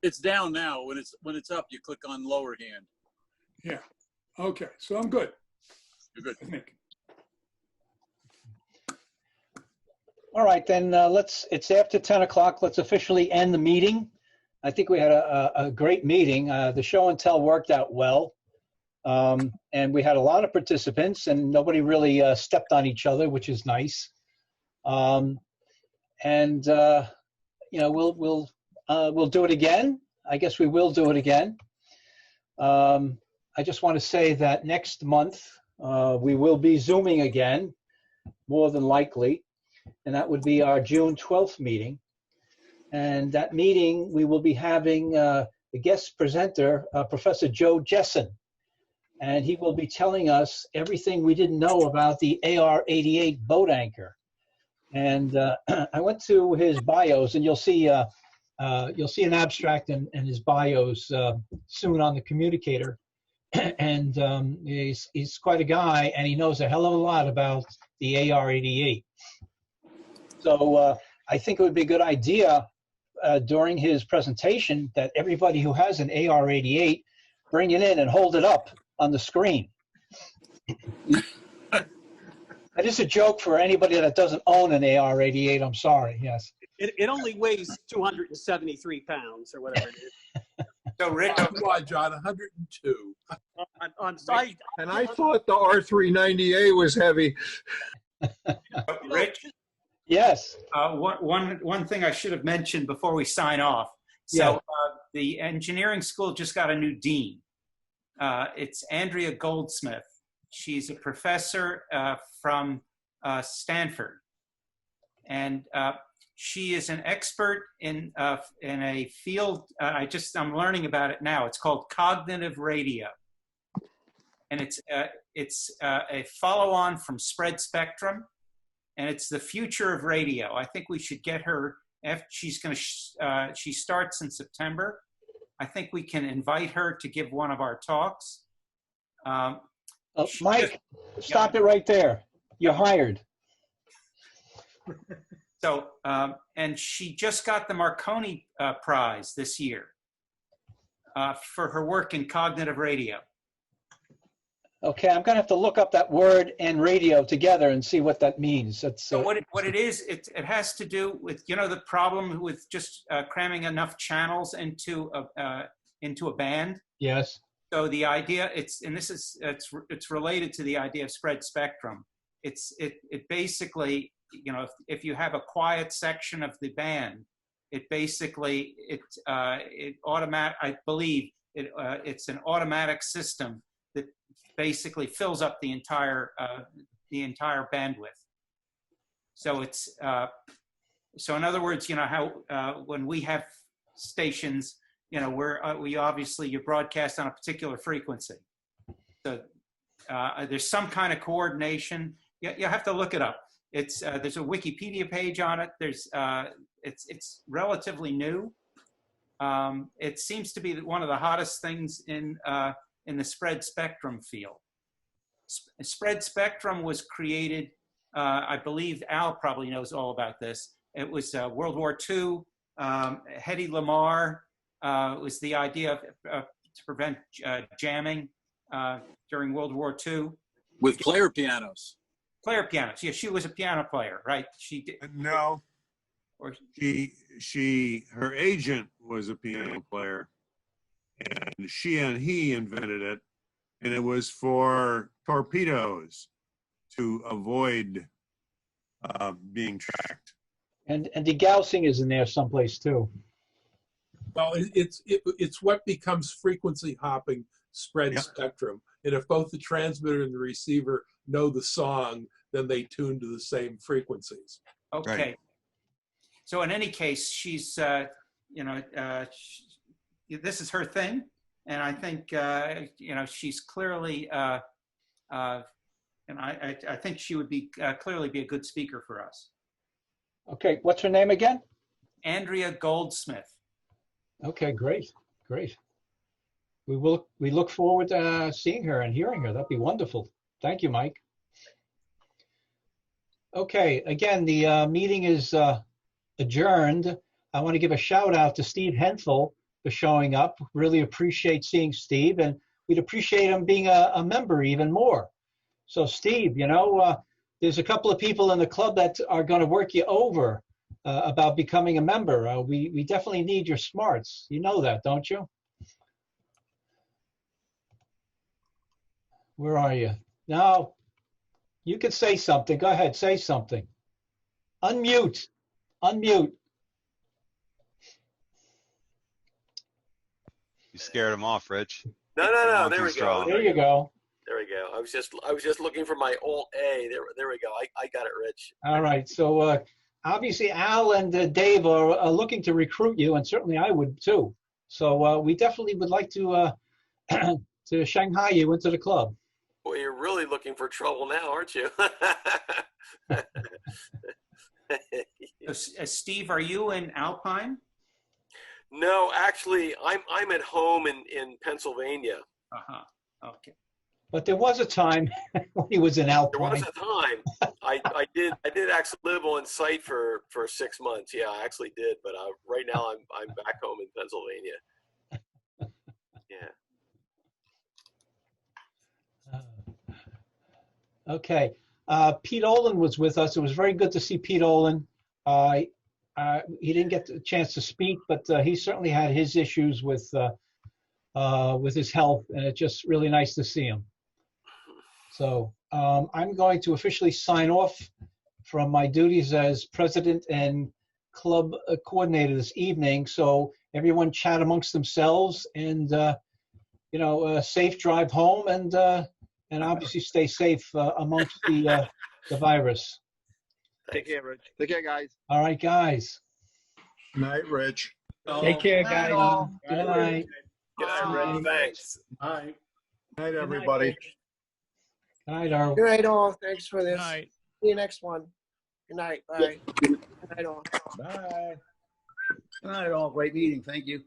it's down now. When it's up, you click on lower hand. Yeah. Okay. So I'm good. You're good. I think. All right, then it's after 10 o'clock. Let's officially end the meeting. I think we had a great meeting. The show and tell worked out well. And we had a lot of participants and nobody really stepped on each other, which is nice. You know, we'll do it again. I guess we will do it again. I just want to say that next month we will be Zooming again, more than likely. And that would be our June 12th meeting. And that meeting, we will be having the guest presenter, Professor Joe Jessen. And he will be telling us everything we didn't know about the AR-88 boat anchor. And I went to his bios, and you'll see an abstract in his bios soon on the communicator. And he's quite a guy, and he knows a hell of a lot about the AR-88. So I think it would be a good idea during his presentation that everybody who has an AR-88 bring it in and hold it up on the screen. That is a joke for anybody that doesn't own an AR-88. I'm sorry. Yes. It only weighs 273 pounds or whatever it is. So Rick, Come on, John, 102. On site. And I thought the R390A was heavy. Rich? Yes. One thing I should have mentioned before we sign off. So the engineering school just got a new dean. It's Andrea Goldsmith. She's a professor from Stanford, and she is an expert in a field. I'm learning about it now. It's called cognitive radio, and it's a follow-on from spread spectrum, and it's the future of radio. I think we should get her. She starts in September. I think we can invite her to give one of our talks. Mike, stop it right there. You're hired. So, and she just got the Marconi Prize this year for her work in cognitive radio. Okay, I'm going to have to look up that word and radio together and see what that means. That's, So what it is, it has to do with, you know, the problem with just cramming enough channels into a band. Yes. So the idea, it's related to the idea of spread spectrum. It basically, you know, if you have a quiet section of the band, it basically I believe it's an automatic system that basically fills up the entire bandwidth. So it's so in other words, you know how when we have stations, you know, we obviously you broadcast on a particular frequency. So there's some kind of coordination. You have to look it up. It's there's a Wikipedia page on it. There's it's relatively new. It seems to be one of the hottest things in the spread spectrum field. Spread spectrum was created, I believe Al probably knows all about this. It was World War II. Hedy Lamarr was the idea of to prevent jamming during World War II. With player pianos. Player pianos. Yeah, she was a piano player, right? She did. No. Or Her agent was a piano player, and he invented it, and it was for torpedoes to avoid being tracked. And degaussing is in there someplace too. Well, it's what becomes frequency hopping spread spectrum. And if both the transmitter and the receiver know the song, then they tune to the same frequencies. Okay. Right. So in any case, she's, this is her thing. And I think, she's clearly, and I think she would be clearly be a good speaker for us. Okay, what's her name again? Andrea Goldsmith. Okay, great, great. We look forward to seeing her and hearing her. That'd be wonderful. Thank you, Mike. Okay, again, the meeting is adjourned. I want to give a shout out to Steve Hensel for showing up. Really appreciate seeing Steve, and we'd appreciate him being a member even more. So Steve, there's a couple of people in the club that are going to work you over about becoming a member. We definitely need your smarts. You know that, don't you? Where are you? Now, you could say something. Go ahead, say something. Unmute. Unmute. You scared him off, Rich. No. There we go. There you go. There we go. I was just looking for my Alt A. There we go. I got it, Rich. All right. So obviously Al and Dave are looking to recruit you, and certainly I would too. So we definitely would like to to Shanghai you into the club. Boy, you're really looking for trouble now, aren't you? Steve, are you in Alpine? No, actually, I'm at home in Pennsylvania. Uh-huh. Okay. But there was a time when he was in Alpine. There was a time. I did actually live on site for 6 months. Yeah, I actually did. But right now I'm back home in Pennsylvania. Yeah. Okay. Pete Olin was with us. It was very good to see Pete Olin. He didn't get the chance to speak, but he certainly had his issues with his health, and it's just really nice to see him. So I'm going to officially sign off from my duties as president and club coordinator this evening. So everyone chat amongst themselves, and safe drive home, and obviously stay safe amongst the virus. Take care, Rich. Take care, guys. All right, guys. Night, Rich. Take care, guys. Good night. Good night, Rich. Thanks. Bye. Night, everybody. Good night, Darrell. Good night, all. Thanks for this. Good night. See you next one. Good night. Bye. Good night, all. Bye. Good night, all. Great meeting. Thank you.